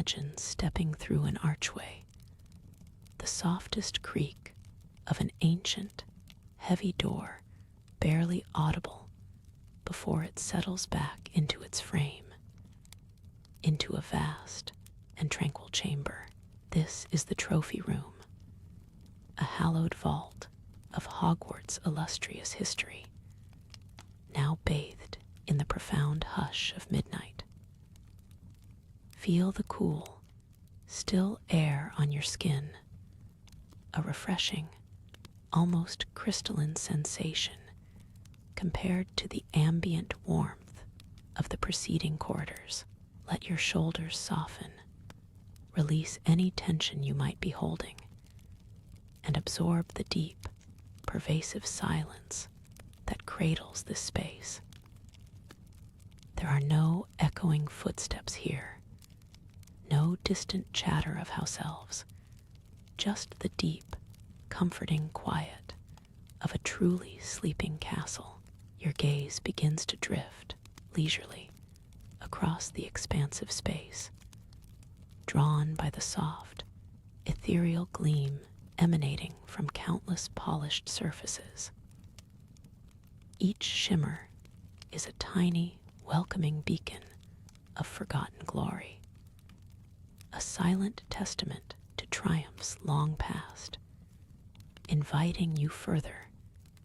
Imagine stepping through an archway, the softest creak of an ancient, heavy door barely audible before it settles back into its frame, into a vast and tranquil chamber. This is the trophy room, a hallowed vault of Hogwarts' illustrious history, now bathed in the profound hush of midnight. Feel the cool, still air on your skin, a refreshing, almost crystalline sensation compared to the ambient warmth of the preceding corridors. Let your shoulders soften, release any tension you might be holding, and absorb the deep, pervasive silence that cradles this space. There are no echoing footsteps here, no distant chatter of house elves, just the deep, comforting quiet of a truly sleeping castle. Your gaze begins to drift leisurely across the expansive space, drawn by the soft, ethereal gleam emanating from countless polished surfaces. Each shimmer is a tiny, welcoming beacon of forgotten glory, a silent testament to triumphs long past, inviting you further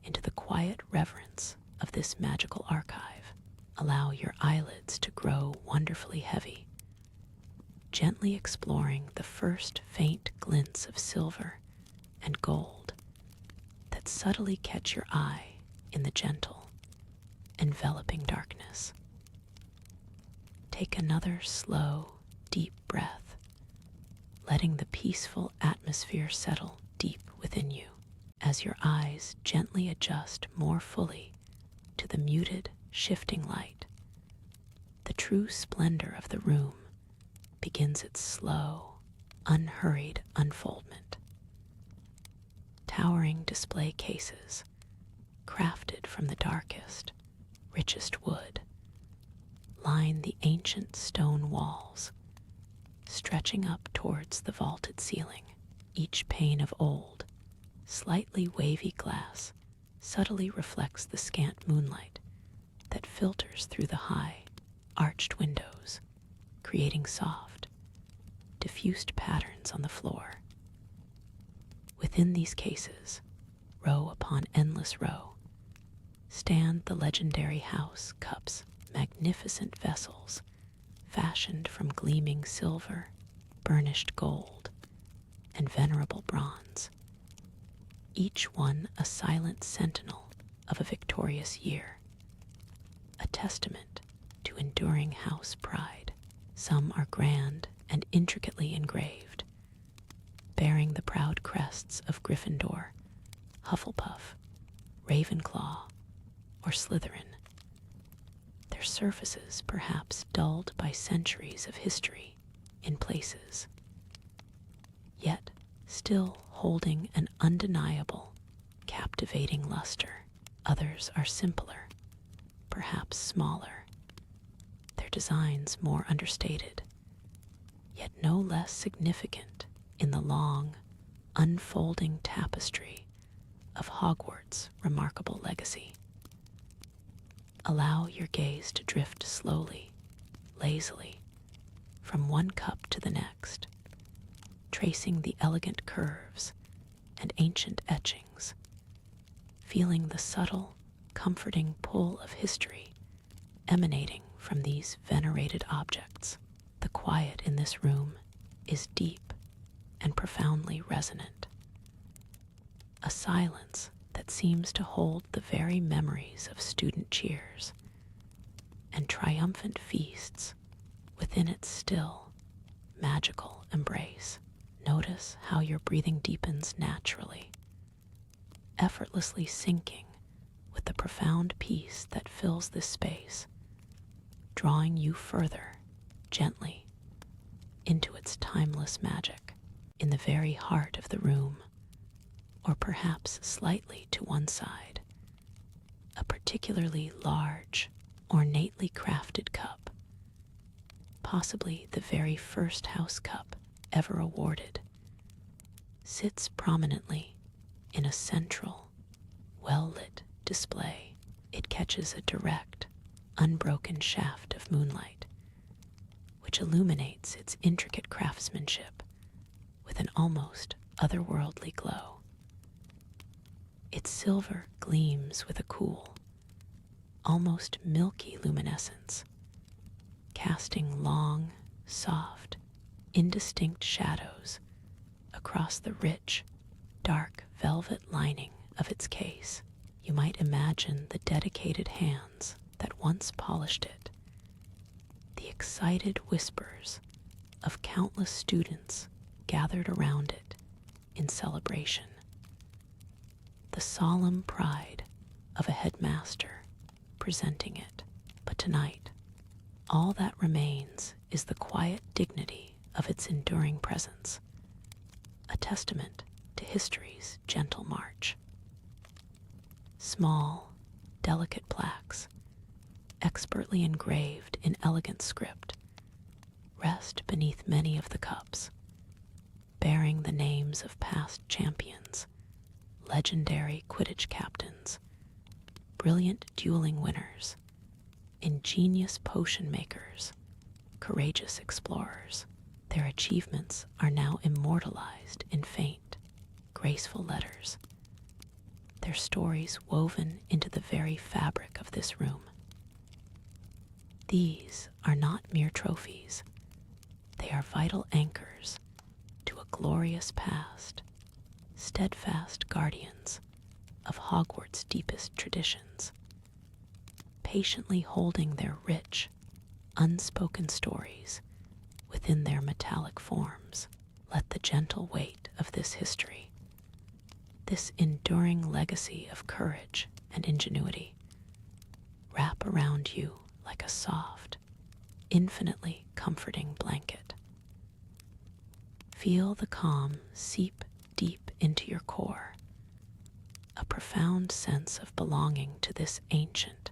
into the quiet reverence of this magical archive. Allow your eyelids to grow wonderfully heavy, gently exploring the first faint glints of silver and gold that subtly catch your eye in the gentle, enveloping darkness. Take another slow, deep breath, letting the peaceful atmosphere settle deep within you as your eyes gently adjust more fully to the muted, shifting light. The true splendor of the room begins its slow, unhurried unfoldment. Towering display cases, crafted from the darkest, richest wood, line the ancient stone walls, stretching up towards the vaulted ceiling. Each pane of old, slightly wavy glass subtly reflects the scant moonlight that filters through the high, arched windows, creating soft, diffused patterns on the floor. Within these cases, row upon endless row, stand the legendary house cups, magnificent vessels fashioned from gleaming silver, burnished gold, and venerable bronze, each one a silent sentinel of a victorious year, a testament to enduring house pride. Some are grand and intricately engraved, bearing the proud crests of Gryffindor, Hufflepuff, Ravenclaw, or Slytherin, their surfaces perhaps dulled by centuries of history in places, yet still holding an undeniable, captivating luster. Others are simpler, perhaps smaller, their designs more understated, yet no less significant in the long, unfolding tapestry of Hogwarts' remarkable legacy. Allow your gaze to drift slowly, lazily, from one cup to the next, tracing the elegant curves and ancient etchings, feeling the subtle, comforting pull of history emanating from these venerated objects. The quiet in this room is deep and profoundly resonant, a silence that seems to hold the very memories of student cheers and triumphant feasts within its still, magical embrace. Notice how your breathing deepens naturally, effortlessly syncing with the profound peace that fills this space, drawing you further, gently, into its timeless magic. In the very heart of the room, or perhaps slightly to one side, a particularly large, ornately crafted cup, possibly the very first house cup ever awarded, sits prominently in a central, well-lit display. It catches a direct, unbroken shaft of moonlight, which illuminates its intricate craftsmanship with an almost otherworldly glow. Its silver gleams with a cool, almost milky luminescence, casting long, soft, indistinct shadows across the rich, dark velvet lining of its case. You might imagine the dedicated hands that once polished it, the excited whispers of countless students gathered around it in celebration, the solemn pride of a headmaster presenting it. But tonight, all that remains is the quiet dignity of its enduring presence, a testament to history's gentle march. Small, delicate plaques, expertly engraved in elegant script, rest beneath many of the cups, bearing the names of past champions, legendary Quidditch captains, brilliant dueling winners, ingenious potion makers, courageous explorers. Their achievements are now immortalized in faint, graceful letters, their stories woven into the very fabric of this room. These are not mere trophies. They are vital anchors to a glorious past, steadfast guardians of Hogwarts' deepest traditions, patiently holding their rich, unspoken stories within their metallic forms. Let the gentle weight of this history, this enduring legacy of courage and ingenuity, wrap around you like a soft, infinitely comforting blanket. Feel the calm seep deep into your core, a profound sense of belonging to this ancient,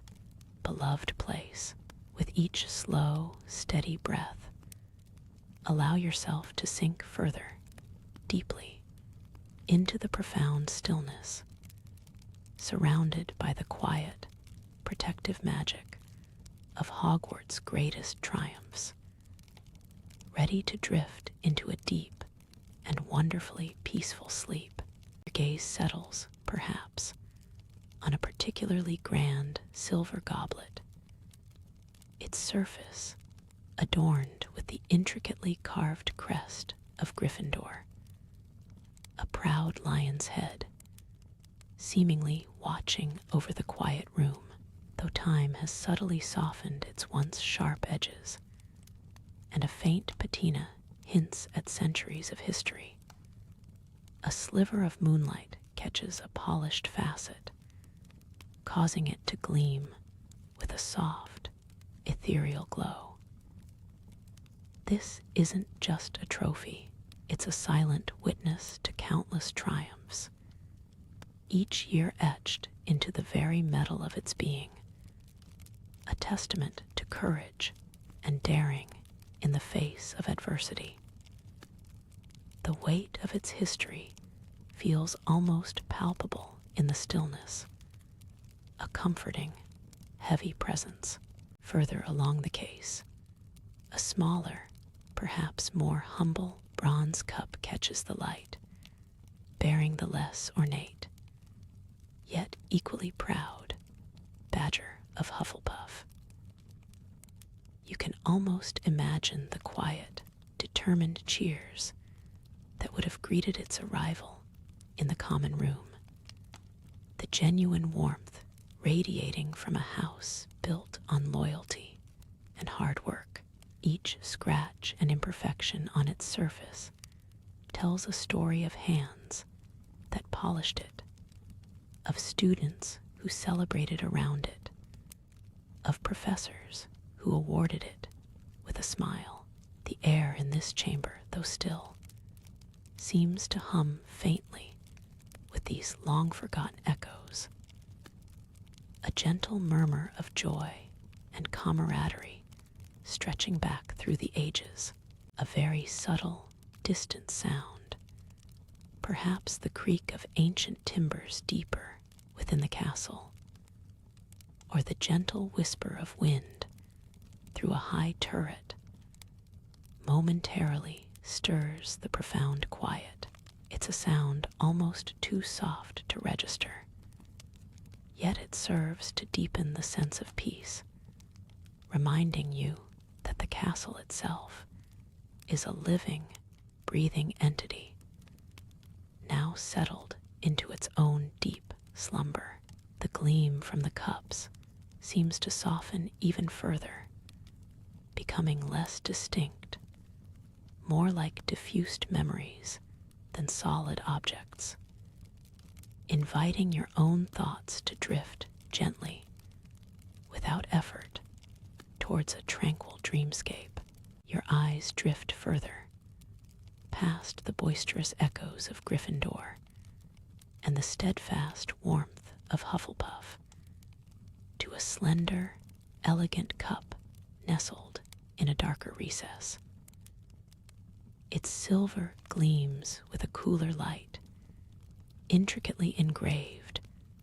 beloved place. With each slow, steady breath, allow yourself to sink further, deeply, into the profound stillness, surrounded by the quiet, protective magic of Hogwarts' greatest triumphs, ready to drift into a deep and wonderfully peaceful sleep. Your gaze settles, perhaps, on a particularly grand silver goblet, its surface adorned with the intricately carved crest of Gryffindor, a proud lion's head, seemingly watching over the quiet room, though time has subtly softened its once sharp edges, and a faint patina hints at centuries of history. A sliver of moonlight catches a polished facet, causing it to gleam with a soft, ethereal glow. This isn't just a trophy, it's a silent witness to countless triumphs, each year etched into the very metal of its being, a testament to courage and daring in the face of adversity. The weight of its history feels almost palpable in the stillness, a comforting, heavy presence. Further along the case, a smaller, perhaps more humble bronze cup catches the light, bearing the less ornate, yet equally proud, badger of Hufflepuff. You can almost imagine the quiet, determined cheers that would have greeted its arrival in the common room, the genuine warmth radiating from a house built on loyalty and hard work. Each scratch and imperfection on its surface tells a story of hands that polished it, of students who celebrated around it, of professors who awarded it with a smile. The air in this chamber, though still, seems to hum faintly with these long-forgotten echoes, a gentle murmur of joy and camaraderie stretching back through the ages, a very subtle, distant sound, perhaps the creak of ancient timbers deeper within the castle, or the gentle whisper of wind through a high turret, momentarily stirs the profound quiet. It's a sound almost too soft to register, yet it serves to deepen the sense of peace, reminding you that the castle itself is a living, breathing entity, now settled into its own deep slumber. The gleam from the cups seems to soften even further, becoming less distinct, more like diffused memories than solid objects, inviting your own thoughts to drift gently, without effort, towards a tranquil dreamscape. Your eyes drift further, past the boisterous echoes of Gryffindor and the steadfast warmth of Hufflepuff, to a slender, elegant cup nestled in a darker recess. Its silver gleams with a cooler light, intricately engraved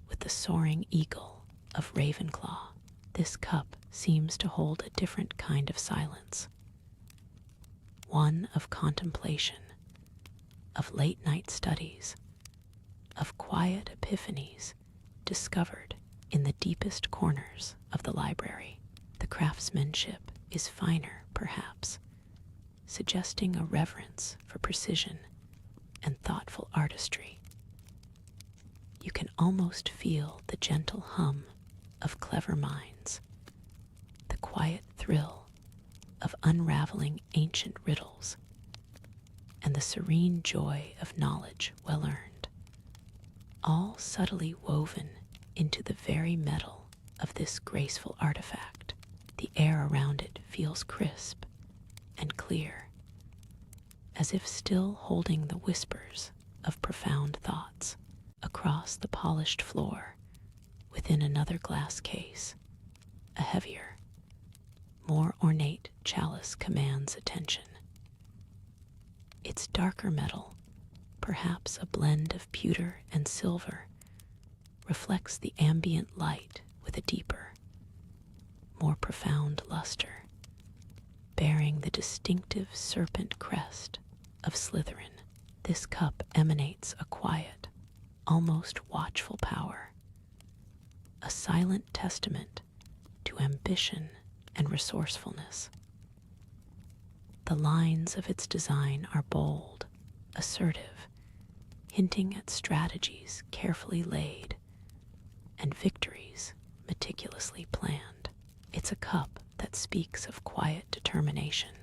with the soaring eagle of Ravenclaw. This cup seems to hold a different kind of silence, one of contemplation, of late-night studies, of quiet epiphanies discovered in the deepest corners of the library. The craftsmanship is finer, perhaps, suggesting a reverence for precision and thoughtful artistry. You can almost feel the gentle hum of clever minds, the quiet thrill of unraveling ancient riddles, and the serene joy of knowledge well earned, all subtly woven into the very metal of this graceful artifact. The air around it feels crisp and clear, as if still holding the whispers of profound thoughts. Across the polished floor, within another glass case, a heavier, more ornate chalice commands attention. Its darker metal, perhaps a blend of pewter and silver, reflects the ambient light with a deeper, more profound luster, bearing the distinctive serpent crest of Slytherin. This cup emanates a quiet, almost watchful power, a silent testament to ambition and resourcefulness. The lines of its design are bold, assertive, hinting at strategies carefully laid and victories meticulously planned. It's a cup that speaks of quiet determination,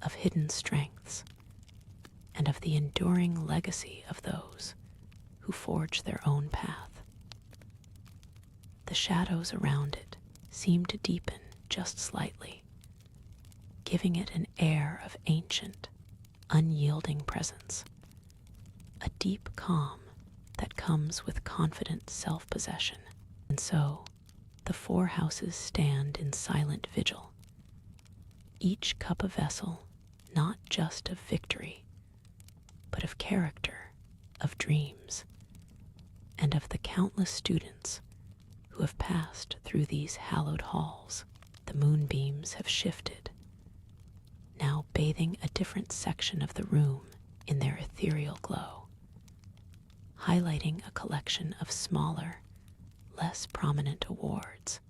of hidden strengths, and of the enduring legacy of those who forge their own path. The shadows around it seem to deepen just slightly, giving it an air of ancient, unyielding presence, a deep calm that comes with confident self-possession. And so, the four houses stand in silent vigil, each cup a vessel not just of victory, but of character, of dreams, and of the countless students who have passed through these hallowed halls. The moonbeams have shifted, now bathing a different section of the room in their ethereal glow, highlighting a collection of smaller, less prominent awards,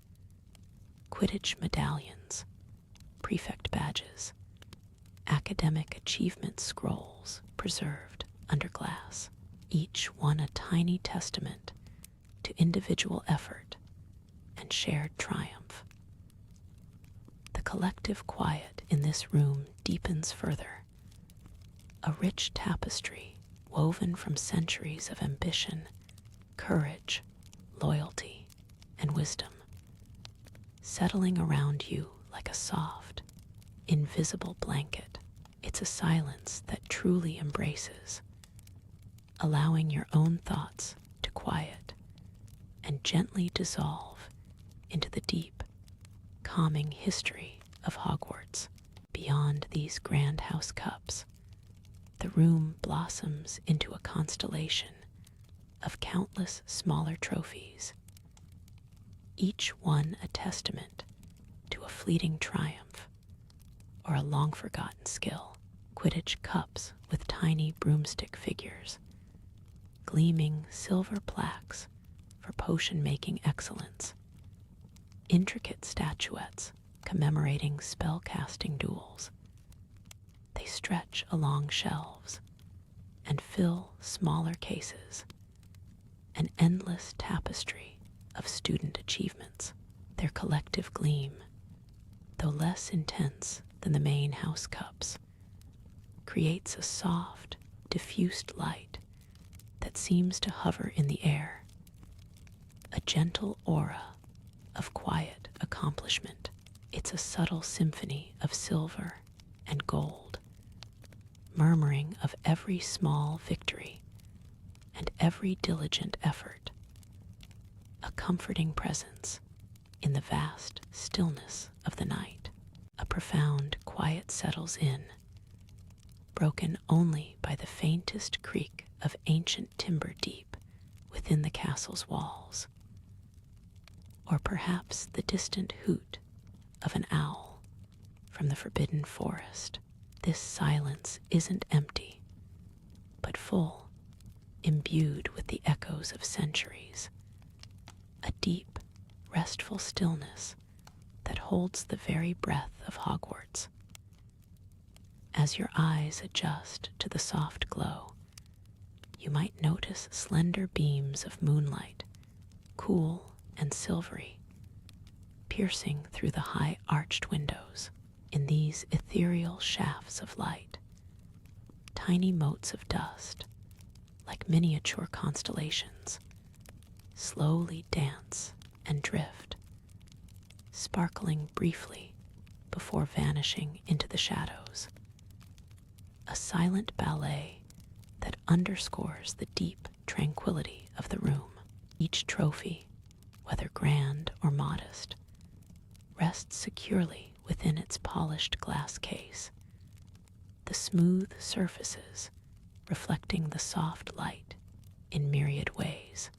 Quidditch medallions, prefect badges, academic achievement scrolls preserved under glass, each one a tiny testament to individual effort and shared triumph. The collective quiet in this room deepens further, a rich tapestry woven from centuries of ambition, courage, loyalty, and wisdom, settling around you like a soft, invisible blanket. It's a silence that truly embraces, allowing your own thoughts to quiet and gently dissolve into the deep, calming history of Hogwarts. Beyond these grand house cups, the room blossoms into a constellation of countless smaller trophies, each one a testament to a fleeting triumph or a long-forgotten skill. Quidditch cups with tiny broomstick figures, gleaming silver plaques for potion-making excellence, intricate statuettes commemorating spell-casting duels. They stretch along shelves and fill smaller cases, an endless tapestry of student achievements. Their collective gleam, though less intense than the main house cups, creates a soft, diffused light that seems to hover in the air, a gentle aura of quiet accomplishment. It's a subtle symphony of silver and gold, murmuring of every small victory and every diligent effort, a comforting presence in the vast stillness of the night. A profound quiet settles in, broken only by the faintest creak of ancient timber deep within the castle's walls, or perhaps the distant hoot of an owl from the forbidden forest. This silence isn't empty, but full, imbued with the echoes of centuries, a deep, restful stillness that holds the very breath of Hogwarts. As your eyes adjust to the soft glow, you might notice slender beams of moonlight, cool and silvery, piercing through the high arched windows. In these ethereal shafts of light, tiny motes of dust, like miniature constellations, slowly dance and drift, sparkling briefly before vanishing into the shadows. A silent ballet that underscores the deep tranquility of the room. Each trophy, whether grand or modest, rests securely within its polished glass case, the smooth surfaces reflecting the soft light in myriad ways.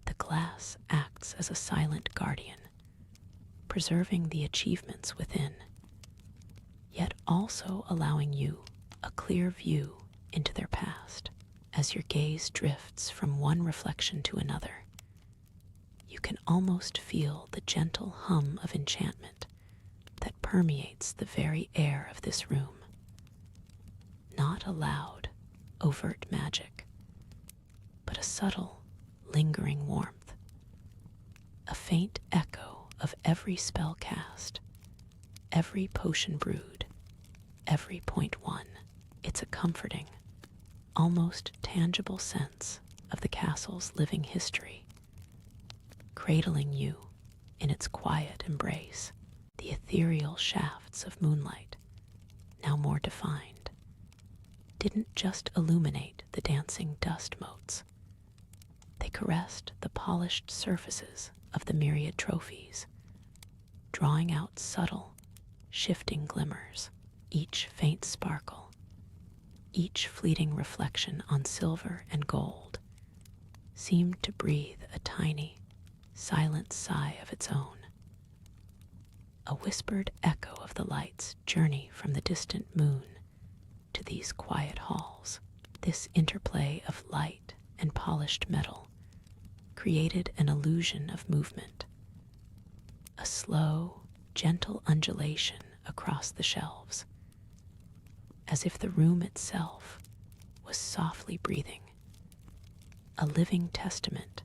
The glass acts as a silent guardian, preserving the achievements within, yet also allowing you a clear view into their past. As your gaze drifts from one reflection to another, you can almost feel the gentle hum of enchantment that permeates the very air of this room. Not a loud, overt magic, but a subtle, lingering warmth, a faint echo of every spell cast, every potion brewed, every point won. It's a comforting, almost tangible sense of the castle's living history, cradling you in its quiet embrace. The ethereal shafts of moonlight, now more defined, didn't just illuminate the dancing dust motes. They caressed the polished surfaces of the myriad trophies, drawing out subtle, shifting glimmers. Each faint sparkle, each fleeting reflection on silver and gold, seemed to breathe a tiny, silent sigh of its own. A whispered echo of the light's journey from the distant moon to these quiet halls. This interplay of light and polished metal created an illusion of movement, a slow, gentle undulation across the shelves, as if the room itself was softly breathing, a living testament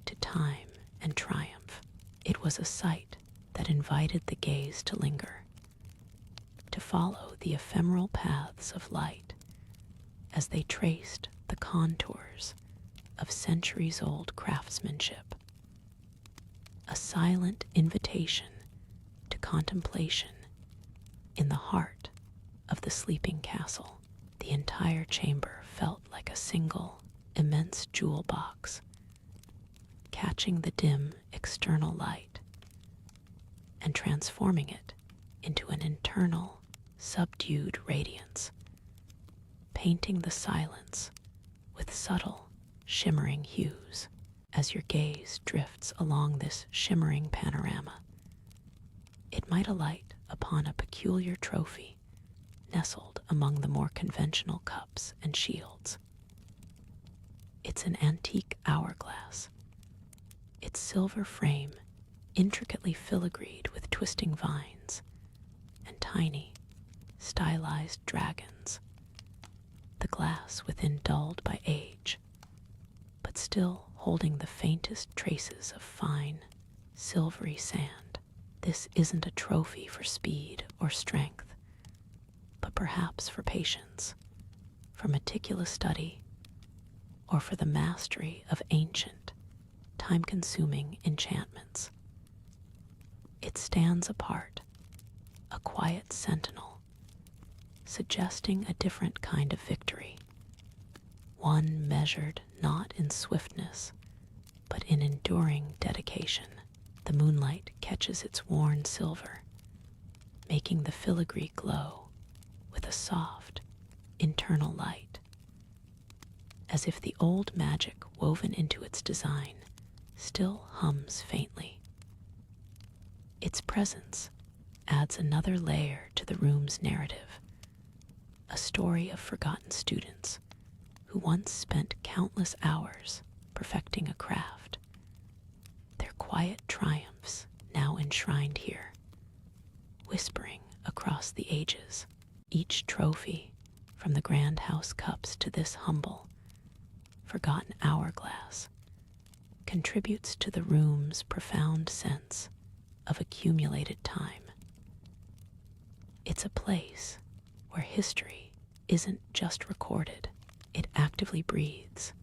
to time and triumph. It was a sight that invited the gaze to linger, to follow the ephemeral paths of light as they traced the contours of centuries-old craftsmanship, a silent invitation to contemplation in the heart of the sleeping castle. The entire chamber felt like a single, immense jewel box, catching the dim external light, and transforming it into an internal, subdued radiance, painting the silence with subtle, shimmering hues. As your gaze drifts along this shimmering panorama, it might alight upon a peculiar trophy nestled among the more conventional cups and shields. It's an antique hourglass, its silver frame intricately filigreed with twisting vines and tiny, stylized dragons, the glass within dulled by age, but still holding the faintest traces of fine, silvery sand. This isn't a trophy for speed or strength, but perhaps for patience, for meticulous study, or for the mastery of ancient, time-consuming enchantments. It stands apart, a quiet sentinel, suggesting a different kind of victory, one measured not in swiftness, but in enduring dedication. The moonlight catches its worn silver, making the filigree glow with a soft, internal light, as if the old magic woven into its design still hums faintly. Its presence adds another layer to the room's narrative, a story of forgotten students who once spent countless hours perfecting a craft, their quiet triumphs now enshrined here, whispering across the ages. Each trophy, from the grand house cups to this humble, forgotten hourglass, contributes to the room's profound sense of accumulated time. It's a place where history isn't just recorded, it actively breathes,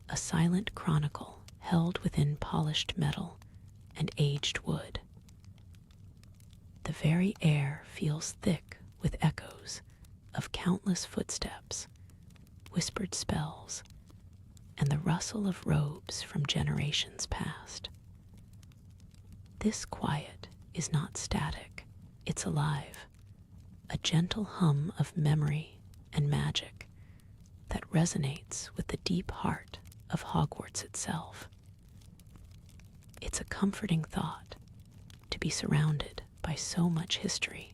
a silent chronicle held within polished metal and aged wood. The very air feels thick with echoes of countless footsteps, whispered spells, and the rustle of robes from generations past. This quiet is not static, it's alive, a gentle hum of memory and magic that resonates with the deep heart of Hogwarts itself. It's a comforting thought to be surrounded by so much history,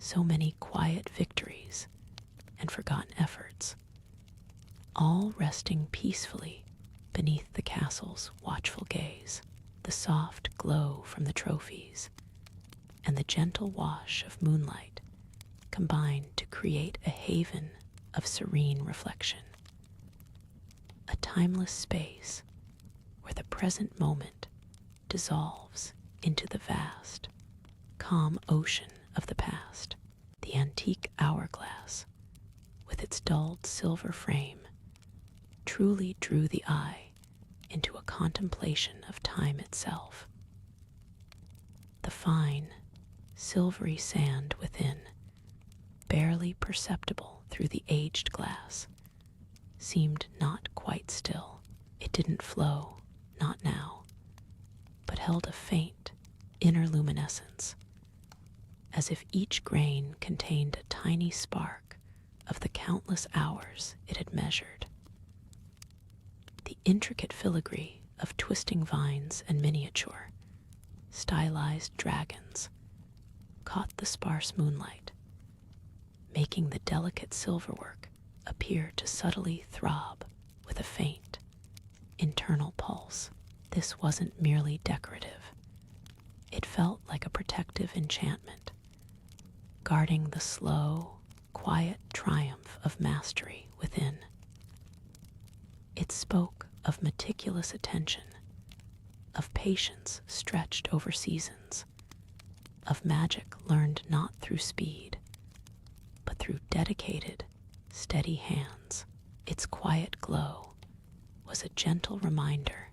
so many quiet victories and forgotten efforts, all resting peacefully beneath the castle's watchful gaze. The soft glow from the trophies and the gentle wash of moonlight combine to create a haven of serene reflection, a timeless space where the present moment dissolves into the vast, calm ocean of the past. The antique hourglass, with its dulled silver frame, truly drew the eye into a contemplation of time itself. The fine, silvery sand within, barely perceptible through the aged glass, seemed not quite still. It didn't flow, not now, but held a faint, inner luminescence, as if each grain contained a tiny spark of the countless hours it had measured. The intricate filigree of twisting vines and miniature, stylized dragons caught the sparse moonlight, making the delicate silverwork appear to subtly throb with a faint, internal pulse. This wasn't merely decorative. It felt like a protective enchantment, guarding the slow, quiet triumph of mastery within. It spoke of meticulous attention, of patience stretched over seasons, of magic learned not through speed, but through dedicated, steady hands. Its quiet glow was a gentle reminder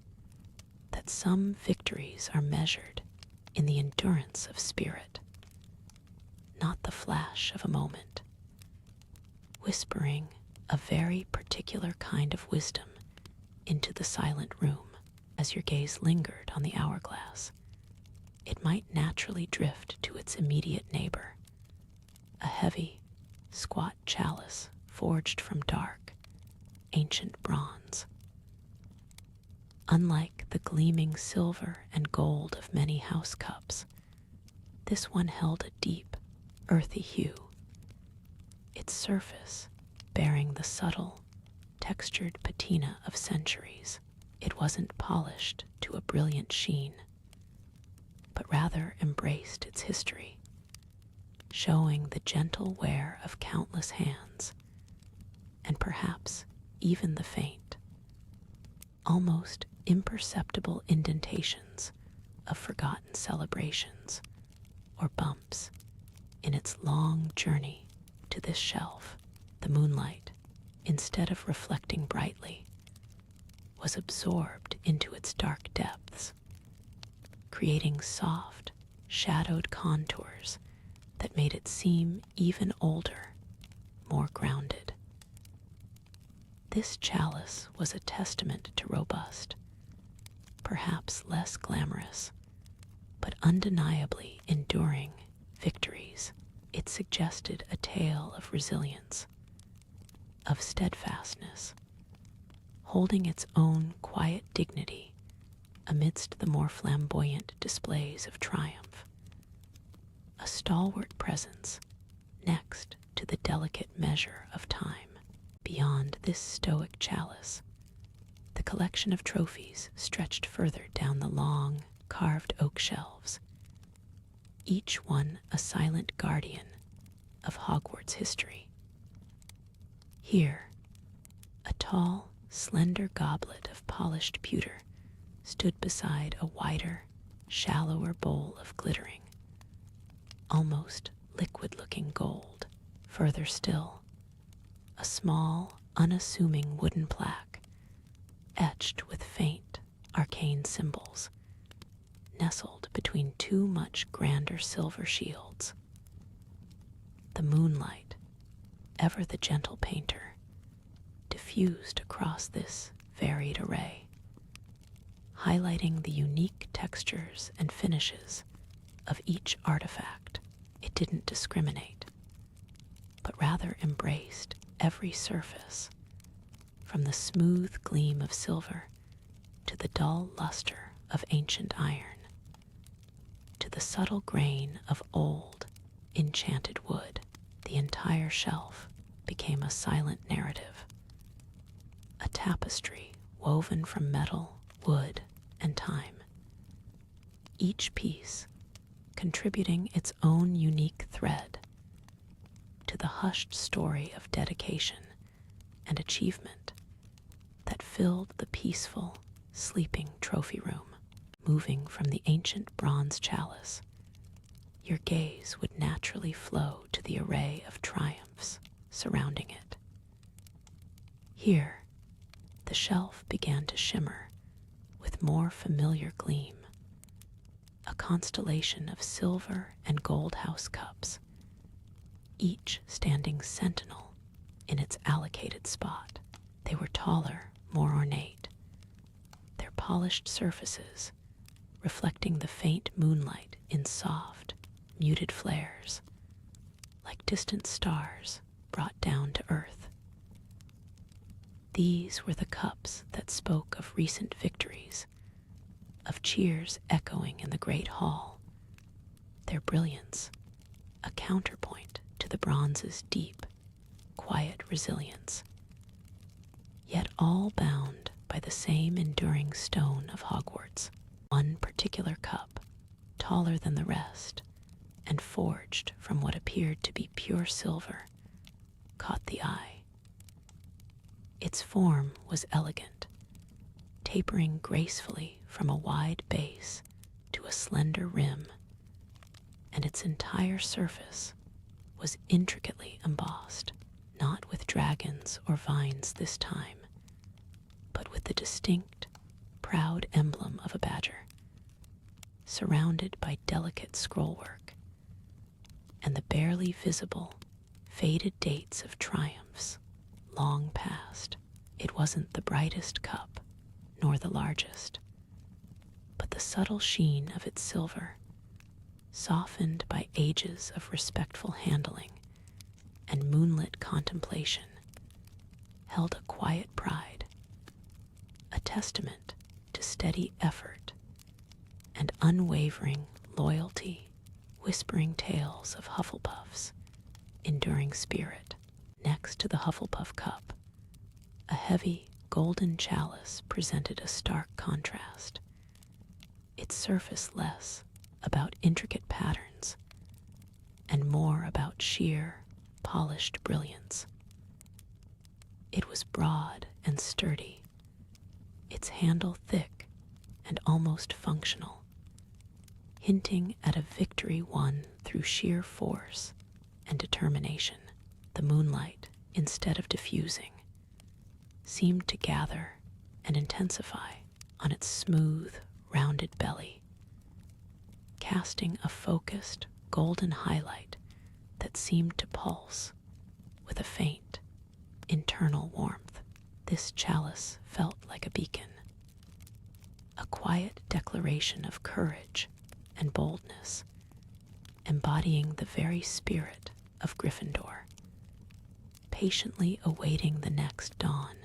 that some victories are measured in the endurance of spirit, not the flash of a moment, whispering a very particular kind of wisdom into the silent room. As your gaze lingered on the hourglass, it might naturally drift to its immediate neighbor, a heavy, squat chalice forged from dark, ancient bronze. Unlike the gleaming silver and gold of many house cups, this one held a deep, earthy hue, its surface bearing the subtle, textured patina of centuries. It wasn't polished to a brilliant sheen, but rather embraced its history, showing the gentle wear of countless hands, and perhaps even the faint, almost imperceptible indentations of forgotten celebrations or bumps in its long journey to this shelf. The moonlight, instead of reflecting brightly, was absorbed into its dark depths, creating soft, shadowed contours that made it seem even older, more grounded. This chalice was a testament to robust, perhaps less glamorous, but undeniably enduring victories. It suggested a tale of resilience, of steadfastness, holding its own quiet dignity amidst the more flamboyant displays of triumph. A stalwart presence next to the delicate measure of time. Beyond this stoic chalice, the collection of trophies stretched further down the long, carved oak shelves, each one a silent guardian of Hogwarts history. Here, a tall, slender goblet of polished pewter stood beside a wider, shallower bowl of glittering, almost liquid-looking gold. Further still, a small, unassuming wooden plaque, etched with faint, arcane symbols, nestled between two much grander silver shields. The moonlight, ever the gentle painter, diffused across this varied array, highlighting the unique textures and finishes of each artifact. It didn't discriminate, but rather embraced every surface, from the smooth gleam of silver to the dull luster of ancient iron, to the subtle grain of old, enchanted wood. The entire shelf became a silent narrative, a tapestry woven from metal, wood, and time, each piece contributing its own unique thread to the hushed story of dedication and achievement that filled the peaceful, sleeping trophy room. Moving from the ancient bronze chalice, your gaze would naturally flow to the array of triumphs surrounding it. Here, the shelf began to shimmer with more familiar gleam, a constellation of silver and gold house cups, each standing sentinel in its allocated spot. They were taller, more ornate, their polished surfaces reflecting the faint moonlight in soft, muted flares, like distant stars brought down to earth. These were the cups that spoke of recent victories, of cheers echoing in the great hall, their brilliance a counterpoint to the bronze's deep, quiet resilience, yet all bound by the same enduring stone of Hogwarts. One particular cup, taller than the rest, and forged from what appeared to be pure silver, caught the eye. Its form was elegant, tapering gracefully from a wide base to a slender rim, and its entire surface was intricately embossed, not with dragons or vines this time, but with the distinct, proud emblem of a badger, surrounded by delicate scrollwork, and the barely visible, faded dates of triumphs long past. It wasn't the brightest cup, nor the largest, but the subtle sheen of its silver softened by ages of respectful handling and moonlit contemplation, held a quiet pride, a testament to steady effort and unwavering loyalty, whispering tales of Hufflepuff's enduring spirit. Next to the Hufflepuff Cup, a heavy golden chalice presented a stark contrast, its surface less about intricate patterns and more about sheer, polished brilliance. It was broad and sturdy, its handle thick and almost functional, hinting at a victory won through sheer force and determination. The moonlight, instead of diffusing, seemed to gather and intensify on its smooth, rounded belly, casting a focused, golden highlight that seemed to pulse with a faint, internal warmth. This chalice felt like a beacon, a quiet declaration of courage and boldness, embodying the very spirit of Gryffindor, patiently awaiting the next dawn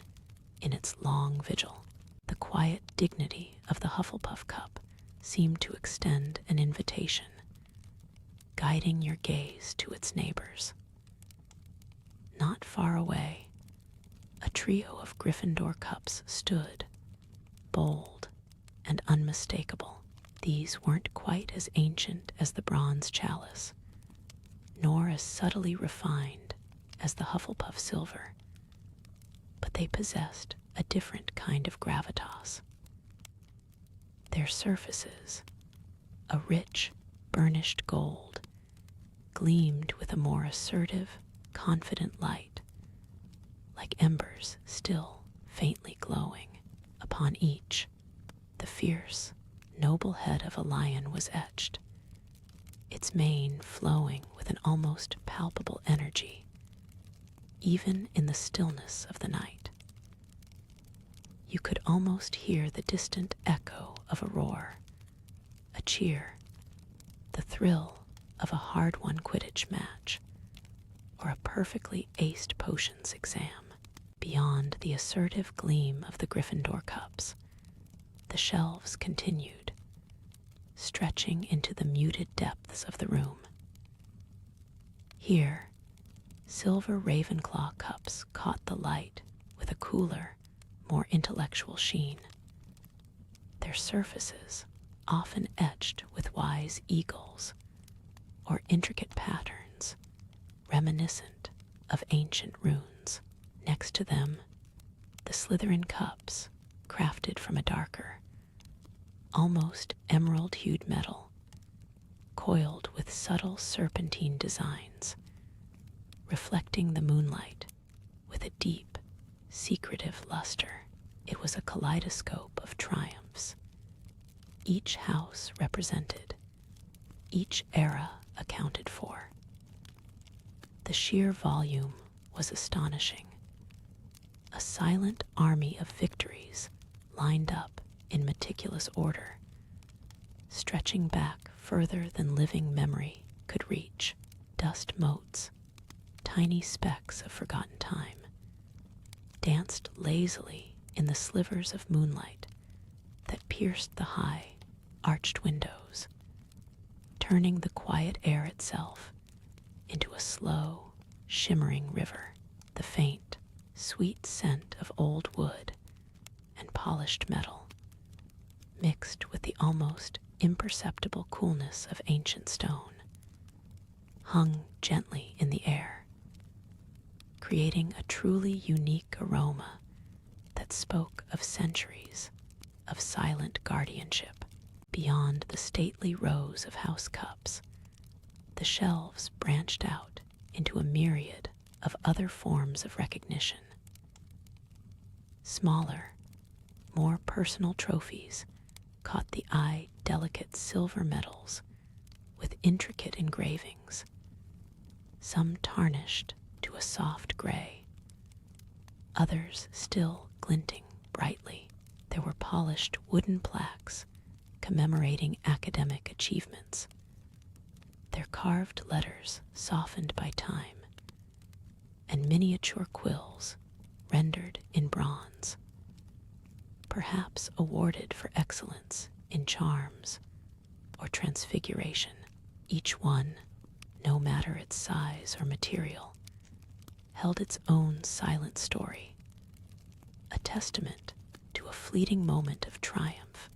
in its long vigil. The quiet dignity of the Hufflepuff Cup seemed to extend an invitation, guiding your gaze to its neighbors. Not far away, a trio of Gryffindor cups stood, bold and unmistakable. These weren't quite as ancient as the bronze chalice, nor as subtly refined as the Hufflepuff silver, but they possessed a different kind of gravitas. Their surfaces, a rich, burnished gold, gleamed with a more assertive, confident light, like embers still faintly glowing. Upon each, the fierce, noble head of a lion was etched, its mane flowing with an almost palpable energy, even in the stillness of the night. You could almost hear the distant echo of a roar, a cheer, the thrill of a hard-won Quidditch match, or a perfectly aced potions exam. Beyond the assertive gleam of the Gryffindor cups, the shelves continued, stretching into the muted depths of the room. Here, silver Ravenclaw cups caught the light with a cooler, more intellectual sheen, their surfaces often etched with wise eagles or intricate patterns reminiscent of ancient runes. Next to them, the Slytherin cups, crafted from a darker, almost emerald-hued metal, coiled with subtle serpentine designs, reflecting the moonlight with a deep, secretive luster. It was a kaleidoscope of triumphs, each house represented, each era accounted for. The sheer volume was astonishing, a silent army of victories lined up in meticulous order, stretching back further than living memory could reach. Dust motes, tiny specks of forgotten time, danced lazily in the slivers of moonlight that pierced the high, arched windows, turning the quiet air itself into a slow, shimmering river. The faint, sweet scent of old wood and polished metal, mixed with the almost imperceptible coolness of ancient stone, hung gently in the air, creating a truly unique aroma that spoke of centuries of silent guardianship. Beyond the stately rows of house cups, the shelves branched out into a myriad of other forms of recognition. Smaller, more personal trophies caught the eye, delicate silver medals with intricate engravings, some tarnished to a soft gray, others still glinting brightly. There were polished wooden plaques commemorating academic achievements, their carved letters softened by time, and miniature quills rendered in bronze, perhaps awarded for excellence in charms or transfiguration. Each one, no matter its size or material, held its own silent story, a testament to a fleeting moment of triumph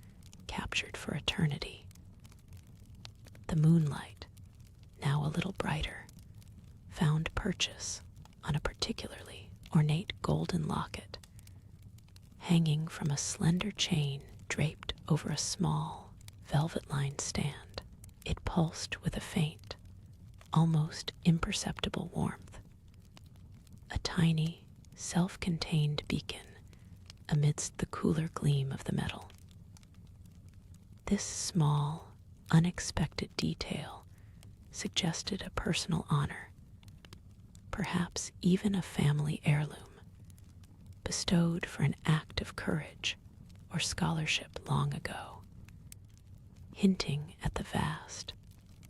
captured for eternity. The moonlight, now a little brighter, found purchase on a particularly ornate golden locket, hanging from a slender chain draped over a small, velvet-lined stand. It pulsed with a faint, almost imperceptible warmth, a tiny, self-contained beacon amidst the cooler gleam of the metal. This small, unexpected detail suggested a personal honor, perhaps even a family heirloom, bestowed for an act of courage or scholarship long ago, hinting at the vast,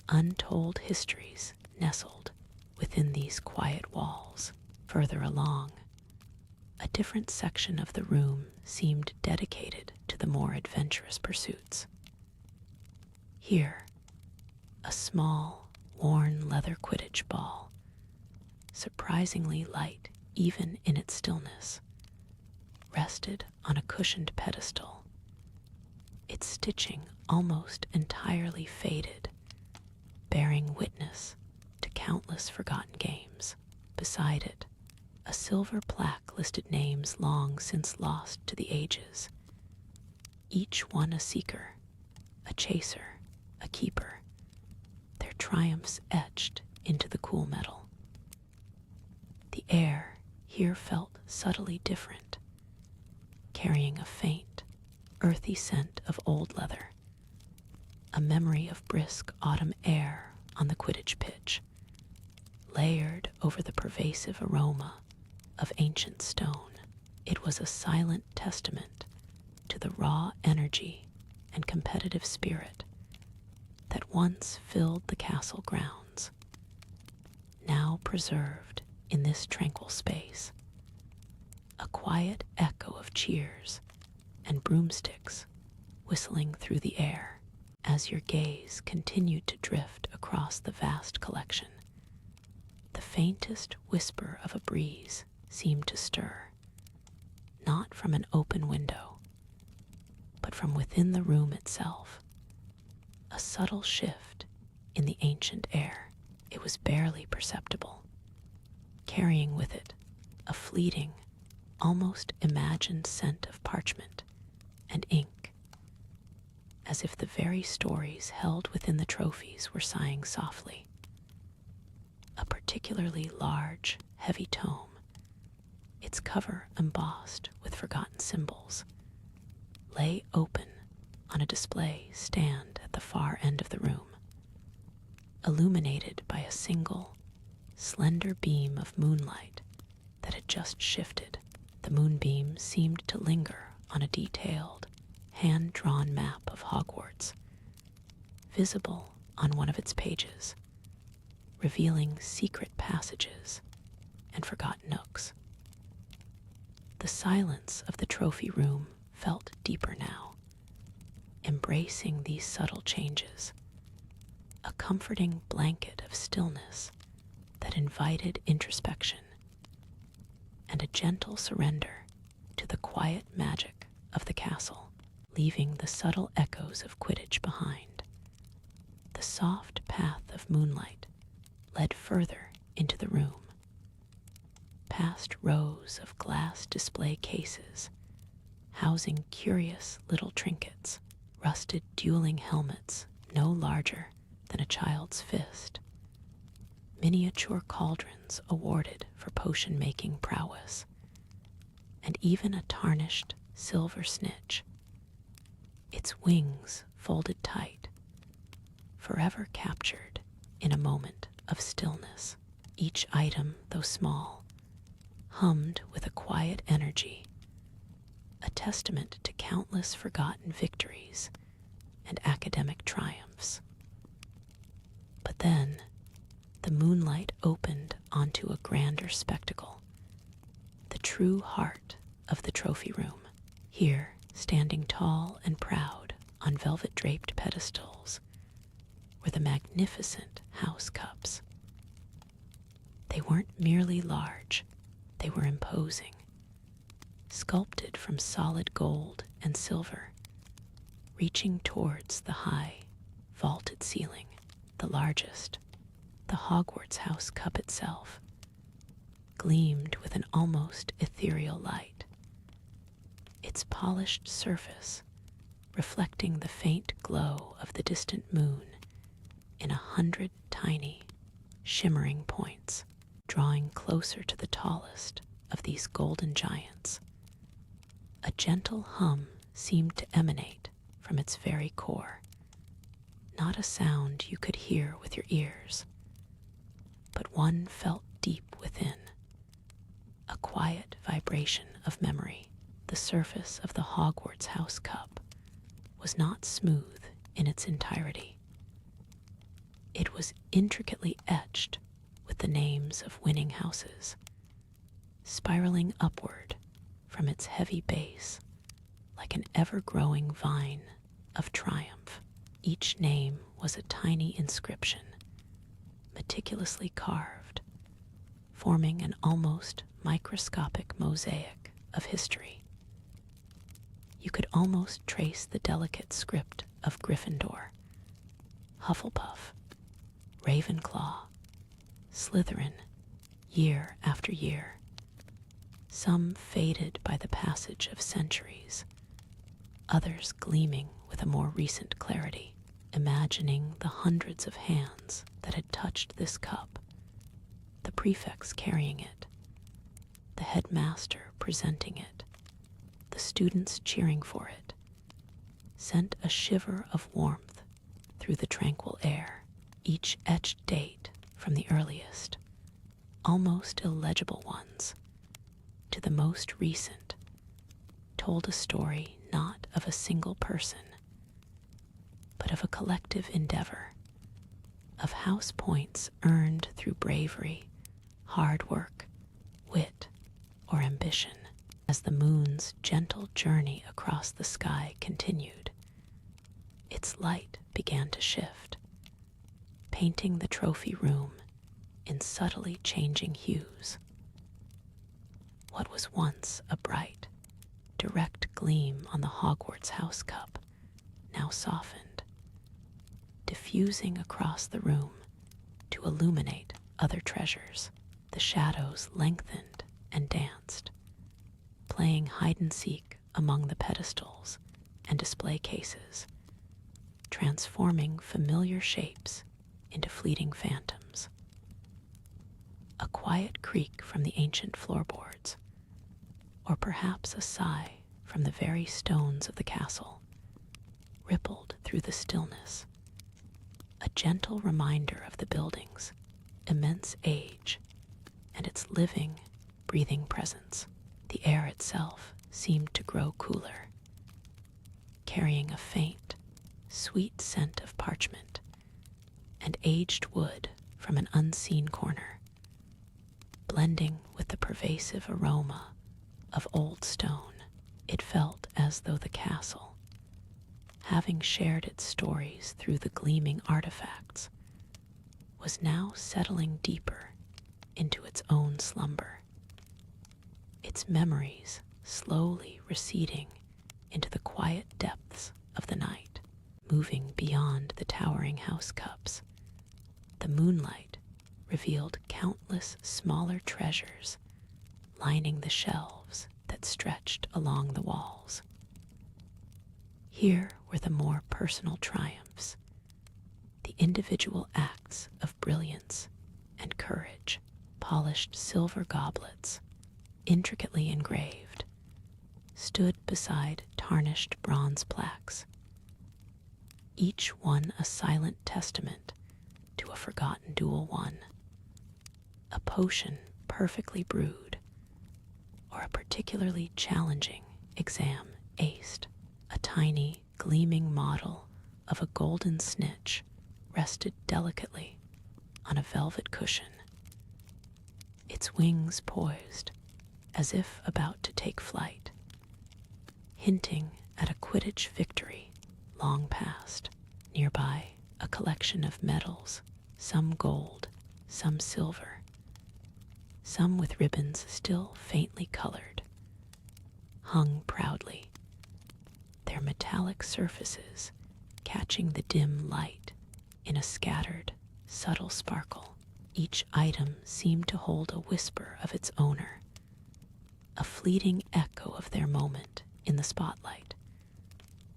untold histories nestled within these quiet walls. Further along, a different section of the room seemed dedicated to the more adventurous pursuits. Here, a small, worn leather Quidditch ball, surprisingly light even in its stillness, rested on a cushioned pedestal, its stitching almost entirely faded, bearing witness to countless forgotten games. Beside it, a silver plaque listed names long since lost to the ages, each one a seeker, a chaser, a keeper, their triumphs etched into the cool metal. The air here felt subtly different, carrying a faint, earthy scent of old leather, a memory of brisk autumn air on the Quidditch pitch, layered over the pervasive aroma of ancient stone. It was a silent testament to the raw energy and competitive spirit that once filled the castle grounds, now preserved in this tranquil space, a quiet echo of cheers and broomsticks whistling through the air as your gaze continued to drift across the vast collection. The faintest whisper of a breeze seemed to stir, not from an open window, but from within the room itself, a subtle shift in the ancient air. It was barely perceptible, carrying with it a fleeting, almost imagined scent of parchment and ink, as if the very stories held within the trophies were sighing softly. A particularly large, heavy tome, its cover embossed with forgotten symbols, lay open on a display stand at the far end of the room, illuminated by a single, slender beam of moonlight that had just shifted. The moonbeam seemed to linger on a detailed, hand-drawn map of Hogwarts, visible on one of its pages, revealing secret passages and forgotten nooks. The silence of the trophy room felt deeper now, embracing these subtle changes, a comforting blanket of stillness that invited introspection and a gentle surrender to the quiet magic of the castle, leaving the subtle echoes of Quidditch behind. The soft path of moonlight led further into the room, past rows of glass display cases housing curious little trinkets, rusted dueling helmets no larger than a child's fist, miniature cauldrons awarded for potion-making prowess, and even a tarnished silver snitch, its wings folded tight, forever captured in a moment of stillness. Each item, though small, hummed with a quiet energy, a testament to countless forgotten victories and academic triumphs. But then, the moonlight opened onto a grander spectacle, the true heart of the trophy room. Here, standing tall and proud on velvet-draped pedestals, were the magnificent house cups. They weren't merely large, they were imposing, sculpted from solid gold and silver, reaching towards the high, vaulted ceiling. The largest, the Hogwarts House Cup itself, gleamed with an almost ethereal light, its polished surface reflecting the faint glow of the distant moon in 100 tiny, shimmering points, drawing closer to the tallest of these golden giants. A gentle hum seemed to emanate from its very core, not a sound you could hear with your ears, but one felt deep within, a quiet vibration of memory. The surface of the Hogwarts House Cup was not smooth in its entirety. It was intricately etched with the names of winning houses, spiraling upward from its heavy base like an ever-growing vine of triumph. Each name was a tiny inscription, meticulously carved, forming an almost microscopic mosaic of history. You could almost trace the delicate script of Gryffindor, Hufflepuff, Ravenclaw, Slytherin, year after year, some faded by the passage of centuries, others gleaming with a more recent clarity. Imagining the hundreds of hands that had touched this cup, the prefects carrying it, the headmaster presenting it, the students cheering for it, sent a shiver of warmth through the tranquil air. Each etched date from the earliest, almost illegible ones, to the most recent, told a story not of a single person, but of a collective endeavor, of house points earned through bravery, hard work, wit, or ambition. As the moon's gentle journey across the sky continued, its light began to shift, painting the trophy room in subtly changing hues. What was once a bright, direct gleam on the Hogwarts House Cup now softened, diffusing across the room to illuminate other treasures. The shadows lengthened and danced, playing hide-and-seek among the pedestals and display cases, transforming familiar shapes into fleeting phantoms. A quiet creak from the ancient floorboards, or perhaps a sigh from the very stones of the castle, rippled through the stillness, a gentle reminder of the building's immense age and its living, breathing presence. The air itself seemed to grow cooler, carrying a faint, sweet scent of parchment and aged wood from an unseen corner, blending with the pervasive aroma of old stone. It felt as though the castle, having shared its stories through the gleaming artifacts, was now settling deeper into its own slumber, its memories slowly receding into the quiet depths of the night. Moving beyond the towering house cups, the moonlight revealed countless smaller treasures lining the shelves that stretched along the walls. Here were the more personal triumphs, the individual acts of brilliance and courage. Polished silver goblets, intricately engraved, stood beside tarnished bronze plaques, each one a silent testament to a forgotten duel won, a potion perfectly brewed, or a particularly challenging exam aced. A tiny, gleaming model of a golden snitch rested delicately on a velvet cushion, its wings poised as if about to take flight, hinting at a Quidditch victory long past. Nearby, a collection of medals, some gold, some silver, some with ribbons still faintly colored, hung proudly, their metallic surfaces catching the dim light in a scattered, subtle sparkle. Each item seemed to hold a whisper of its owner, a fleeting echo of their moment in the spotlight,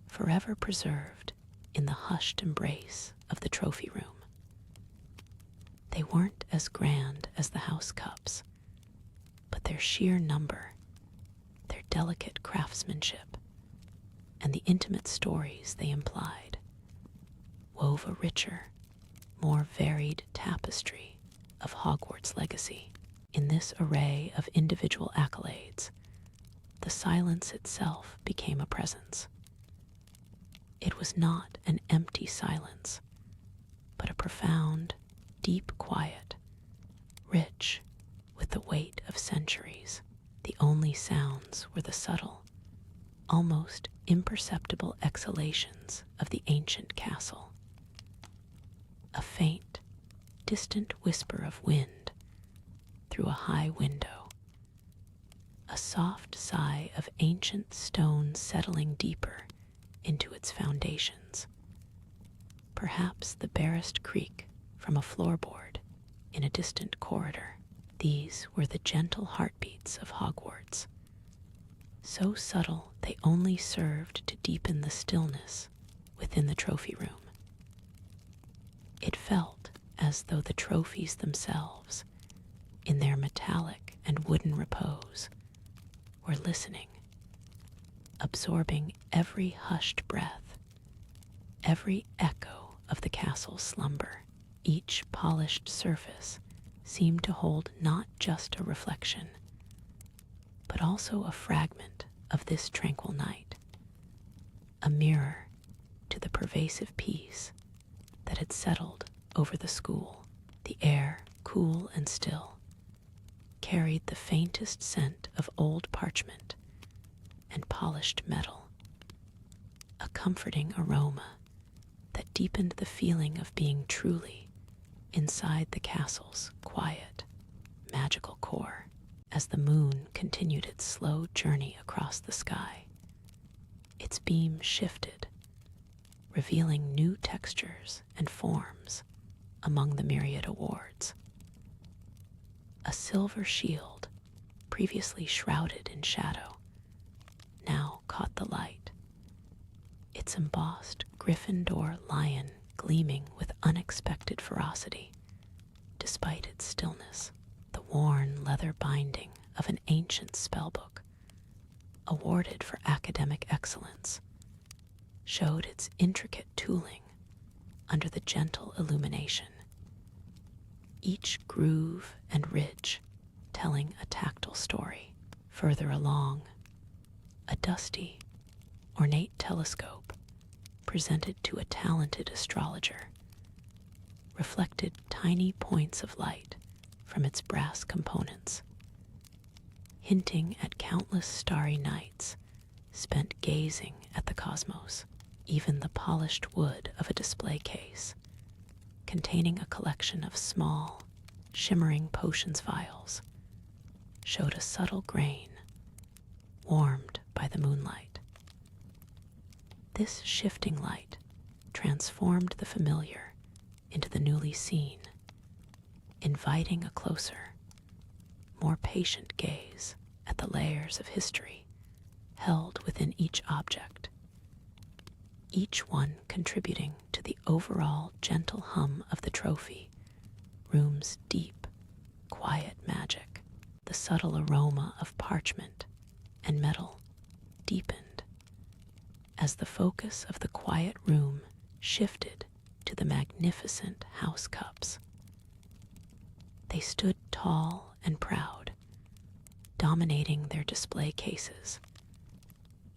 forever preserved in the hushed embrace of the trophy room. They weren't as grand as the house cups, but their sheer number, their delicate craftsmanship, and the intimate stories they implied wove a richer, more varied tapestry of Hogwarts legacy. In this array of individual accolades, the silence itself became a presence. It was not an empty silence, but a profound, deep quiet, rich with the weight of centuries. The only sounds were the subtle, almost imperceptible exhalations of the ancient castle. A faint, distant whisper of wind through a high window, a soft sigh of ancient stone settling deeper into its foundations, perhaps the barest creak from a floorboard in a distant corridor. These were the gentle heartbeats of Hogwarts, so subtle they only served to deepen the stillness within the trophy room. It felt as though the trophies themselves, in their metallic and wooden repose, were listening, absorbing every hushed breath, every echo of the castle's slumber. Each polished surface seemed to hold not just a reflection, but also a fragment of this tranquil night, a mirror to the pervasive peace that had settled over the school. The air, cool and still, carried the faintest scent of old parchment and polished metal, a comforting aroma that deepened the feeling of being truly inside the castle's quiet, magical core. As the moon continued its slow journey across the sky, its beam shifted, revealing new textures and forms among the myriad awards. A silver shield, previously shrouded in shadow, now caught the light, its embossed Gryffindor lion gleaming with unexpected ferocity, despite its stillness. The worn leather binding of an ancient spellbook, awarded for academic excellence, showed its intricate tooling under the gentle illumination, each groove and ridge telling a tactile story. Further along, a dusty, ornate telescope presented to a talented astrologer reflected tiny points of light from its brass components, hinting at countless starry nights spent gazing at the cosmos. Even the polished wood of a display case, containing a collection of small, shimmering potions vials, showed a subtle grain, warmed by the moonlight. This shifting light transformed the familiar into the newly seen, inviting a closer, more patient gaze at the layers of history held within each object, each one contributing to the overall gentle hum of the trophy room's deep, quiet magic. The subtle aroma of parchment and metal deepened as the focus of the quiet room shifted to the magnificent house cups. They stood tall and proud, dominating their display cases,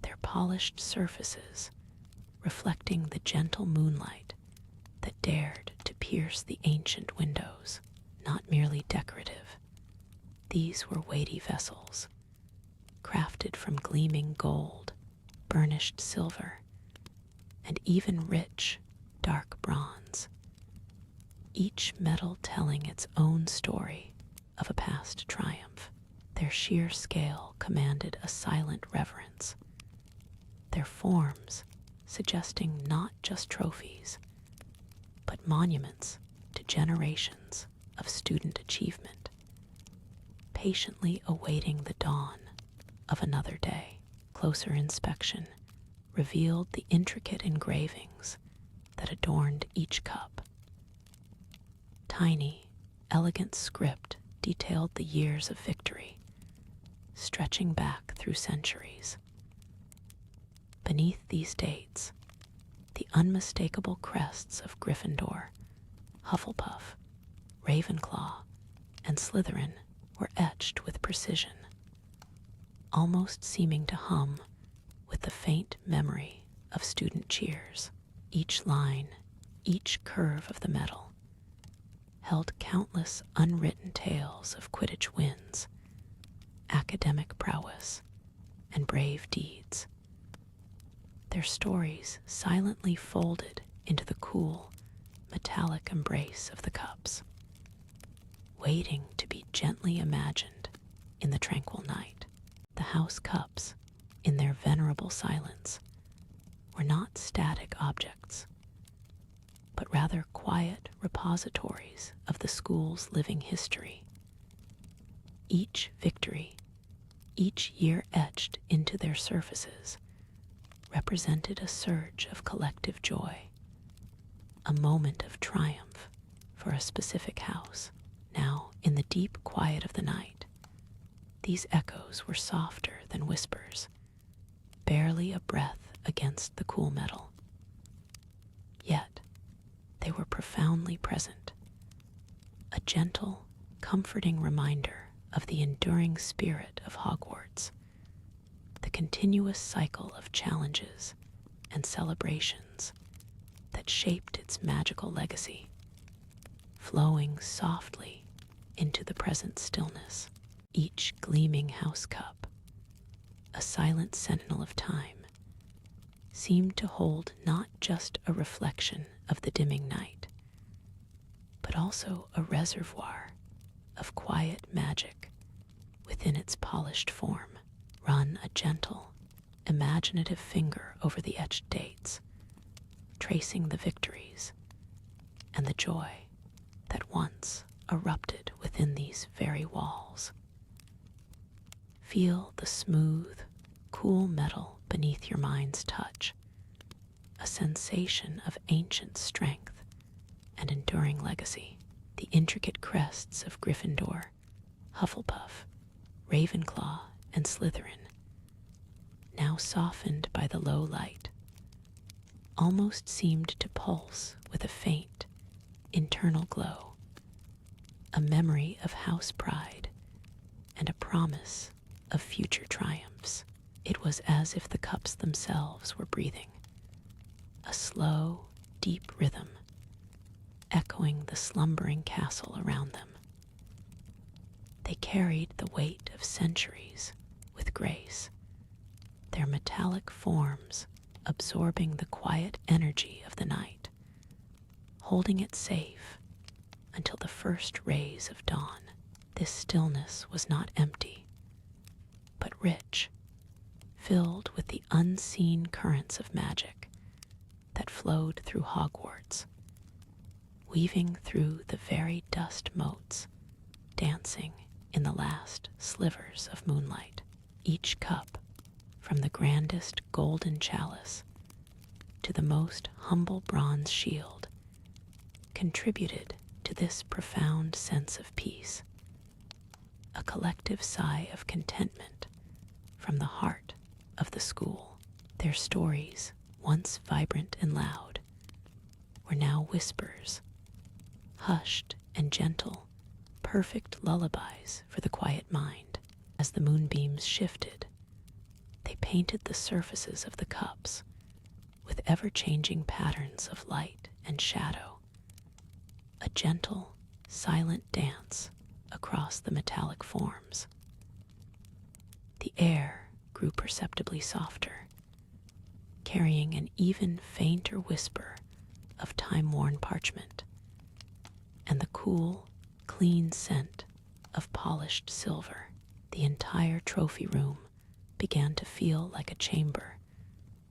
their polished surfaces reflecting the gentle moonlight that dared to pierce the ancient windows, not merely decorative. These were weighty vessels, crafted from gleaming gold, burnished silver, and even rich, dark bronze, each metal telling its own story of a past triumph. Their sheer scale commanded a silent reverence, their forms suggesting not just trophies, but monuments to generations of student achievement, patiently awaiting the dawn of another day. Closer inspection revealed the intricate engravings that adorned each cup. Tiny, elegant script detailed the years of victory, stretching back through centuries. Beneath these dates, the unmistakable crests of Gryffindor, Hufflepuff, Ravenclaw, and Slytherin were etched with precision, almost seeming to hum with the faint memory of student cheers. Each line, each curve of the metal, held countless unwritten tales of Quidditch wins, academic prowess, and brave deeds. Their stories silently folded into the cool, metallic embrace of the cups, waiting to be gently imagined in the tranquil night. The house cups, in their venerable silence, were not static objects, but rather quiet repositories of the school's living history. Each victory, each year etched into their surfaces, represented a surge of collective joy, a moment of triumph for a specific house. Now, in the deep quiet of the night, these echoes were softer than whispers, barely a breath against the cool metal. Yet, they were profoundly present, a gentle, comforting reminder of the enduring spirit of Hogwarts, the continuous cycle of challenges and celebrations that shaped its magical legacy, flowing softly into the present stillness. Each gleaming house cup, a silent sentinel of time, seemed to hold not just a reflection of the dimming night, but also a reservoir of quiet magic within its polished form. Run a gentle, imaginative finger over the etched dates, tracing the victories and the joy that once erupted within these very walls. Feel the smooth, cool metal beneath your mind's touch, a sensation of ancient strength and enduring legacy. The intricate crests of Gryffindor, Hufflepuff, Ravenclaw, and Slytherin, now softened by the low light, almost seemed to pulse with a faint, internal glow, a memory of house pride and a promise of future triumphs. It was as if the cups themselves were breathing, a slow, deep rhythm, echoing the slumbering castle around them. They carried the weight of centuries with grace, their metallic forms absorbing the quiet energy of the night, holding it safe until the first rays of dawn. This stillness was not empty, but rich, filled with the unseen currents of magic that flowed through Hogwarts, weaving through the very dust motes, dancing in the last slivers of moonlight. Each cup, from the grandest golden chalice to the most humble bronze shield, contributed to this profound sense of peace, a collective sigh of contentment from the heart of the school. Their stories, once vibrant and loud, were now whispers, hushed and gentle, perfect lullabies for the quiet mind. As the moonbeams shifted, they painted the surfaces of the cups with ever-changing patterns of light and shadow, a gentle, silent dance across the metallic forms. The air grew perceptibly softer, carrying an even fainter whisper of time-worn parchment, and the cool, clean scent of polished silver. The entire trophy room began to feel like a chamber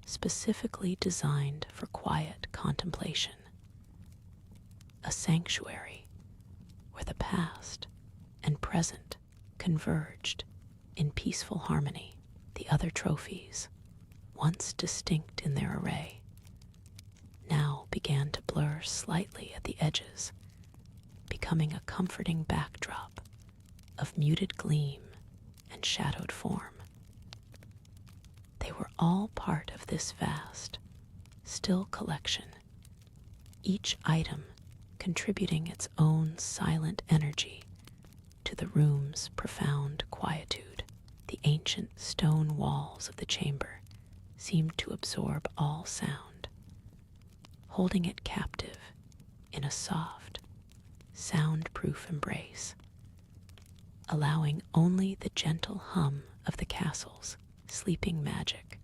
specifically designed for quiet contemplation, a sanctuary where the past and present converged in peaceful harmony. The other trophies, once distinct in their array, now began to blur slightly at the edges, becoming a comforting backdrop of muted gleam and shadowed form. They were all part of this vast, still collection, each item contributing its own silent energy to the room's profound quietude. The ancient stone walls of the chamber seemed to absorb all sound, holding it captive in a soft, soundproof embrace, allowing only the gentle hum of the castle's sleeping magic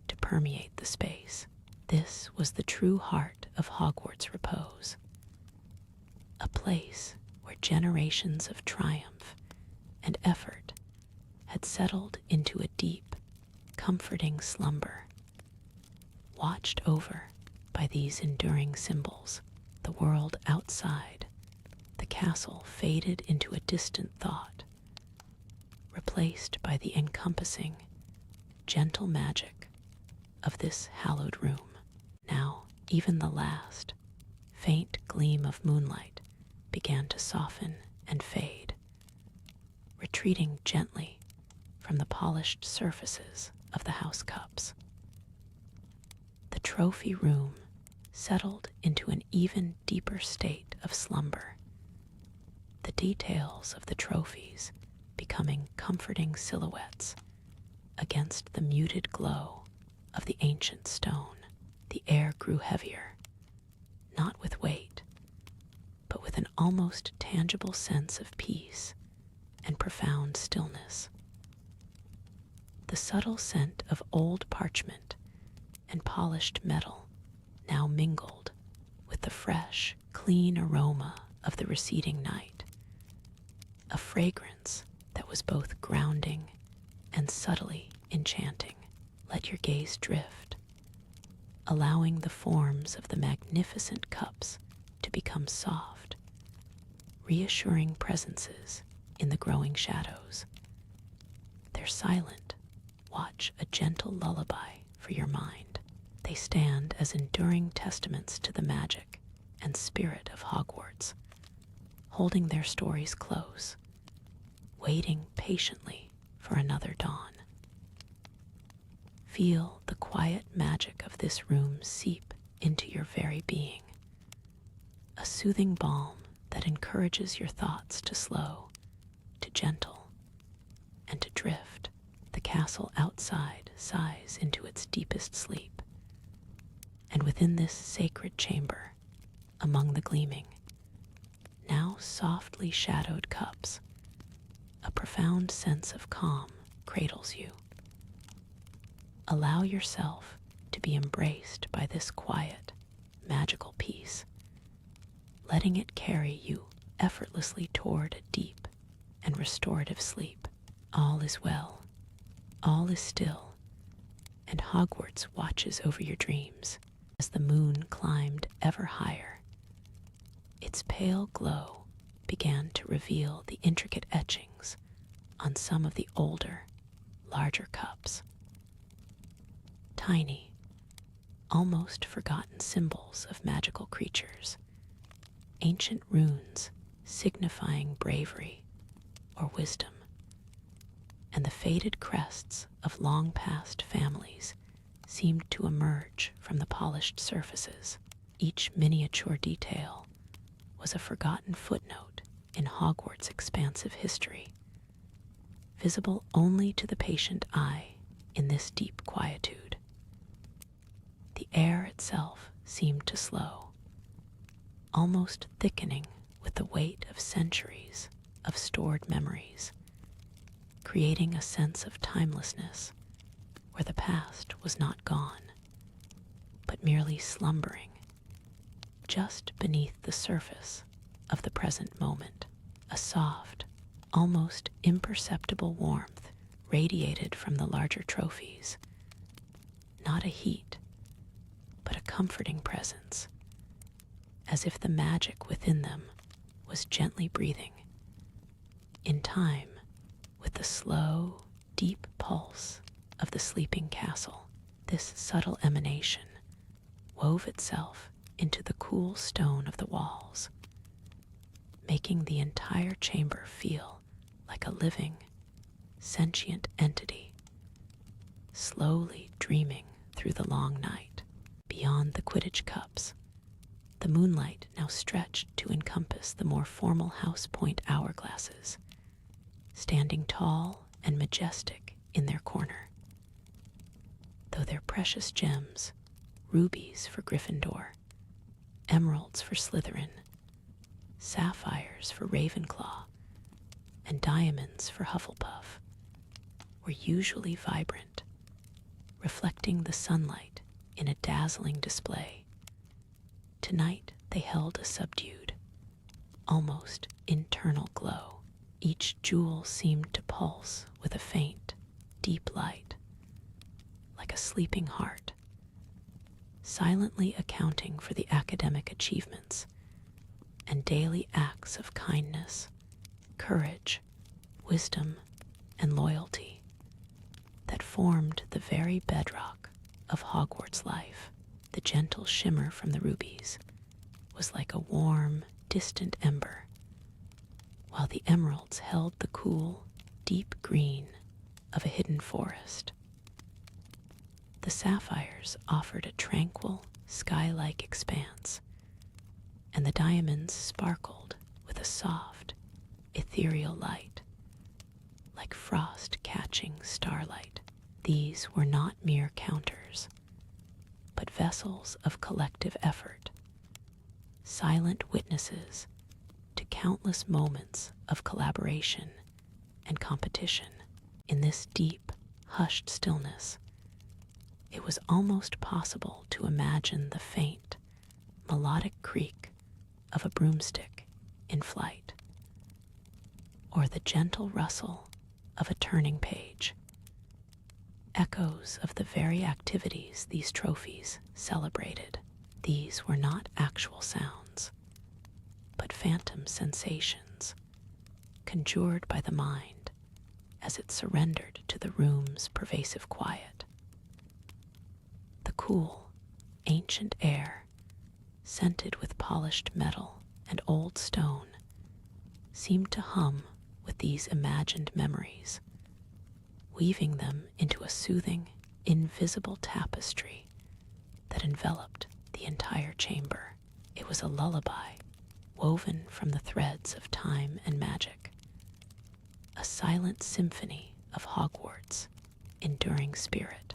to permeate the space. This was the true heart of Hogwarts repose, a place where generations of triumph and effort had settled into a deep, comforting slumber. Watched over by these enduring symbols, the world outside the castle faded into a distant thought, replaced by the encompassing, gentle magic of this hallowed room. Now, even the last, faint gleam of moonlight began to soften and fade, retreating gently from the polished surfaces of the house cups. The trophy room settled into an even deeper state of slumber, the details of the trophies becoming comforting silhouettes against the muted glow of the ancient stone. The air grew heavier, not with weight, but with an almost tangible sense of peace and profound stillness. The subtle scent of old parchment and polished metal now mingled with the fresh, clean aroma of the receding night, a fragrance that was both grounding and subtly enchanting. Let your gaze drift, allowing the forms of the magnificent cups to become soft, reassuring presences in the growing shadows. Their silent watch a gentle lullaby for your mind. They stand as enduring testaments to the magic and spirit of Hogwarts, holding their stories close, waiting patiently for another dawn. Feel the quiet magic of this room seep into your very being, a soothing balm that encourages your thoughts to slow, to gentle, and to drift. The castle outside sighs into its deepest sleep, and within this sacred chamber, among the gleaming, now softly shadowed cups, a profound sense of calm cradles you. Allow yourself to be embraced by this quiet, magical peace, letting it carry you effortlessly toward a deep and restorative sleep. All is well, all is still, and Hogwarts watches over your dreams. As the moon climbed ever higher, its pale glow began to reveal the intricate etchings on some of the older, larger cups. Tiny, almost forgotten symbols of magical creatures, ancient runes signifying bravery or wisdom, and the faded crests of long-past families seemed to emerge from the polished surfaces. Each miniature detail was a forgotten footnote in Hogwarts' expansive history, visible only to the patient eye in this deep quietude. The air itself seemed to slow, almost thickening with the weight of centuries of stored memories, creating a sense of timelessness where the past was not gone, but merely slumbering just beneath the surface of the present moment. A soft, almost imperceptible warmth radiated from the larger trophies, not a heat, but a comforting presence, as if the magic within them was gently breathing, in time with the slow, deep pulse of the sleeping castle. This subtle emanation wove itself into the cool stone of the walls, making the entire chamber feel like a living, sentient entity, slowly dreaming through the long night. Beyond the Quidditch cups, the moonlight now stretched to encompass the more formal house point hourglasses, standing tall and majestic in their corner. Though their precious gems, rubies for Gryffindor, emeralds for Slytherin, sapphires for Ravenclaw, and diamonds for Hufflepuff, were usually vibrant, reflecting the sunlight in a dazzling display. Tonight they held a subdued, almost internal glow. Each jewel seemed to pulse with a faint, deep light, like a sleeping heart, silently accounting for the academic achievements and daily acts of kindness, courage, wisdom, and loyalty that formed the very bedrock of Hogwarts life. The gentle shimmer from the rubies was like a warm, distant ember, while the emeralds held the cool, deep green of a hidden forest. The sapphires offered a tranquil, sky-like expanse, and the diamonds sparkled with a soft, ethereal light, like frost-catching starlight. These were not mere counters, but vessels of collective effort, silent witnesses to countless moments of collaboration and competition. In this deep, hushed stillness, it was almost possible to imagine the faint, melodic creak of a broomstick in flight, or the gentle rustle of a turning page, echoes of the very activities these trophies celebrated. These were not actual sounds, but phantom sensations, conjured by the mind as it surrendered to the room's pervasive quiet. The cool, ancient air, scented with polished metal and old stone, seemed to hum with these imagined memories, weaving them into a soothing, invisible tapestry that enveloped the entire chamber. It was a lullaby woven from the threads of time and magic, a silent symphony of Hogwarts' enduring spirit.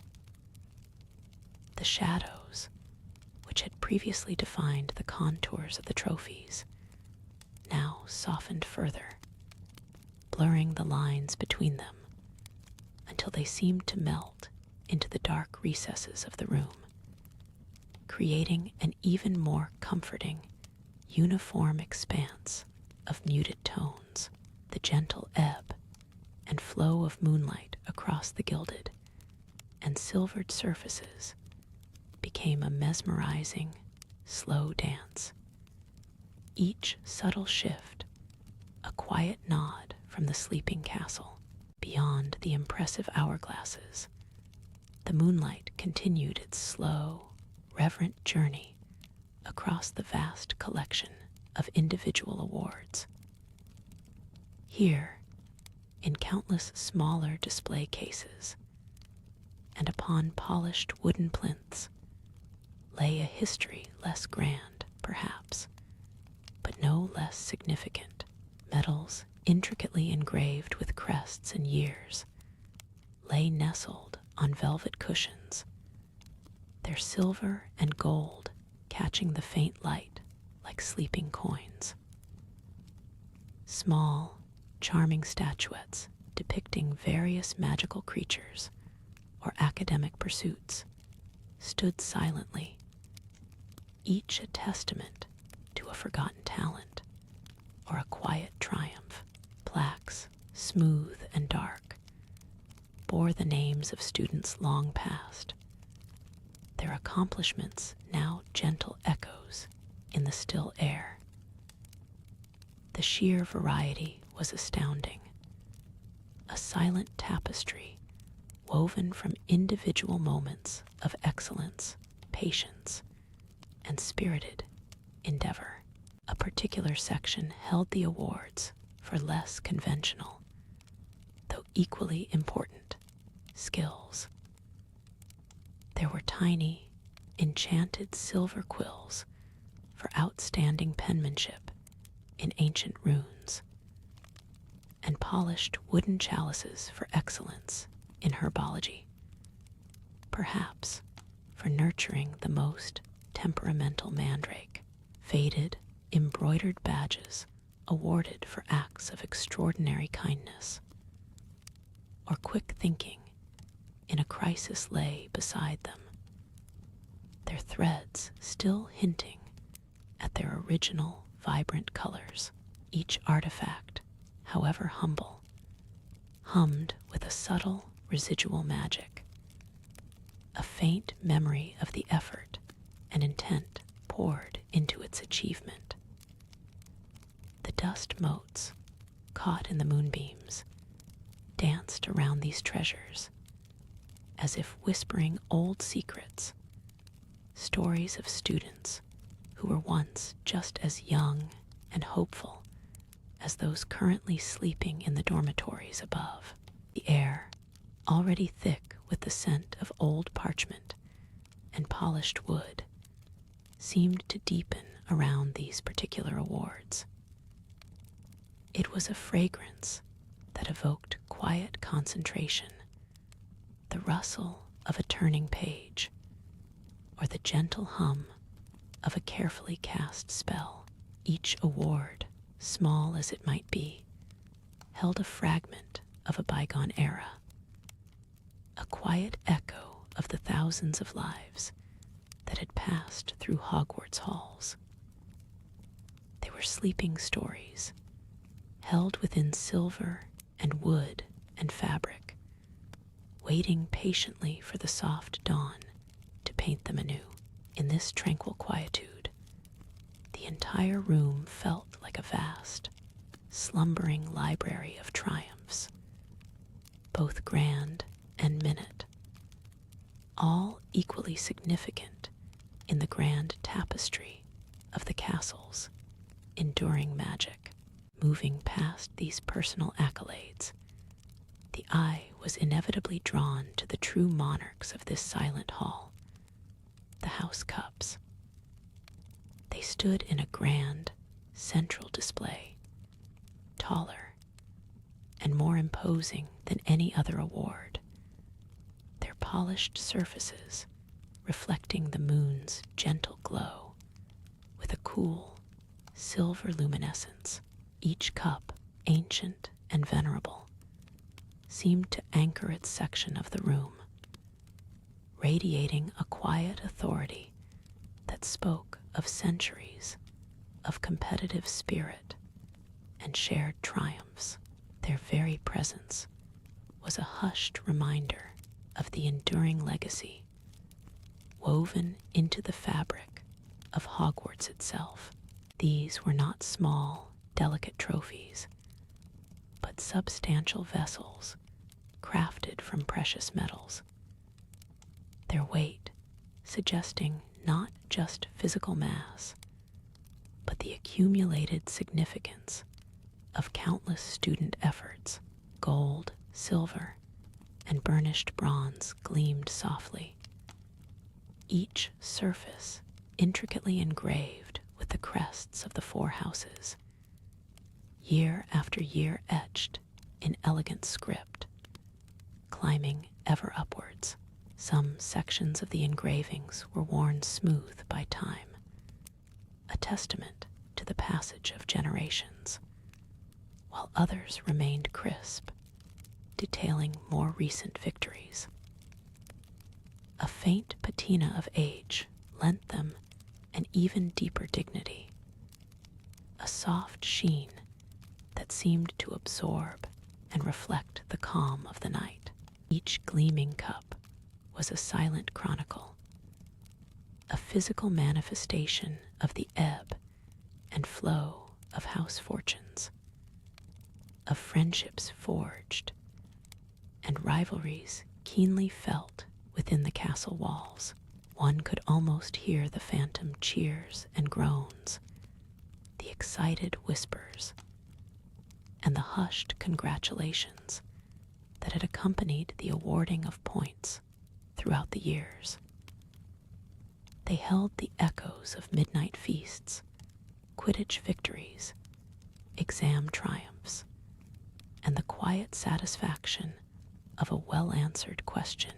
The shadows, which had previously defined the contours of the trophies, now softened further, blurring the lines between them until they seemed to melt into the dark recesses of the room, creating an even more comforting, uniform expanse of muted tones. The gentle ebb and flow of moonlight across the gilded and silvered surfaces became a mesmerizing, slow dance. Each subtle shift, a quiet nod from the sleeping castle. Beyond the impressive hourglasses, the moonlight continued its slow, reverent journey across the vast collection of individual awards. Here, in countless smaller display cases, and upon polished wooden plinths, lay a history less grand, perhaps, but no less significant. Medals intricately engraved with crests and years lay nestled on velvet cushions, their silver and gold catching the faint light like sleeping coins. Small, charming statuettes depicting various magical creatures or academic pursuits stood silently, each a testament to a forgotten talent or a quiet triumph. Plaques, smooth and dark, bore the names of students long past, their accomplishments now gentle echoes in the still air. The sheer variety was astounding, a silent tapestry woven from individual moments of excellence, patience, and spirited endeavor. A particular section held the awards for less conventional, though equally important, skills. There were tiny, enchanted silver quills for outstanding penmanship in ancient runes, and polished wooden chalices for excellence in herbology, perhaps for nurturing the most temperamental mandrake. Faded, embroidered badges awarded for acts of extraordinary kindness or quick thinking in a crisis lay beside them, their threads still hinting at their original vibrant colors. Each artifact, however humble, hummed with a subtle residual magic, a faint memory of the effort and intent poured into its achievement. The dust motes, caught in the moonbeams, danced around these treasures, as if whispering old secrets, stories of students who were once just as young and hopeful as those currently sleeping in the dormitories above. The air, already thick with the scent of old parchment and polished wood, seemed to deepen around these particular awards. It was a fragrance that evoked quiet concentration, the rustle of a turning page, or the gentle hum of a carefully cast spell. Each award, small as it might be, held a fragment of a bygone era, a quiet echo of the thousands of lives that had passed through Hogwarts halls. They were sleeping stories, held within silver and wood and fabric, waiting patiently for the soft dawn to paint them anew. In this tranquil quietude, the entire room felt like a vast, slumbering library of triumphs, both grand and minute, all equally significant in the grand tapestry of the castle's enduring magic. Moving past these personal accolades, the eye was inevitably drawn to the true monarchs of this silent hall, the House Cups. They stood in a grand, central display, taller and more imposing than any other award, their polished surfaces reflecting the moon's gentle glow with a cool, silver luminescence. Each cup, ancient and venerable, seemed to anchor its section of the room, radiating a quiet authority that spoke of centuries of competitive spirit and shared triumphs. Their very presence was a hushed reminder of the enduring legacy woven into the fabric of Hogwarts itself. These were not small, delicate trophies, but substantial vessels crafted from precious metals, their weight suggesting not just physical mass, but the accumulated significance of countless student efforts. Gold, silver, and burnished bronze gleamed softly, each surface intricately engraved with the crests of the 4 houses, year after year etched in elegant script, climbing ever upwards. Some sections of the engravings were worn smooth by time, a testament to the passage of generations, while others remained crisp, detailing more recent victories. A faint patina of age lent them an even deeper dignity, a soft sheen that seemed to absorb and reflect the calm of the night. Each gleaming cup was a silent chronicle, a physical manifestation of the ebb and flow of house fortunes, of friendships forged and rivalries keenly felt within the castle walls. One could almost hear the phantom cheers and groans, the excited whispers, and the hushed congratulations that had accompanied the awarding of points throughout the years. They held the echoes of midnight feasts, Quidditch victories, exam triumphs, and the quiet satisfaction of a well-answered question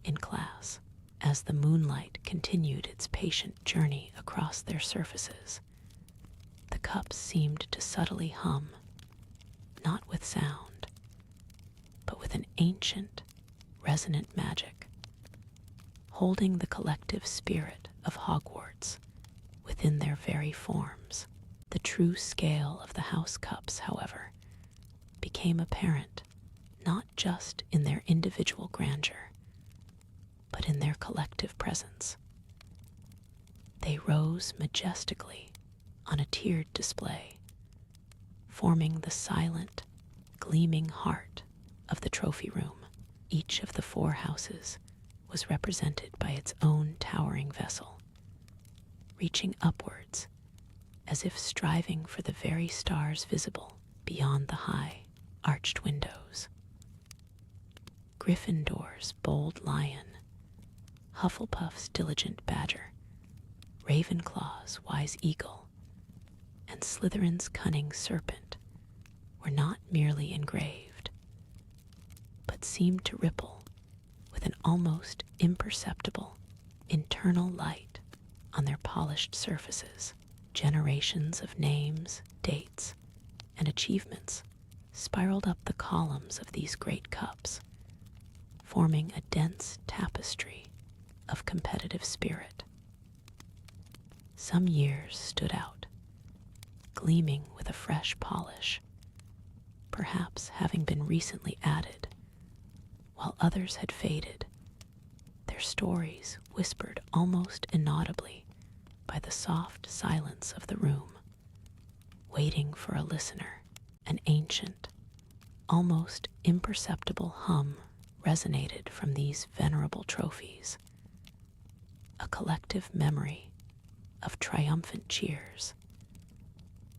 in class. As the moonlight continued its patient journey across their surfaces, the cups seemed to subtly hum, not with sound, but with an ancient, resonant magic, holding the collective spirit of Hogwarts within their very forms. The true scale of the house cups, however, became apparent not just in their individual grandeur, but in their collective presence. They rose majestically on a tiered display, forming the silent, gleaming heart of the trophy room. Each of the 4 houses was represented by its own towering vessel, reaching upwards as if striving for the very stars visible beyond the high, arched windows. Gryffindor's bold lion, Hufflepuff's diligent badger, Ravenclaw's wise eagle, and Slytherin's cunning serpent were not merely engraved, but seemed to ripple with an almost imperceptible internal light on their polished surfaces. Generations of names, dates, and achievements spiraled up the columns of these great cups, forming a dense tapestry of competitive spirit. Some years stood out, gleaming with a fresh polish, perhaps having been recently added, while others had faded, their stories whispered almost inaudibly by the soft silence of the room, waiting for a listener. An ancient, almost imperceptible hum resonated from these venerable trophies, a collective memory of triumphant cheers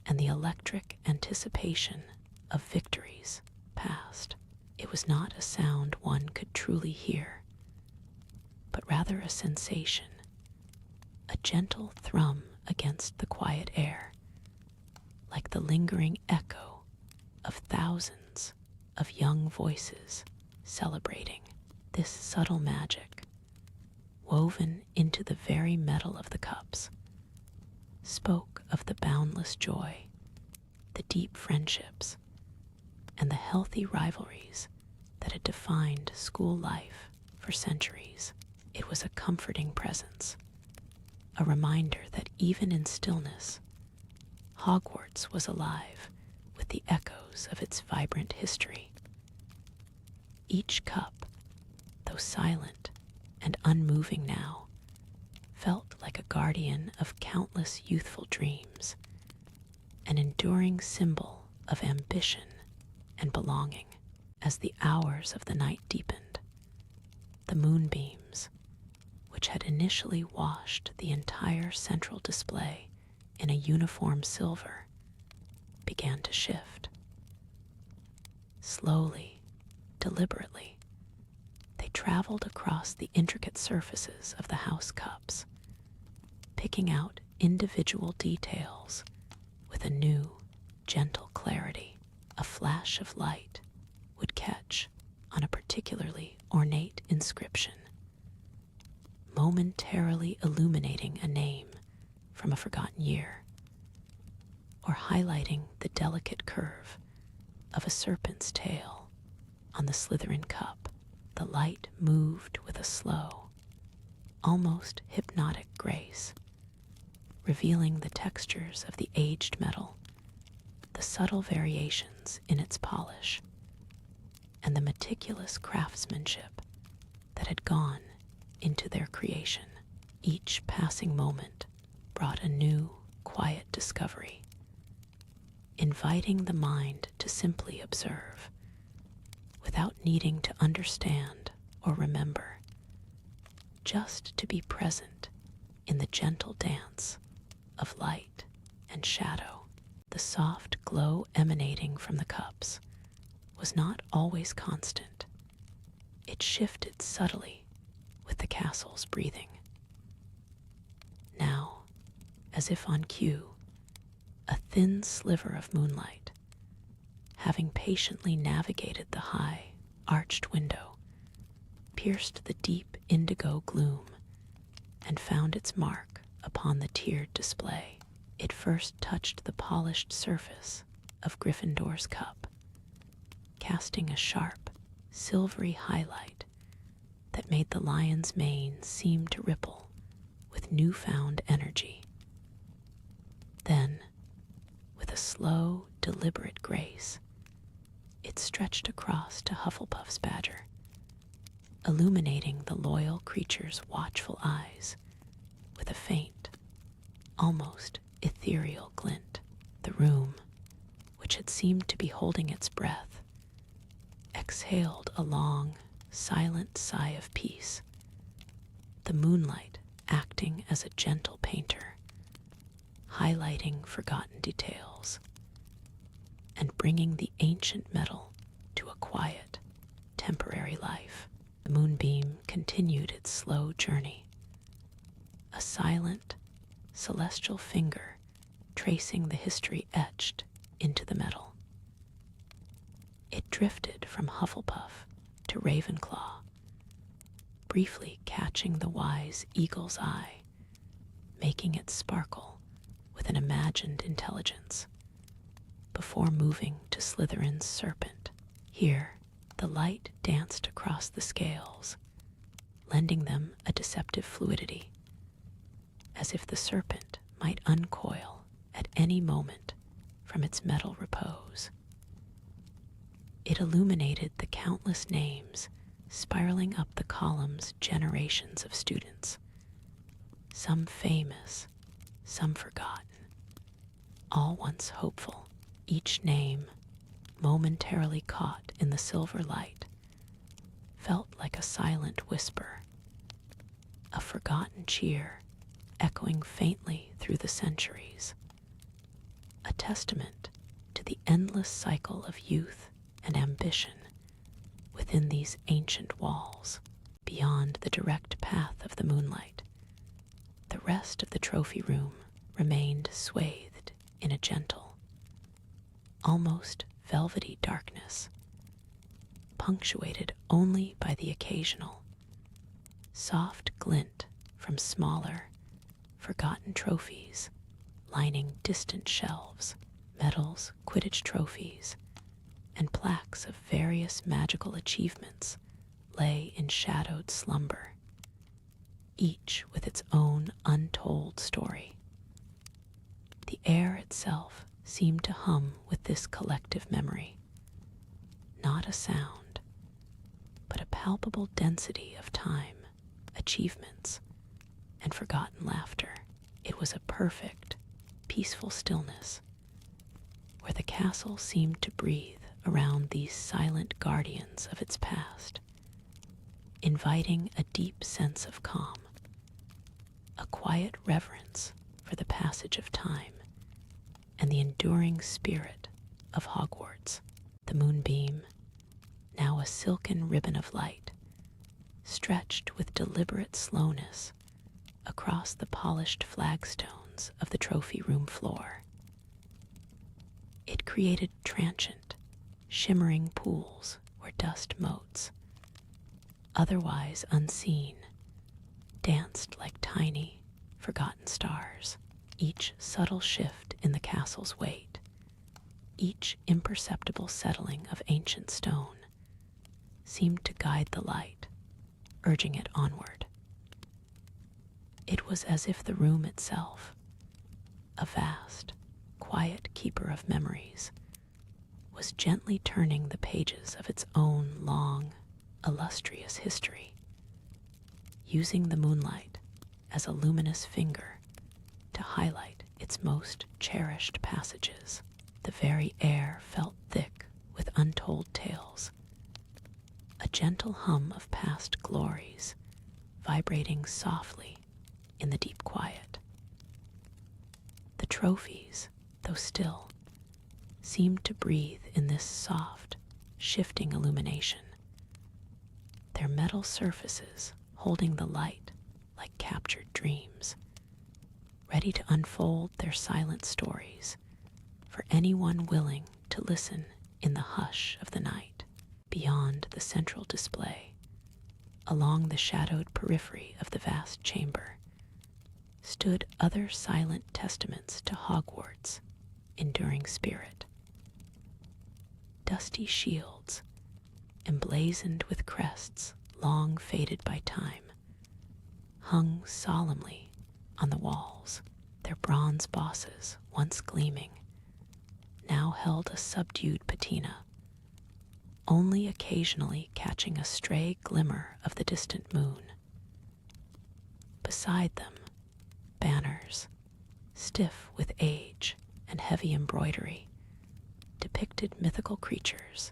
and the electric anticipation of victories past. It was not a sound one could truly hear, but rather a sensation, a gentle thrum against the quiet air, like the lingering echo of thousands of young voices celebrating. This subtle magic, woven into the very metal of the cups, spoke of the boundless joy, the deep friendships, and the healthy rivalries that had defined school life for centuries. It was a comforting presence, a reminder that even in stillness, Hogwarts was alive with the echoes of its vibrant history. Each cup, though silent and unmoving now, felt like a guardian of countless youthful dreams, an enduring symbol of ambition and belonging. As the hours of the night deepened, the moonbeams, which had initially washed the entire central display in a uniform silver, began to shift. Slowly, deliberately, they traveled across the intricate surfaces of the house cups, picking out individual details with a new, gentle clarity. A flash of light would catch on a particularly ornate inscription, momentarily illuminating a name from a forgotten year, or highlighting the delicate curve of a serpent's tail on the Slytherin cup. The light moved with a slow, almost hypnotic grace, revealing the textures of the aged metal, the subtle variations in its polish, and the meticulous craftsmanship that had gone into their creation. Each passing moment brought a new, quiet discovery, inviting the mind to simply observe, without needing to understand or remember, just to be present in the gentle dance of light and shadow. The soft glow emanating from the cups was not always constant. It shifted subtly with the castle's breathing. Now, as if on cue, a thin sliver of moonlight, having patiently navigated the high, arched window, pierced the deep indigo gloom and found its mark upon the tiered display. It first touched the polished surface of Gryffindor's cup, casting a sharp, silvery highlight that made the lion's mane seem to ripple with newfound energy. Then, with a slow, deliberate grace, it stretched across to Hufflepuff's badger, illuminating the loyal creature's watchful eyes with a faint, almost ethereal glint. The room, which had seemed to be holding its breath, exhaled a long, silent sigh of peace, the moonlight acting as a gentle painter, highlighting forgotten details and bringing the ancient metal to a quiet, temporary life. The moonbeam continued its slow journey, a silent, celestial finger tracing the history etched into the metal. It drifted from Hufflepuff to Ravenclaw, briefly catching the wise eagle's eye, making it sparkle with an imagined intelligence, before moving to Slytherin's serpent. Here, the light danced across the scales, lending them a deceptive fluidity, as if the serpent might uncoil at any moment from its metal repose. It illuminated the countless names spiraling up the column's generations of students, some famous, some forgotten, all once hopeful. Each name, momentarily caught in the silver light, felt like a silent whisper, a forgotten cheer echoing faintly through the centuries, a testament to the endless cycle of youth and ambition within these ancient walls. Beyond the direct path of the moonlight, the rest of the trophy room remained swathed in a gentle, almost velvety darkness, punctuated only by the occasional, soft glint from smaller, forgotten trophies lining distant shelves. Medals, Quidditch trophies, and plaques of various magical achievements lay in shadowed slumber, each with its own untold story. The air itself seemed to hum with this collective memory, not a sound, but a palpable density of time, achievements, and forgotten laughter. It was a perfect, peaceful stillness, where the castle seemed to breathe around these silent guardians of its past, inviting a deep sense of calm, a quiet reverence for the passage of time and the enduring spirit of Hogwarts. The moonbeam, now a silken ribbon of light, stretched with deliberate slowness across the polished flagstones of the trophy room floor. It created transient, shimmering pools where dust motes, otherwise unseen, danced like tiny, forgotten stars. each subtle shift in the castle's weight, each imperceptible settling of ancient stone, seemed to guide the light, urging it onward. It was as if the room itself, a vast, quiet keeper of memories, was gently turning the pages of its own long, illustrious history, using the moonlight as a luminous finger to highlight its most cherished passages. The very air felt thick with untold tales, a gentle hum of past glories vibrating softly in the deep quiet. The trophies, though still, seemed to breathe in this soft, shifting illumination, their metal surfaces holding the light like captured dreams, ready to unfold their silent stories for anyone willing to listen in the hush of the night. Beyond the central display, along the shadowed periphery of the vast chamber, stood other silent testaments to Hogwarts' enduring spirit. Dusty shields, emblazoned with crests long faded by time, hung solemnly on the walls. Their bronze bosses, once gleaming, now held a subdued patina, only occasionally catching a stray glimmer of the distant moon. Beside them, banners, stiff with age and heavy embroidery, depicted mythical creatures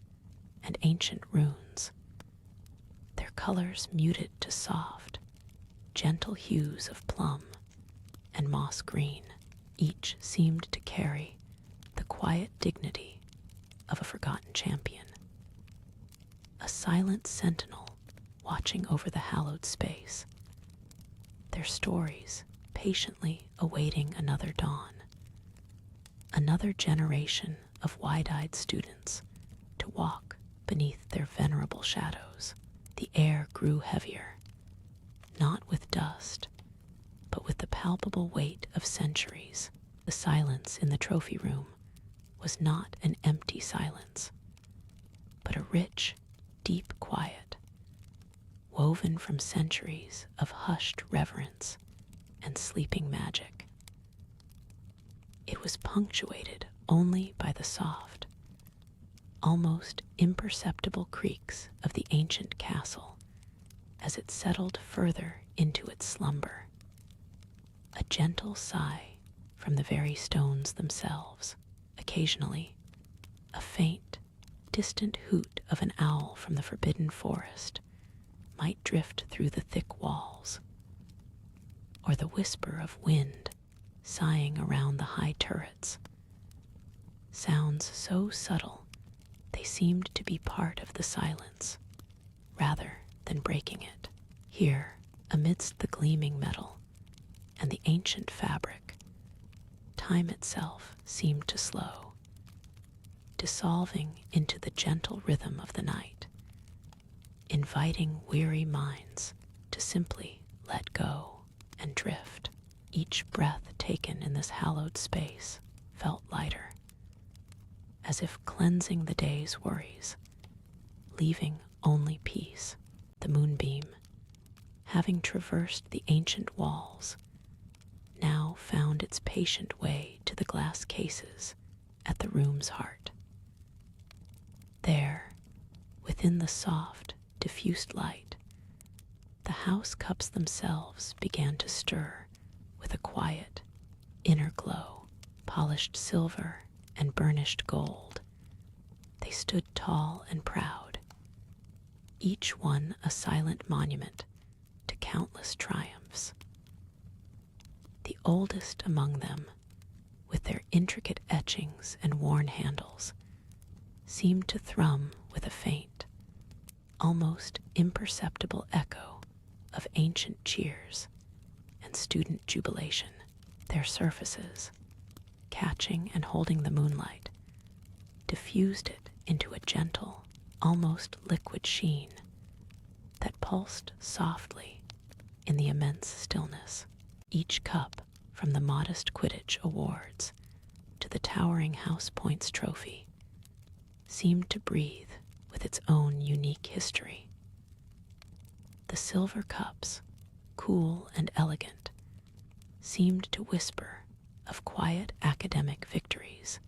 and ancient runes, their colors muted to soft, gentle hues of plum and moss green. Each seemed to carry the quiet dignity of a forgotten champion, a silent sentinel watching over the hallowed space, their stories patiently awaiting another dawn, another generation of wide-eyed students to walk beneath their venerable shadows. The air grew heavier, not with dust, but with the palpable weight of centuries. The silence in the trophy room was not an empty silence, but a rich, deep quiet, woven from centuries of hushed reverence and sleeping magic. It was punctuated only by the soft, almost imperceptible creaks of the ancient castle as it settled further into its slumber, a gentle sigh from the very stones themselves. Occasionally, a faint, distant hoot of an owl from the forbidden forest might drift through the thick walls, or the whisper of wind sighing around the high turrets, sounds so subtle they seemed to be part of the silence rather than breaking it. Here, amidst the gleaming metal and the ancient fabric, time itself seemed to slow, dissolving into the gentle rhythm of the night, inviting weary minds to simply let go and drift. Each breath taken in this hallowed space felt lighter, as if cleansing the day's worries, leaving only peace. The moonbeam, having traversed the ancient walls, now found its patient way to the glass cases at the room's heart. There, within the soft, diffused light, the house cups themselves began to stir with a quiet, inner glow. Polished silver and burnished gold, they stood tall and proud, each one a silent monument to countless triumphs. The oldest among them, with their intricate etchings and worn handles, seemed to thrum with a faint, almost imperceptible echo of ancient cheers and student jubilation. Their surfaces, catching and holding the moonlight, diffused it into a gentle, almost liquid sheen that pulsed softly in the immense stillness. Each cup, from the modest Quidditch awards to the towering House Points trophy, seemed to breathe with its own unique history. The silver cups, cool and elegant, seemed to whisper of quiet academic victories,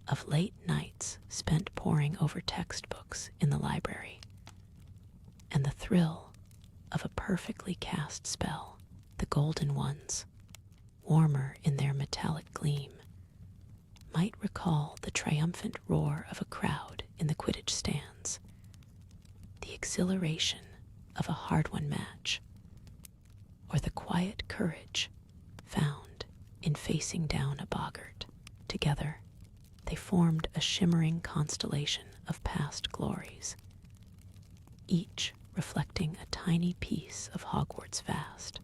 of late nights spent poring over textbooks in the library, and the thrill of a perfectly cast spell. The golden ones, warmer in their metallic gleam, might recall the triumphant roar of a crowd in the Quidditch stands, the exhilaration of a hard-won match, or the quiet courage found in facing down a boggart. Together, they formed a shimmering constellation of past glories, each reflecting a tiny piece of Hogwarts' vast,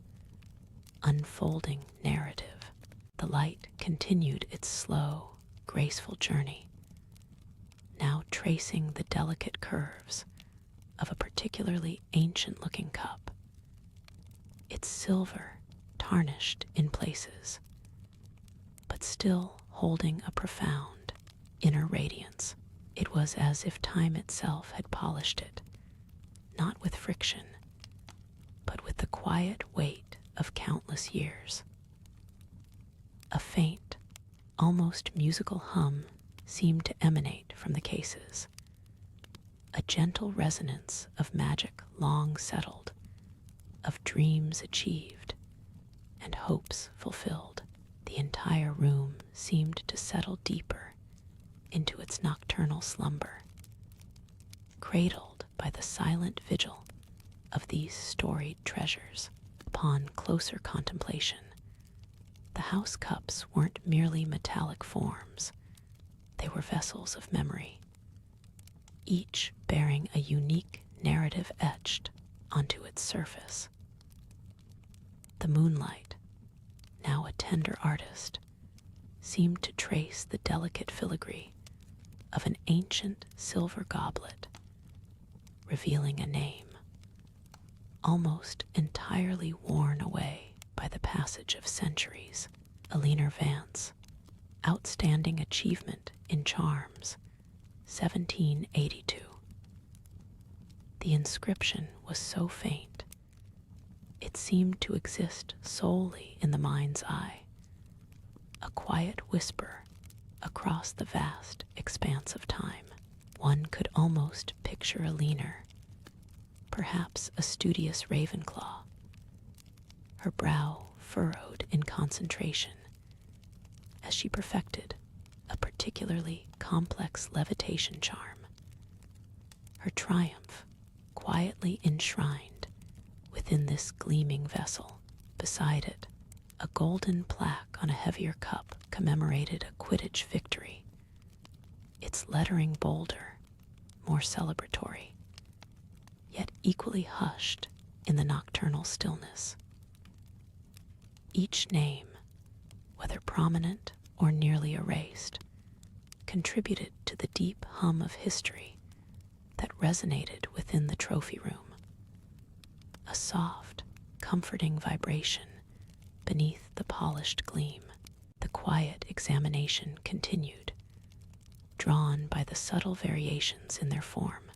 unfolding narrative. The light continued its slow, graceful journey, now tracing the delicate curves of a particularly ancient-looking cup, its silver tarnished in places, but still holding a profound inner radiance. It was as if time itself had polished it, not with friction, but with the quiet weight of countless years. A faint, almost musical hum seemed to emanate from the cases, a gentle resonance of magic long settled, of dreams achieved, and hopes fulfilled. The entire room seemed to settle deeper into its nocturnal slumber, cradled by the silent vigil of these storied treasures. Upon closer contemplation, the house cups weren't merely metallic forms, they were vessels of memory, each bearing a unique narrative etched onto its surface. The moonlight, now a tender artist, seemed to trace the delicate filigree of an ancient silver goblet, revealing a name, almost entirely worn away by the passage of centuries. Alina Vance, outstanding achievement in charms, 1782. The inscription was so faint, it seemed to exist solely in the mind's eye, a quiet whisper across the vast expanse of time. One could almost picture Alina, perhaps a studious Ravenclaw, her brow furrowed in concentration as she perfected a particularly complex levitation charm, her triumph quietly enshrined within this gleaming vessel. Beside it, a golden plaque on a heavier cup commemorated a Quidditch victory, its lettering bolder, more celebratory, yet equally hushed in the nocturnal stillness. Each name, whether prominent or nearly erased, contributed to the deep hum of history that resonated within the trophy room, a soft, comforting vibration beneath the polished gleam. The quiet examination continued, drawn by the subtle variations in their form.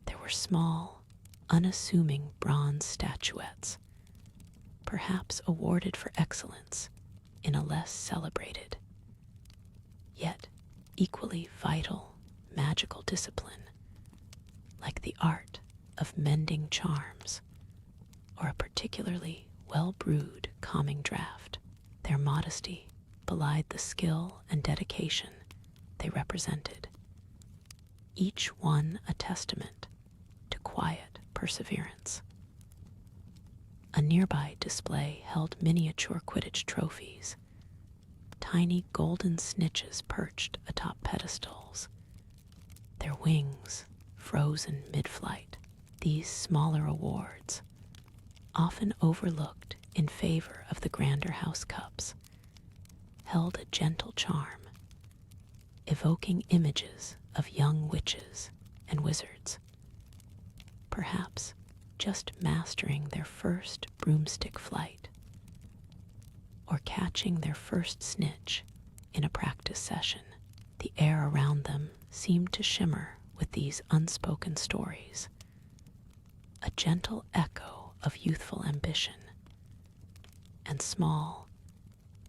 There were small, unassuming bronze statuettes, perhaps awarded for excellence in a less celebrated, yet equally vital magical discipline, like the art of mending charms or a particularly well-brewed calming draught. Their modesty belied the skill and dedication they represented, each one a testament to quiet perseverance. A nearby display held miniature Quidditch trophies, tiny golden snitches perched atop pedestals, their wings frozen mid-flight. These smaller awards, often overlooked in favor of the grander house cups, held a gentle charm, evoking images of young witches and wizards, perhaps just mastering their first broomstick flight, or catching their first snitch in a practice session. The air around them seemed to shimmer with these unspoken stories, a gentle echo of youthful ambition, and small,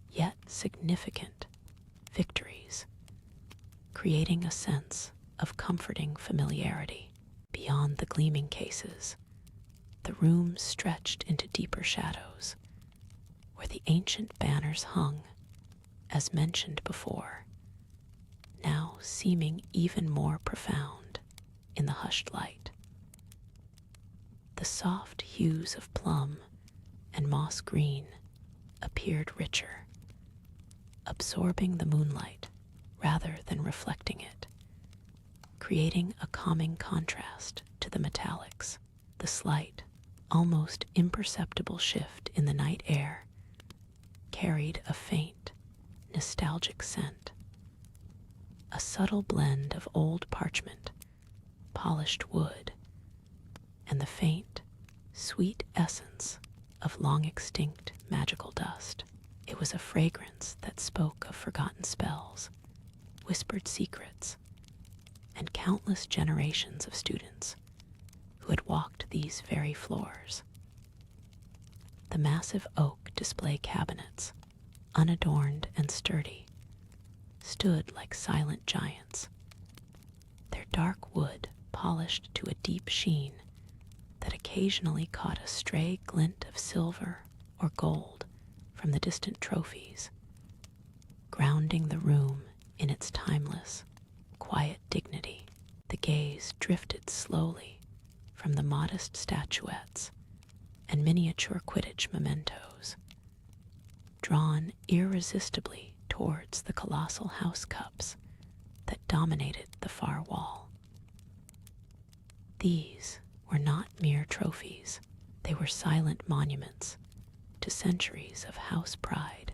yet significant, victories, creating a sense of comforting familiarity. Beyond the gleaming cases, the room stretched into deeper shadows, where the ancient banners hung, as mentioned before, now seeming even more profound in the hushed light. The soft hues of plum and moss green appeared richer, absorbing the moonlight rather than reflecting it, creating a calming contrast to the metallics. The slight, almost imperceptible shift in the night air carried a faint, nostalgic scent, a subtle blend of old parchment, polished wood, and the faint, sweet essence of long-extinct magical dust. It was a fragrance that spoke of forgotten spells, whispered secrets, and countless generations of students who had walked these very floors. The massive oak display cabinets, unadorned and sturdy, stood like silent giants, their dark wood polished to a deep sheen that occasionally caught a stray glint of silver or gold from the distant trophies, grounding the room in its timeless, quiet dignity. The gaze drifted slowly from the modest statuettes and miniature Quidditch mementos, drawn irresistibly towards the colossal house cups that dominated the far wall. These were not mere trophies. They were silent monuments to centuries of house pride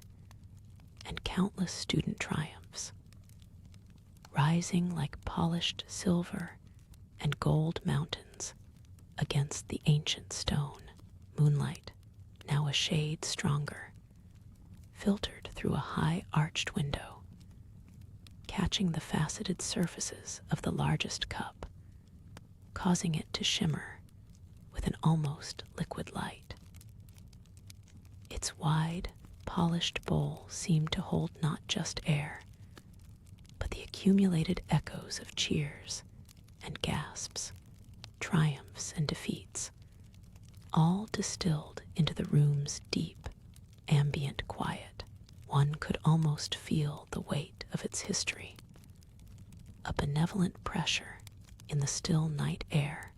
and countless student triumphs, rising like polished silver and gold mountains against the ancient stone. Moonlight, now a shade stronger, filtered through a high arched window, catching the faceted surfaces of the largest cup, causing it to shimmer with an almost liquid light. Its wide, polished bowl seemed to hold not just air, but the accumulated echoes of cheers and gasps, triumphs and defeats, all distilled into the room's deep, ambient quiet. One could almost feel the weight of its history, a benevolent pressure in the still night air,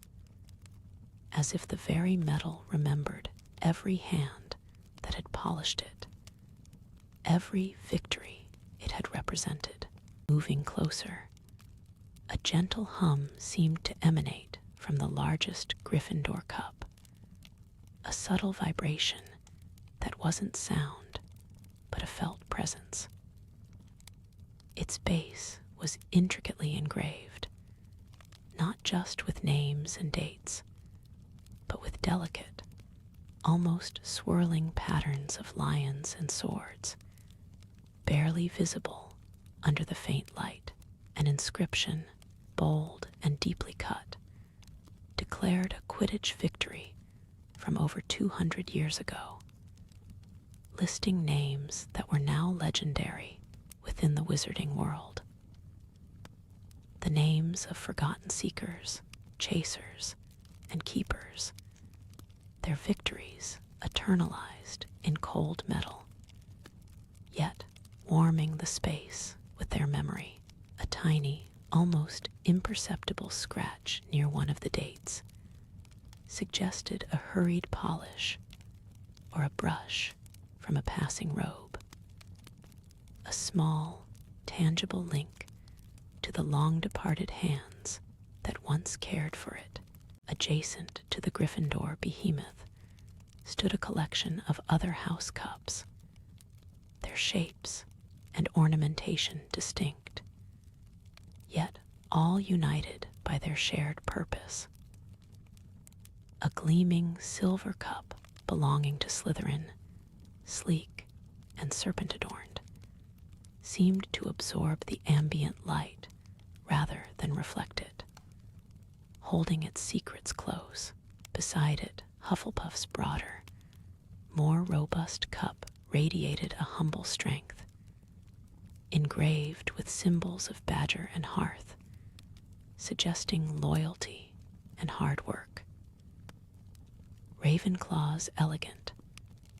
as if the very metal remembered every hand that had polished it, every victory it had represented. Moving closer, a gentle hum seemed to emanate from the largest Gryffindor cup, a subtle vibration that wasn't sound, but a felt presence. Its base was intricately engraved, not just with names and dates, but with delicate, almost swirling patterns of lions and swords, barely visible under the faint light. An inscription, bold and deeply cut, declared a Quidditch victory from over 200 years ago, listing names that were now legendary within the wizarding world. The names of forgotten seekers, chasers, and keepers, their victories eternalized in cold metal, yet warming the space with their memory. A tiny, almost imperceptible scratch near one of the dates suggested a hurried polish or a brush from a passing robe, a small, tangible link to the long-departed hands that once cared for it. Adjacent to the Gryffindor behemoth stood a collection of other house cups, their shapes and ornamentation distinct, yet all united by their shared purpose. A gleaming silver cup belonging to Slytherin, sleek, and serpent-adorned, seemed to absorb the ambient light rather than reflect it, holding its secrets close. Beside it, Hufflepuff's broader, more robust cup radiated a humble strength, engraved with symbols of badger and hearth, suggesting loyalty and hard work. Ravenclaw's elegant,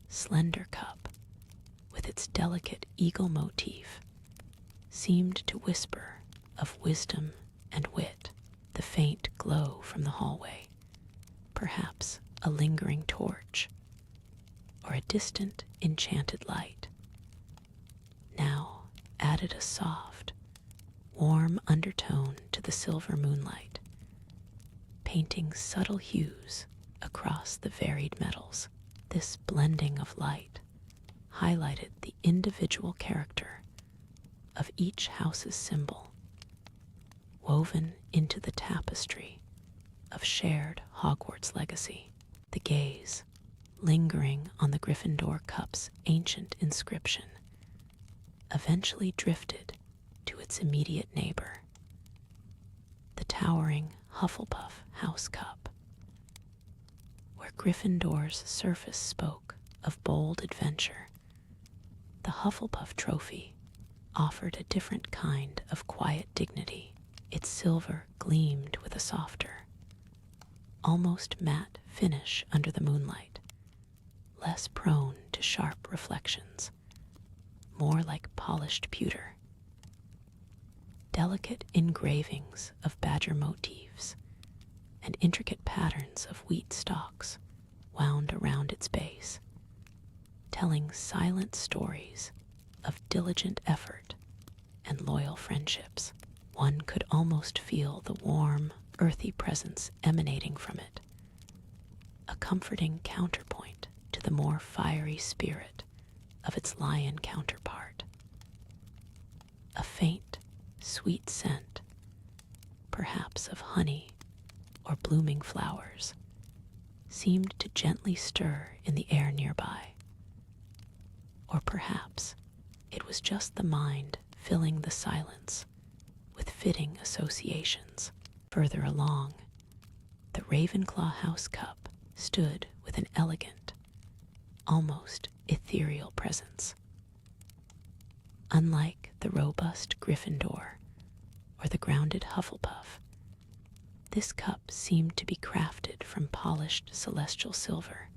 slender cup, with its delicate eagle motif, seemed to whisper of wisdom and wit. The faint glow from the hallway, perhaps a lingering torch, or a distant enchanted light, now added a soft, warm undertone to the silver moonlight, painting subtle hues across the varied metals. This blending of light highlighted the individual character of each house's symbol, woven into the tapestry of shared Hogwarts legacy. The gaze, lingering on the Gryffindor cup's ancient inscription, eventually drifted to its immediate neighbor, the towering Hufflepuff House Cup, where Gryffindor's surface spoke of bold adventure. The Hufflepuff Trophy offered a different kind of quiet dignity. Its silver gleamed with a softer, almost matte finish under the moonlight, less prone to sharp reflections, more like polished pewter. Delicate engravings of badger motifs and intricate patterns of wheat stalks wound around its base, telling silent stories of diligent effort and loyal friendships. One could almost feel the warm, earthy presence emanating from it, a comforting counterpoint to the more fiery spirit of its lion counterpart. A faint, sweet scent, perhaps of honey or blooming flowers, seemed to gently stir in the air nearby. Or perhaps it was just the mind filling the silence with fitting associations. Further along, the Ravenclaw House Cup stood with an elegant, almost ethereal presence. Unlike the robust Gryffindor or the grounded Hufflepuff, this cup seemed to be crafted from polished celestial silver,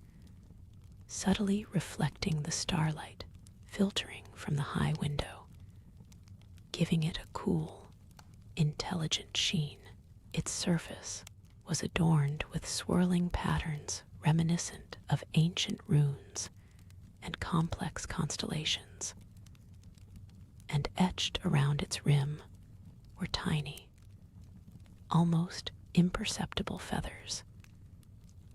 subtly reflecting the starlight filtering from the high window, giving it a cool, intelligent sheen. Its surface was adorned with swirling patterns reminiscent of ancient runes and complex constellations, and etched around its rim were tiny, almost imperceptible feathers,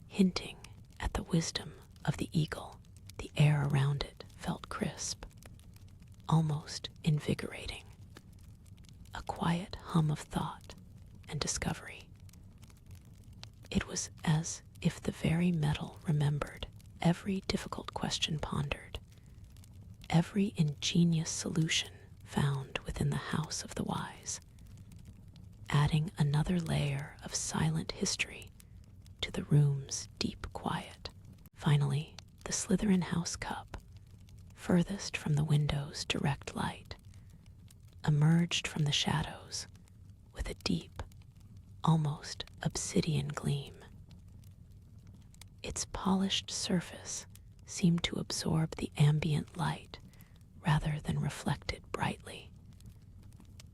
hinting at the wisdom of the eagle. The air around it felt crisp, almost invigorating, a quiet hum of thought and discovery. It was as if the very metal remembered every difficult question pondered, every ingenious solution found within the House of the Wise, adding another layer of silent history to the room's deep quiet. Finally, the Slytherin House Cup, furthest from the window's direct light, emerged from the shadows with a deep, almost obsidian gleam. Its polished surface seemed to absorb the ambient light rather than reflect it brightly,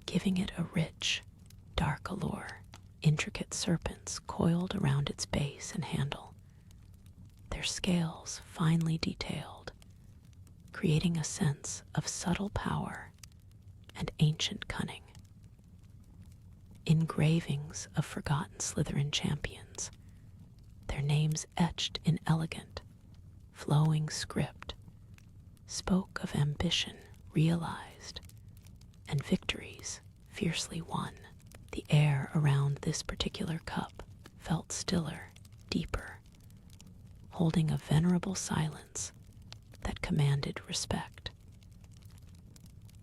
giving it a rich, dark allure. Intricate serpents coiled around its base and handle, their scales finely detailed, creating a sense of subtle power and ancient cunning. Engravings of forgotten Slytherin champions, their names etched in elegant, flowing script, spoke of ambition realized and victories fiercely won. The air around this particular cup felt stiller, deeper, holding a venerable silence that commanded respect.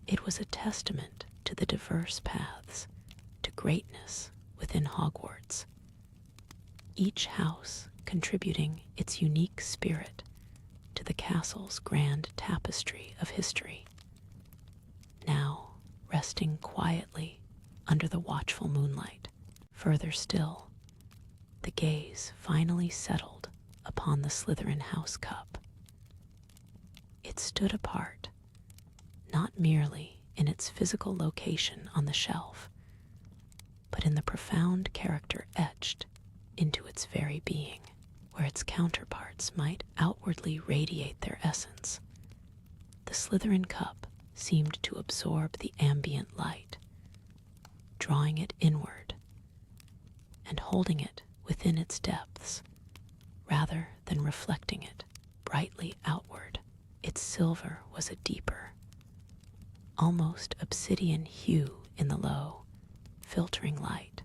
It was a testament to the diverse paths to greatness within Hogwarts, each house contributing its unique spirit to the castle's grand tapestry of history. Now, resting quietly under the watchful moonlight, further still, the gaze finally settled upon the Slytherin House Cup. It stood apart, not merely in its physical location on the shelf, but in the profound character etched into its very being, where its counterparts might outwardly radiate their essence. The Slytherin Cup seemed to absorb the ambient light, drawing it inward and holding it within its depths, rather than reflecting it brightly outward. Its silver was a deeper, almost obsidian hue in the low, filtering light,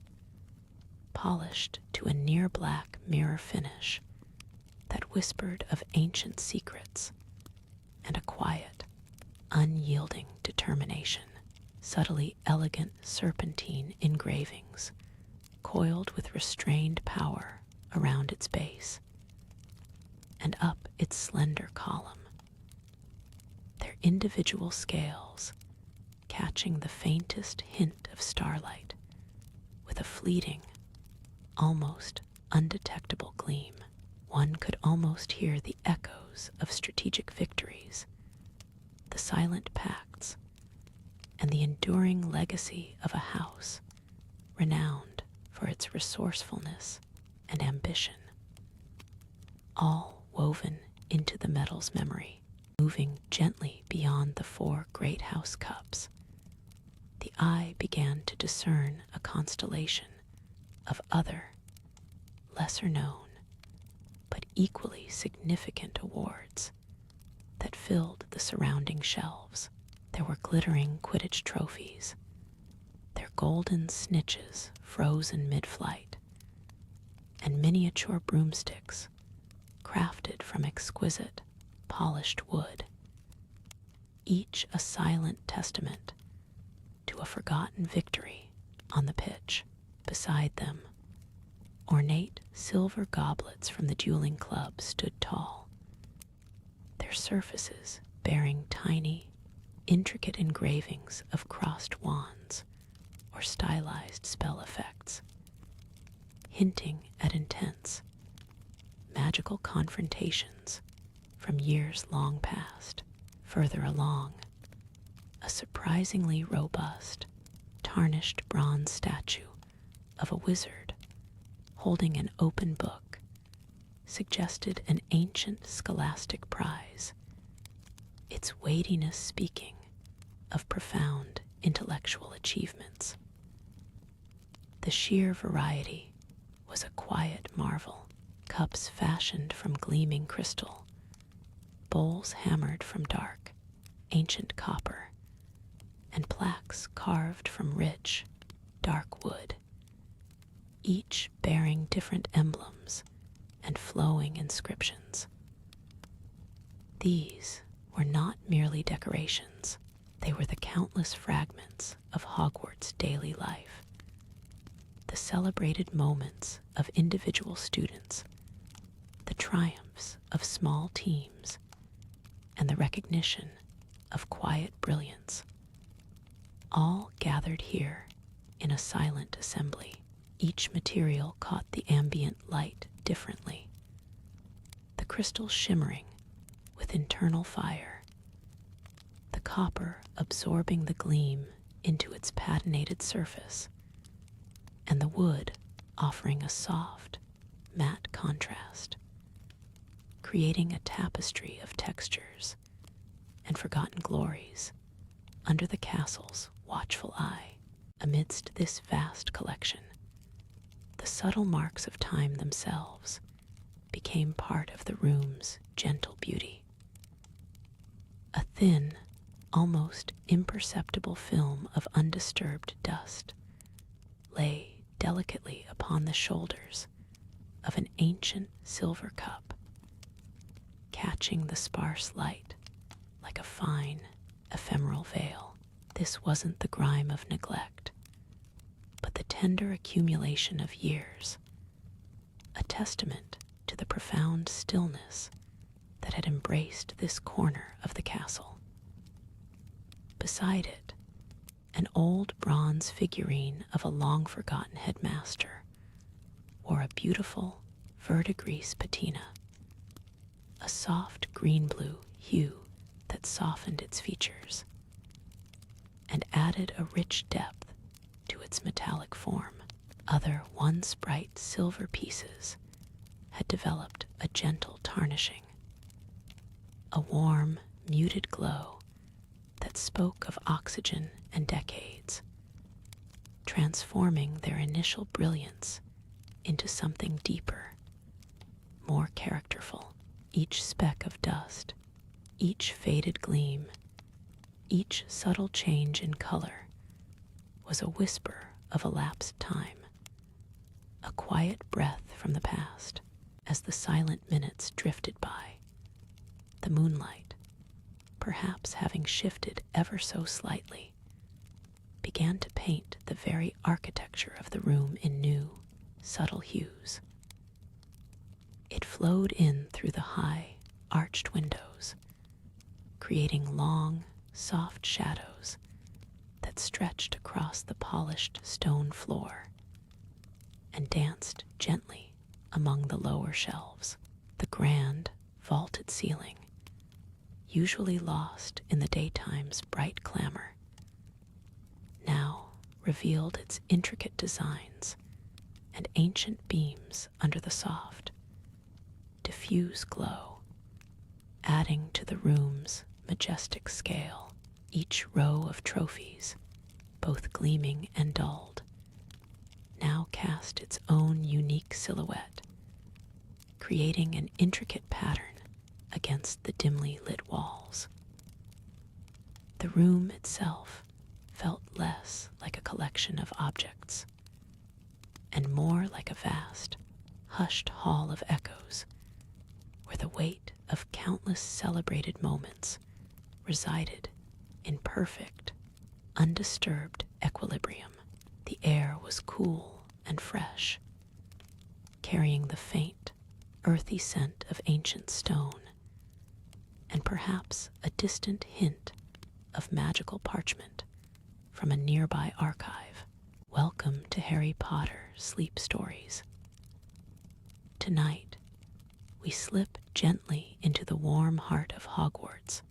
polished to a near-black mirror finish that whispered of ancient secrets and a quiet, unyielding determination. Subtly elegant serpentine engravings coiled with restrained power around its base and up its slender column, their individual scales catching the faintest hint of starlight with a fleeting, almost undetectable gleam. One could almost hear the echoes of strategic victories, the silent pacts, and the enduring legacy of a house renowned for its resourcefulness and ambition, all woven into the metal's memory. Moving gently beyond the 4 great house cups, the eye began to discern a constellation of other, lesser-known, but equally significant awards that filled the surrounding shelves. There were glittering Quidditch trophies, their golden snitches frozen mid-flight, and miniature broomsticks crafted from exquisite, polished wood, each a silent testament to a forgotten victory on the pitch. Beside them, ornate silver goblets from the dueling club stood tall, their surfaces bearing tiny, intricate engravings of crossed wands or stylized spell effects, hinting at intense, magical confrontations from years long past. Further along, a surprisingly robust, tarnished bronze statue of a wizard holding an open book suggested an ancient scholastic prize, its weightiness speaking of profound intellectual achievements. The sheer variety was a quiet marvel. Cups fashioned from gleaming crystal, bowls hammered from dark, ancient copper, and plaques carved from rich, dark wood, each bearing different emblems and flowing inscriptions. These were not merely decorations, they were the countless fragments of Hogwarts' daily life, the celebrated moments of individual students, the triumphs of small teams, and the recognition of quiet brilliance, all gathered here in a silent assembly. Each material caught the ambient light differently, the crystal shimmering with internal fire, the copper absorbing the gleam into its patinated surface, and the wood offering a soft, matte contrast, creating a tapestry of textures and forgotten glories under the castle's watchful eye. Amidst this vast collection, the subtle marks of time themselves became part of the room's gentle beauty. A thin, almost imperceptible film of undisturbed dust lay delicately upon the shoulders of an ancient silver cup, catching the sparse light like a fine, ephemeral veil. This wasn't the grime of neglect, but the tender accumulation of years, a testament to the profound stillness that had embraced this corner of the castle. Beside it, an old bronze figurine of a long-forgotten headmaster wore a beautiful verdigris patina, a soft green-blue hue that softened its features and added a rich depth to its metallic form. Other once bright silver pieces had developed a gentle tarnishing, a warm, muted glow that spoke of oxygen and decades, transforming their initial brilliance into something deeper, more characterful. Each speck of dust, each faded gleam, each subtle change in color was a whisper of elapsed time, a quiet breath from the past. As the silent minutes drifted by, the moonlight, perhaps having shifted ever so slightly, began to paint the very architecture of the room in new, subtle hues. It flowed in through the high, arched windows, creating long, soft shadows that stretched across the polished stone floor and danced gently among the lower shelves. The grand, vaulted ceiling, usually lost in the daytime's bright clamor, now revealed its intricate designs and ancient beams under the soft, diffuse glow, adding to the room's majestic scale. Each row of trophies, both gleaming and dulled, now cast its own unique silhouette, creating an intricate pattern against the dimly lit walls. The room itself felt less like a collection of objects and more like a vast, hushed hall of echoes where the weight of countless celebrated moments resided in perfect, undisturbed equilibrium. The air was cool and fresh, carrying the faint, earthy scent of ancient stone and perhaps a distant hint of magical parchment from a nearby archive. Welcome to Harry Potter Sleep Stories. Tonight, we slip gently into the warm heart of Hogwarts,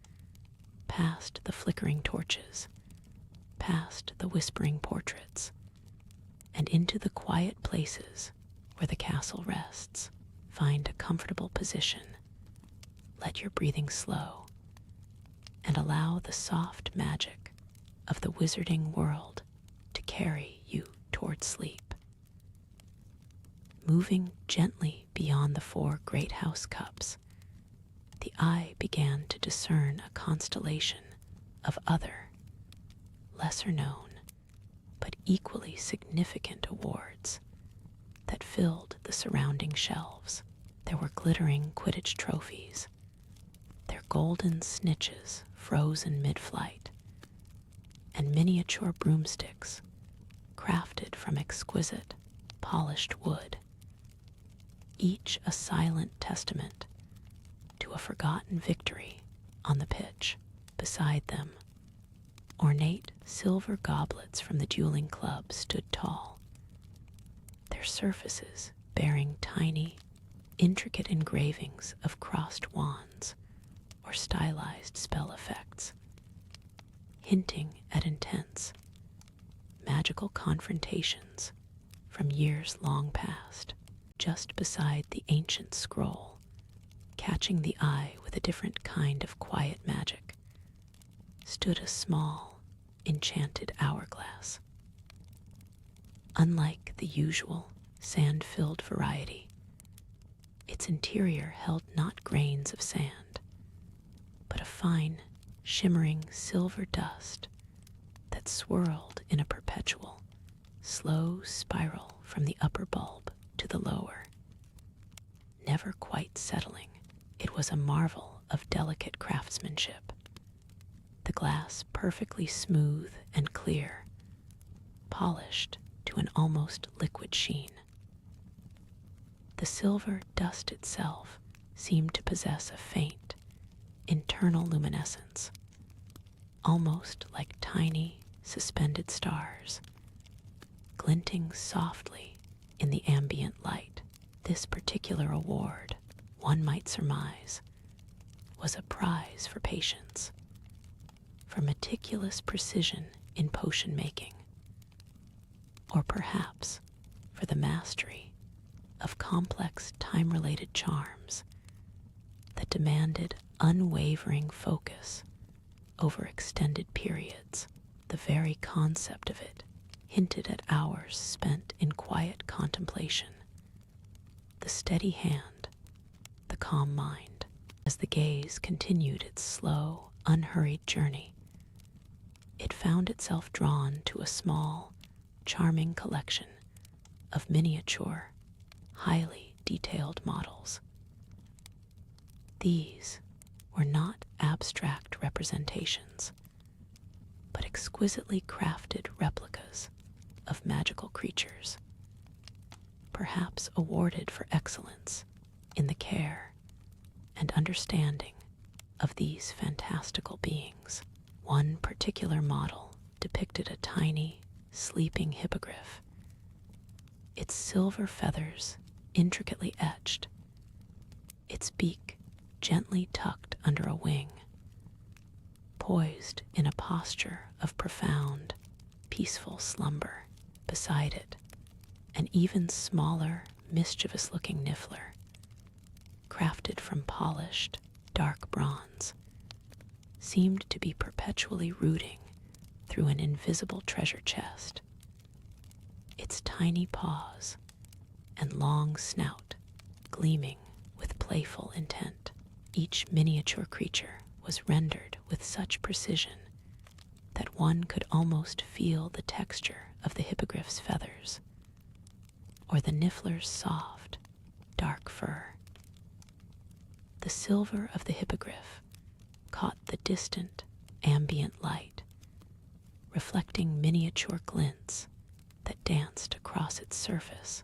past the flickering torches, past the whispering portraits, and into the quiet places where the castle rests. Find a comfortable position, let your breathing slow, and allow the soft magic of the wizarding world to carry you toward sleep. Moving gently beyond the 4 great house cups, the eye began to discern a constellation of other, lesser known, but equally significant awards that filled the surrounding shelves. There were glittering Quidditch trophies, their golden snitches frozen mid-flight, and miniature broomsticks crafted from exquisite, polished wood, each a silent testament to a forgotten victory on the pitch. Beside them, ornate silver goblets from the dueling club stood tall, their surfaces bearing tiny, intricate engravings of crossed wands or stylized spell effects, hinting at intense, magical confrontations from years long past. Just beside the ancient scroll, catching the eye with a different kind of quiet magic, stood a small, enchanted hourglass. Unlike the usual sand-filled variety, its interior held not grains of sand, but a fine, shimmering silver dust that swirled in a perpetual, slow spiral from the upper bulb to the lower, never quite settling. It was a marvel of delicate craftsmanship, the the glass perfectly smooth and clear, polished to an almost liquid sheen. The silver dust itself seemed to possess a faint, internal luminescence, almost like tiny, suspended stars, glinting softly in the ambient light. This particular award, one might surmise, was a prize for patience, for meticulous precision in potion making, or perhaps for the mastery of complex time-related charms that demanded unwavering focus over extended periods. The very concept of it hinted at hours spent in quiet contemplation, the steady hand, the calm mind. As the gaze continued its slow, unhurried journey, it found itself drawn to a small, charming collection of miniature, highly detailed models. These were not abstract representations, but exquisitely crafted replicas of magical creatures, perhaps awarded for excellence in the care and understanding of these fantastical beings. One particular model depicted a tiny, sleeping hippogriff, its silver feathers intricately etched, its beak gently tucked under a wing, poised in a posture of profound, peaceful slumber. Beside it, an even smaller, mischievous-looking niffler, crafted from polished, dark bronze, seemed to be perpetually rooting through an invisible treasure chest. Its tiny paws and long snout gleaming with playful intent. Each miniature creature was rendered with such precision that one could almost feel the texture of the hippogriff's feathers, or the niffler's soft, dark fur. The silver of the hippogriff caught the distant, ambient light, reflecting miniature glints that danced across its surface,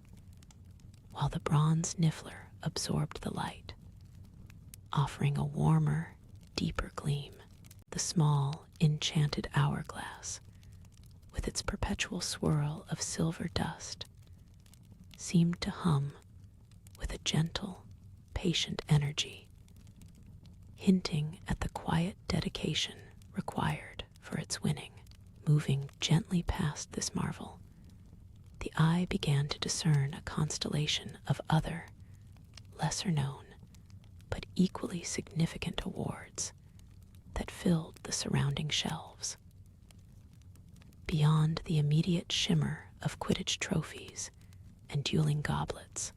while the bronze niffler absorbed the light, offering a warmer, deeper gleam. The small, enchanted hourglass, with its perpetual swirl of silver dust, seemed to hum with a gentle, patient energy, hinting at the quiet dedication required for its winning. Moving gently past this marvel, the eye began to discern a constellation of other, lesser-known, but equally significant awards that filled the surrounding shelves. Beyond the immediate shimmer of Quidditch trophies and dueling goblets,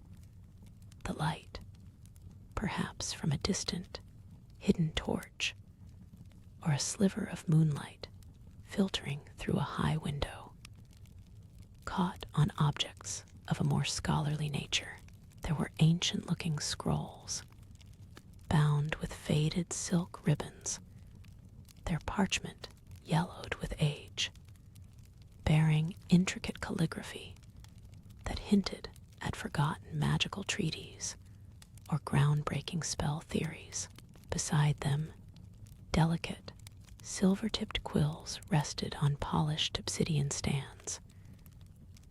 the light, perhaps from a distant, hidden torch, or a sliver of moonlight filtering through a high window, caught on objects of a more scholarly nature. There were ancient-looking scrolls, bound with faded silk ribbons, their parchment yellowed with age, bearing intricate calligraphy that hinted at forgotten magical treaties or groundbreaking spell theories. Beside them, delicate, silver-tipped quills rested on polished obsidian stands,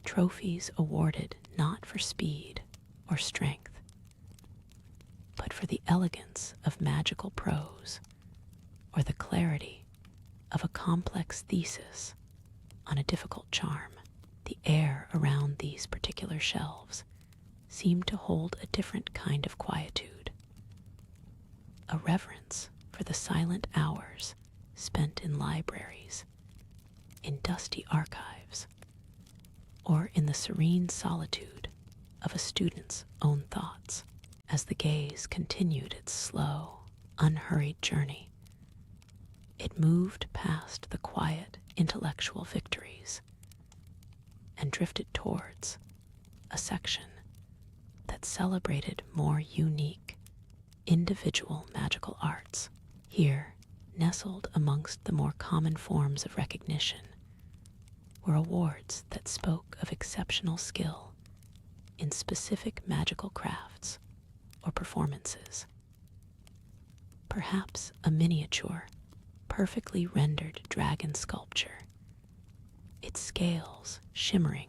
trophies awarded not for speed or strength, but for the elegance of magical prose or the clarity of a complex thesis on a difficult charm. The air around these particular shelves seemed to hold a different kind of quietude, a reverence for the silent hours spent in libraries, in dusty archives, or in the serene solitude of a student's own thoughts. As the gaze continued its slow, unhurried journey, it moved past the quiet intellectual victories and drifted towards a section that celebrated more unique, individual magical arts. Here, Nestled amongst the more common forms of recognition were awards that spoke of exceptional skill in specific magical crafts or performances. Perhaps a miniature, perfectly rendered dragon sculpture, its scales shimmering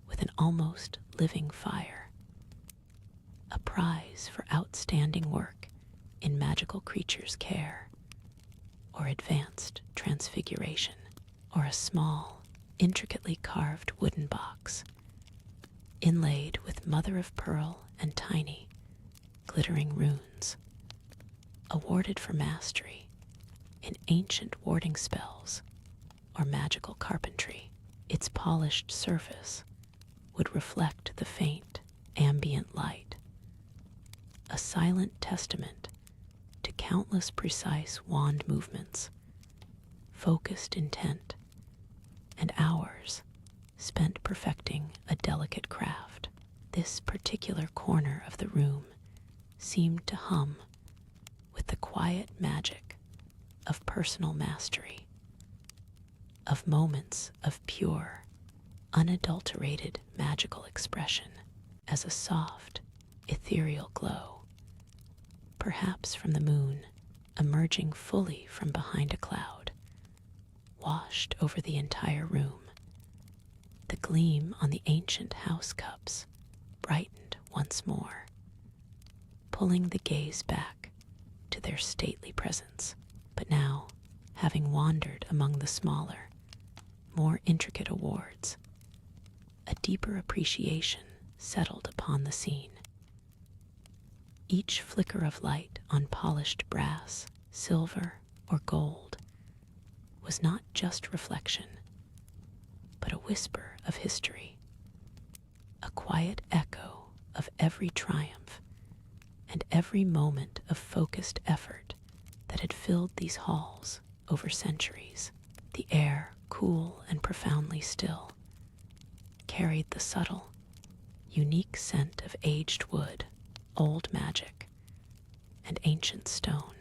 with an almost living fire. A prize for outstanding work in magical creatures' care, or advanced transfiguration, or a small, intricately carved wooden box, inlaid with mother-of-pearl and tiny, glittering runes, awarded for mastery in ancient warding spells or magical carpentry. Its polished surface would reflect the faint, ambient light, a silent testament to countless precise wand movements, focused intent, and hours spent perfecting a delicate craft. This particular corner of the room seemed to hum with the quiet magic of personal mastery, of moments of pure, unadulterated magical expression, as a soft, ethereal glow, perhaps from the moon emerging fully from behind a cloud, washed over the entire room. The gleam on the ancient house cups brightened once more, pulling the gaze back to their stately presence. But now, having wandered among the smaller, more intricate awards, a deeper appreciation settled upon the scene. Each flicker of light on polished brass, silver, or gold was not just reflection, but a whisper of history, a quiet echo of every triumph and every moment of focused effort that had filled these halls over centuries. The air, cool and profoundly still, carried the subtle, unique scent of aged wood, old magic, and ancient stone.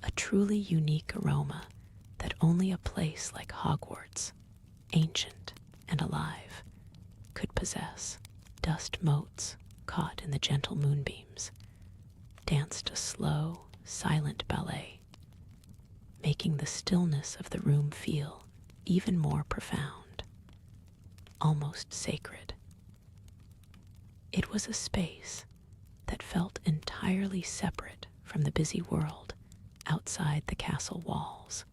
A truly unique aroma that only a place like Hogwarts, ancient and alive, could possess. Dust motes, caught in the gentle moonbeams, danced a slow, silent ballet, making the stillness of the room feel even more profound, almost sacred. It was a space that felt entirely separate from the busy world outside the castle walls,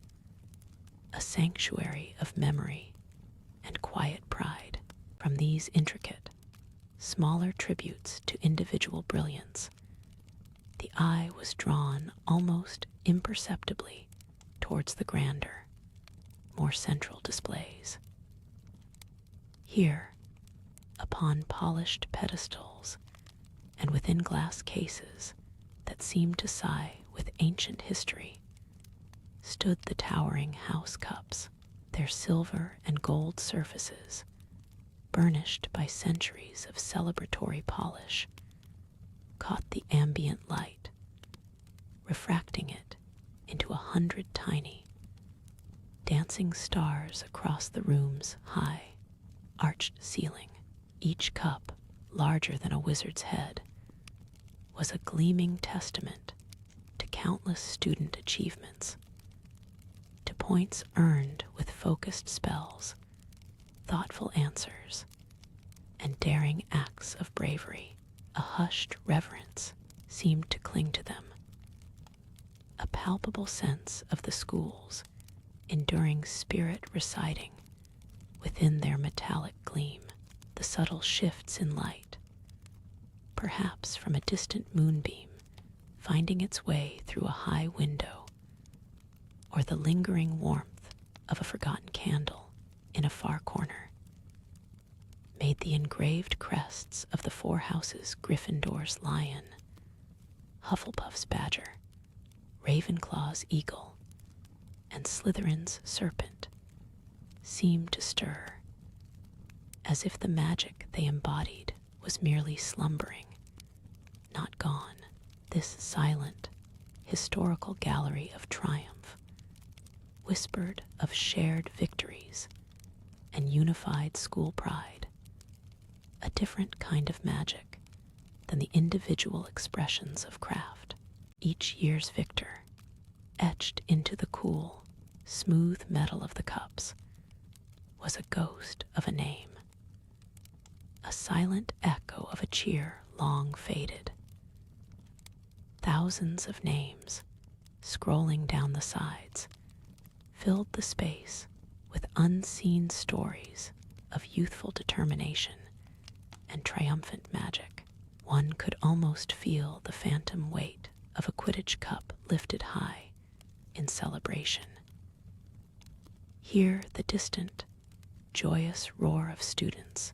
a sanctuary of memory and quiet pride. From these intricate, smaller tributes to individual brilliance, the eye was drawn almost imperceptibly towards the grander, more central displays. Here, upon polished pedestals and within glass cases that seemed to sigh with ancient history, stood the towering house cups, their silver and gold surfaces burnished by centuries of celebratory polish, caught the ambient light, refracting it into 100 tiny, dancing stars across the room's high, arched ceiling. Each cup, larger than a wizard's head, was a gleaming testament to countless student achievements, to points earned with focused spells, thoughtful answers, and daring acts of bravery. A hushed reverence seemed to cling to them, a palpable sense of the school's enduring spirit residing within their metallic gleam. The subtle shifts in light, perhaps from a distant moonbeam finding its way through a high window, or the lingering warmth of a forgotten candle in a far corner, made the engraved crests of the four houses Gryffindor's lion, Hufflepuff's badger, Ravenclaw's eagle, and Slytherin's serpent seem to stir, as if the magic they embodied was merely slumbering, not gone. This silent, historical gallery of triumph, whispered of shared victories and unified school pride, a different kind of magic than the individual expressions of craft. Each year's victor, etched into the cool, smooth metal of the cups, was a ghost of a name, a silent echo of a cheer long faded. Thousands of names, scrolling down the sides, filled the space with unseen stories of youthful determination and triumphant magic. One could almost feel the phantom weight of a Quidditch cup lifted high in celebration. Hear the distant, joyous roar of students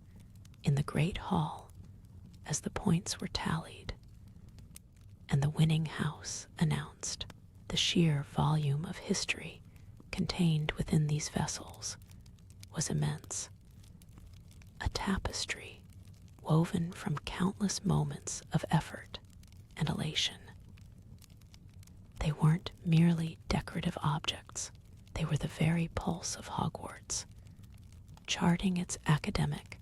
in the great hall as the points were tallied and the winning house announced. The sheer volume of history contained within these vessels was immense, a tapestry woven from countless moments of effort and elation. They weren't merely decorative objects, they were the very pulse of Hogwarts, charting its academic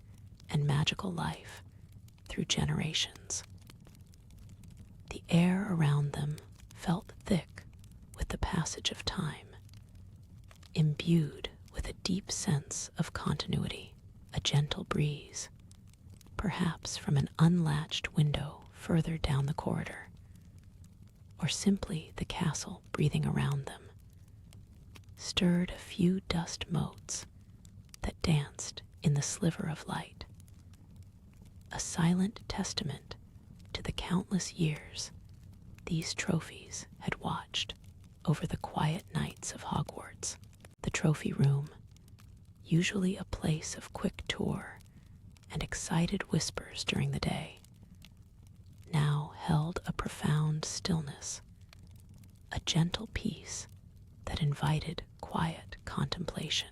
and magical life through generations. The air around them felt thick with the passage of time, imbued with a deep sense of continuity. A gentle breeze, perhaps from an unlatched window further down the corridor, or simply the castle breathing around them, stirred a few dust motes that danced in the sliver of light, a silent testament to the countless years these trophies had watched over the quiet nights of Hogwarts. The trophy room, usually a place of quick tour and excited whispers during the day, now held a profound stillness, a gentle peace that invited quiet contemplation.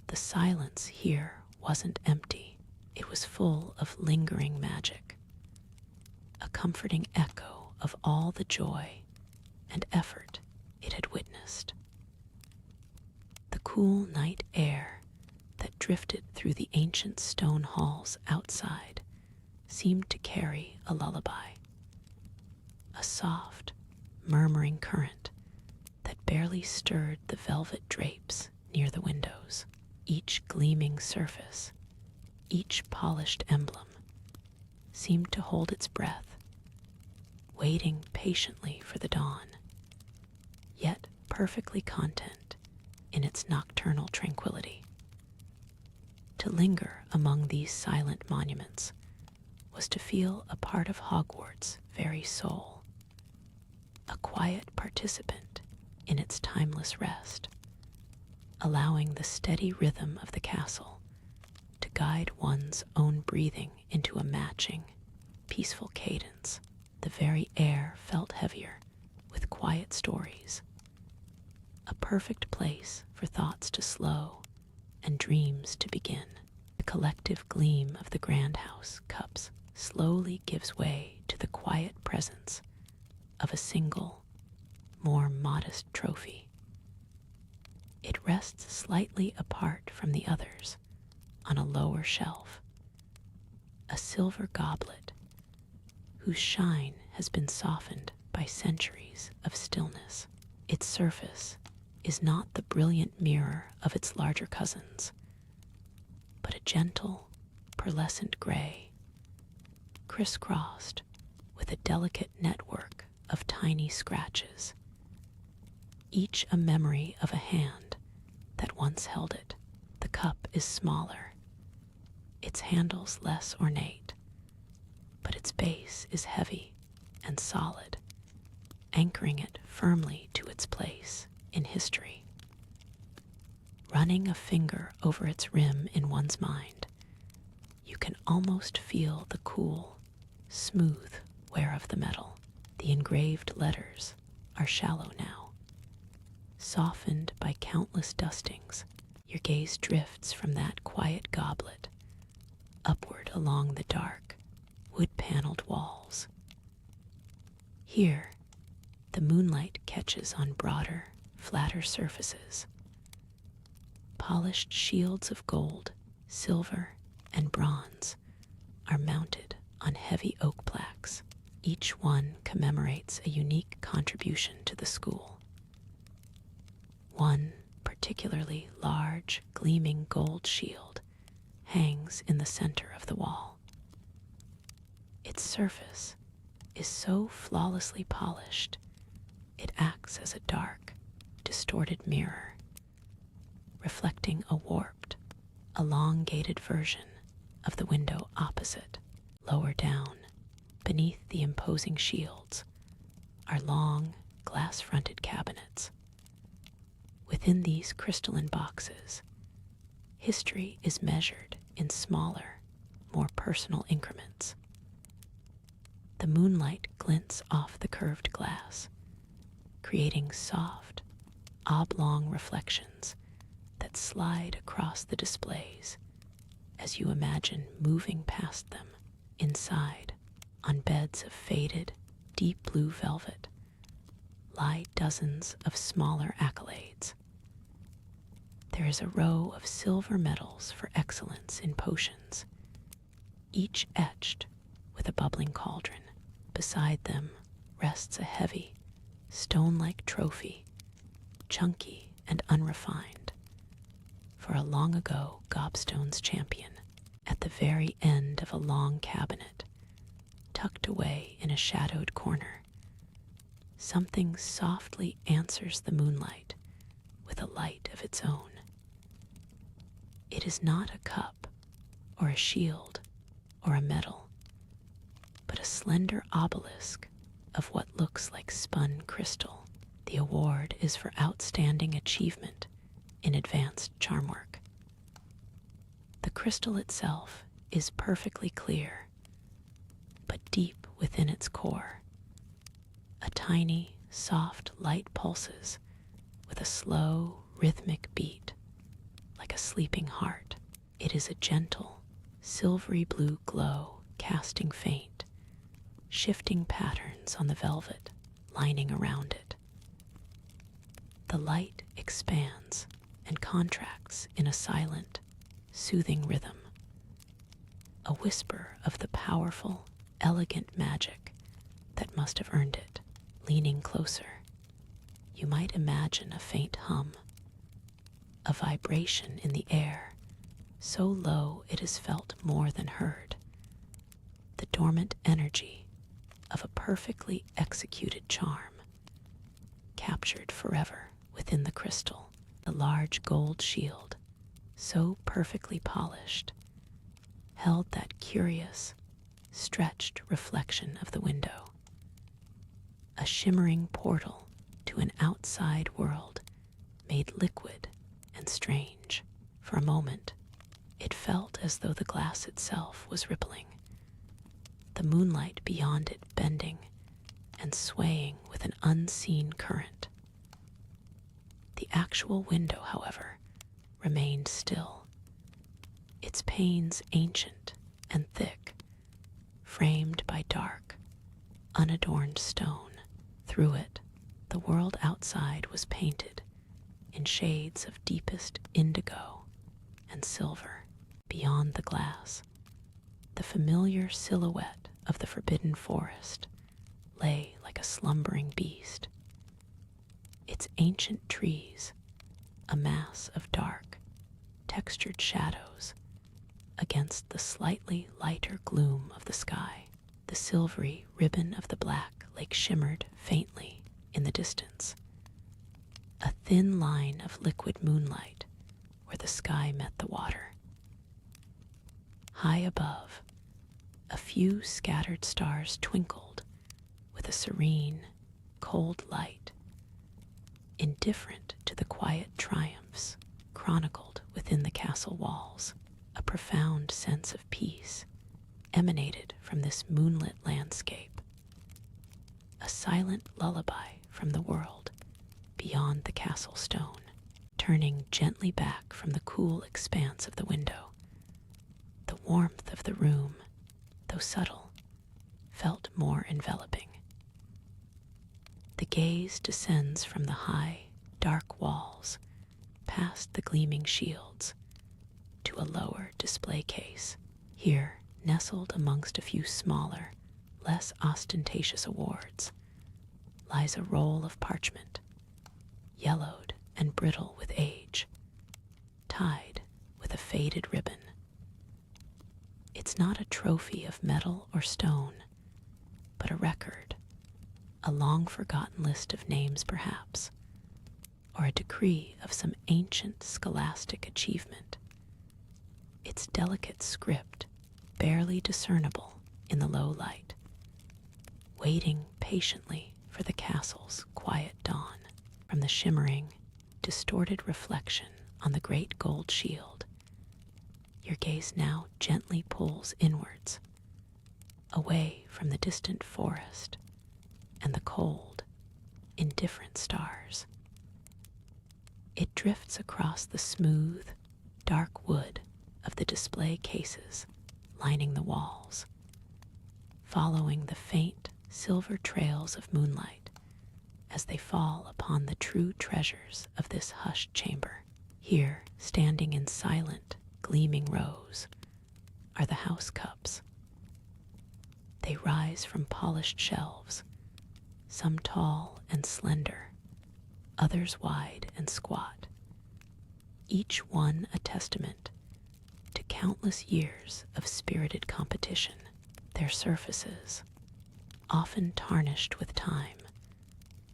The silence here wasn't empty, it was full of lingering magic, a comforting echo of all the joy and effort it had witnessed. The cool night air that drifted through the ancient stone halls outside seemed to carry a lullaby, a soft, murmuring current that barely stirred the velvet drapes near the windows. Each gleaming surface, each polished emblem, seemed to hold its breath, waiting patiently for the dawn, yet perfectly content in its nocturnal tranquility. To linger among these silent monuments was to feel a part of Hogwarts' very soul, a quiet participant in its timeless rest, allowing the steady rhythm of the castle to guide one's own breathing into a matching, peaceful cadence. The very air felt heavier with quiet stories, a perfect place for thoughts to slow and dreams to begin. The collective gleam of the grand house cups slowly gives way to the quiet presence of a single, more modest trophy. It rests slightly apart from the others on a lower shelf, a silver goblet whose shine has been softened by centuries of stillness. Its surface is not the brilliant mirror of its larger cousins, but a gentle, pearlescent gray, crisscrossed with a delicate network of tiny scratches, each a memory of a hand that once held it. The cup is smaller, its handles less ornate, but its base is heavy and solid, anchoring it firmly to its place in history. Running a finger over its rim in one's mind, you can almost feel the cool, smooth wear of the metal. The engraved letters are shallow now, softened by countless dustings. Your gaze drifts from that quiet goblet upward along the dark, wood-paneled walls. Here, The moonlight catches on broader, flatter surfaces. Polished shields of gold, silver, and bronze are mounted on heavy oak plaques. Each one commemorates a unique contribution to the school. One particularly large, gleaming gold shield hangs in the center of the wall. Its surface is so flawlessly polished, it acts as a dark, distorted mirror, reflecting a warped, elongated version of the window opposite. Lower down, beneath the imposing shields, are long, glass-fronted cabinets. Within these crystalline boxes, history is measured in smaller, more personal increments. The moonlight glints off the curved glass, creating soft, oblong reflections that slide across the displays as you imagine moving past them. Inside, on beds of faded, deep blue velvet, lie dozens of smaller accolades. There is a row of silver medals for excellence in potions, each etched with a bubbling cauldron. Beside them rests a heavy, stone-like trophy, chunky and unrefined, for a long-ago gobstone's champion. At the very end of a long cabinet, tucked away in a shadowed corner, something softly answers the moonlight with a light of its own. It is not a cup, or a shield, or a medal, but a slender obelisk of what looks like spun crystal. The award is for outstanding achievement in advanced charm work. The crystal itself is perfectly clear, but deep within its core, a tiny, soft light pulses with a slow, rhythmic beat, like a sleeping heart. It is a gentle, silvery blue glow casting faint, shifting patterns on the velvet lining around it. The light expands and contracts in a silent, soothing rhythm, a whisper of the powerful, elegant magic that must have earned it. Leaning closer, you might imagine a faint hum, a vibration in the air, so low it is felt more than heard, the dormant energy of a perfectly executed charm, captured forever within the crystal. The large gold shield, so perfectly polished, held that curious, stretched reflection of the window, a shimmering portal to an outside world made liquid and strange. For a moment, it felt as though the glass itself was rippling, the moonlight beyond it bending and swaying with an unseen current. The actual window, however, remained still, its panes ancient and thick, framed by dark, unadorned stone. Through it, the world outside was painted in shades of deepest indigo and silver. Beyond the glass, the familiar silhouette of the forbidden forest lay like a slumbering beast, its ancient trees a mass of dark, textured shadows against the slightly lighter gloom of the sky. The silvery ribbon of the black lake shimmered faintly in the distance, a thin line of liquid moonlight where the sky met the water. High above, a few scattered stars twinkled with a serene, cold light, indifferent to the quiet triumphs chronicled within the castle walls. A profound sense of peace emanated from this moonlit landscape, a silent lullaby from the world beyond the castle stone. Turning gently back from the cool expanse of the window, the warmth of the room, though subtle, felt more enveloping. The gaze descends from the high, dark walls, past the gleaming shields, to a lower display case. Here, nestled amongst a few smaller, less ostentatious awards, lies a roll of parchment, yellowed and brittle with age, tied with a faded ribbon. It's not a trophy of metal or stone, but a record, a long-forgotten list of names perhaps, or a decree of some ancient scholastic achievement. Its delicate script barely discernible in the low light, waiting patiently for the castle's quiet dawn. From the shimmering, distorted reflection on the great gold shield, your gaze now gently pulls inwards, away from the distant forest and the cold, indifferent stars. It drifts across the smooth, dark wood of the display cases lining the walls, following the faint silver trails of moonlight as they fall upon the true treasures of this hushed chamber. Here, standing in silent, gleaming rows, are the house cups. They rise from polished shelves, some tall and slender, others wide and squat, each one a testament to countless years of spirited competition. Their surfaces, often tarnished with time,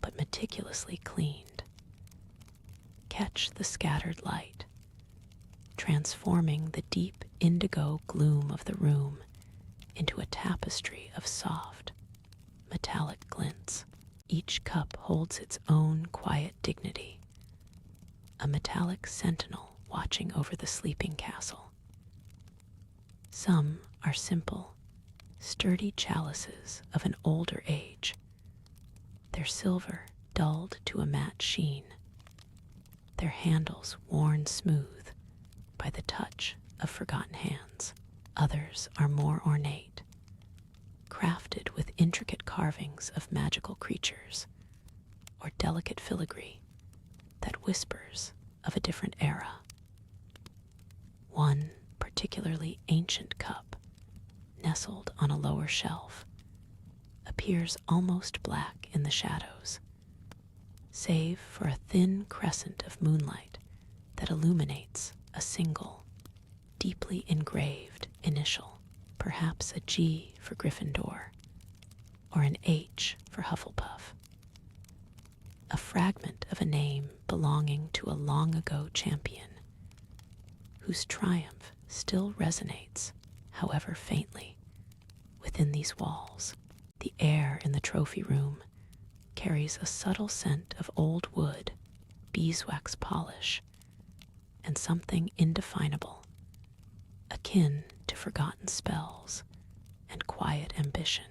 but meticulously cleaned, catch the scattered light, transforming the deep indigo gloom of the room into a tapestry of soft, metallic glints. Each cup holds its own quiet dignity, a metallic sentinel watching over the sleeping castle. Some are simple, sturdy chalices of an older age, their silver dulled to a matte sheen, their handles worn smooth by the touch of forgotten hands. Others are more ornate, crafted with intricate carvings of magical creatures or delicate filigree that whispers of a different era. One particularly ancient cup, nestled on a lower shelf, appears almost black in the shadows, save for a thin crescent of moonlight that illuminates a single, deeply engraved initial, perhaps a G for Gryffindor, or an H for Hufflepuff. A fragment of a name belonging to a long-ago champion, whose triumph still resonates, however faintly, within these walls. The air in the trophy room carries a subtle scent of old wood, beeswax polish, and something indefinable, akin to forgotten spells and quiet ambition.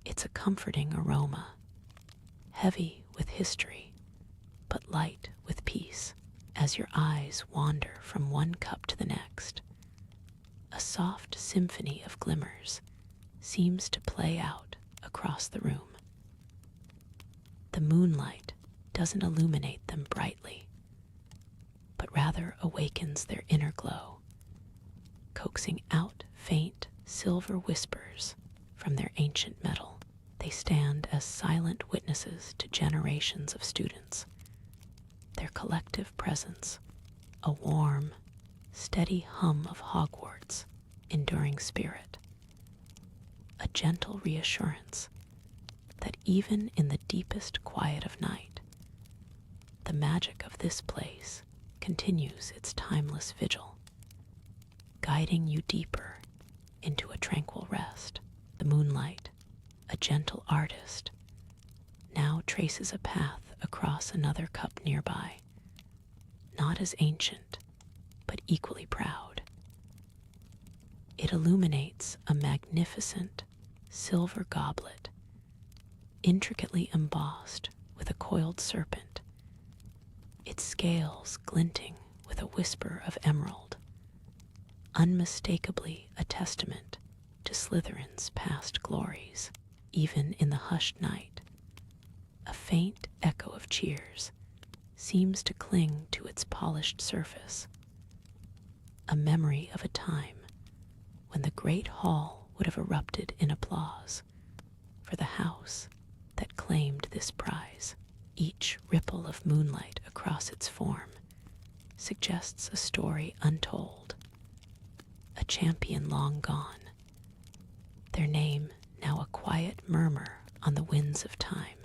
It's a comforting aroma, heavy with history, but light with peace. As your eyes wander from one cup to the next, a soft symphony of glimmers seems to play out across the room. The moonlight doesn't illuminate them brightly, but rather awakens their inner glow, coaxing out faint silver whispers from their ancient metal. They stand as silent witnesses to generations of students, their collective presence, a warm, steady hum of Hogwarts' enduring spirit, a gentle reassurance that even in the deepest quiet of night, the magic of this place continues its timeless vigil, guiding you deeper into a tranquil rest. The moonlight, a gentle artist, now traces a path across another cup nearby, not as ancient, but equally proud. It illuminates a magnificent silver goblet, intricately embossed with a coiled serpent, its scales glinting with a whisper of emerald, unmistakably a testament to Slytherin's past glories. Even in the hushed night, faint echo of cheers seems to cling to its polished surface, a memory of a time when the great hall would have erupted in applause for the house that claimed this prize. Each ripple of moonlight across its form suggests a story untold, a champion long gone, their name now a quiet murmur on the winds of time,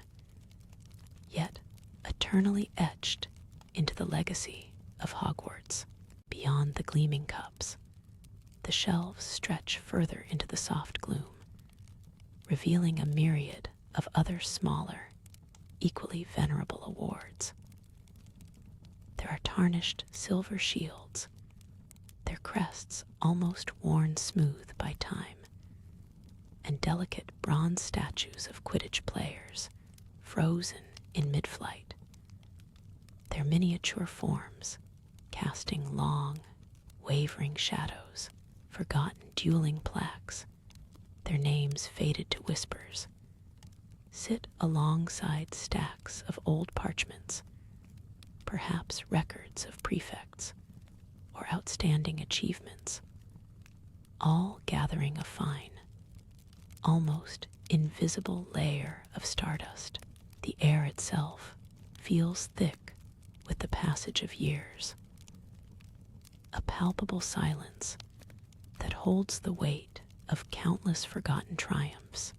yet eternally etched into the legacy of Hogwarts. Beyond the gleaming cups, the shelves stretch further into the soft gloom, revealing a myriad of other smaller, equally venerable awards. There are tarnished silver shields, their crests almost worn smooth by time, and delicate bronze statues of Quidditch players frozen in mid-flight, their miniature forms casting long, wavering shadows, forgotten dueling plaques, their names faded to whispers, sit alongside stacks of old parchments, perhaps records of prefects or outstanding achievements, all gathering a fine, almost invisible layer of stardust. The air itself feels thick with the passage of years, a palpable silence that holds the weight of countless forgotten triumphs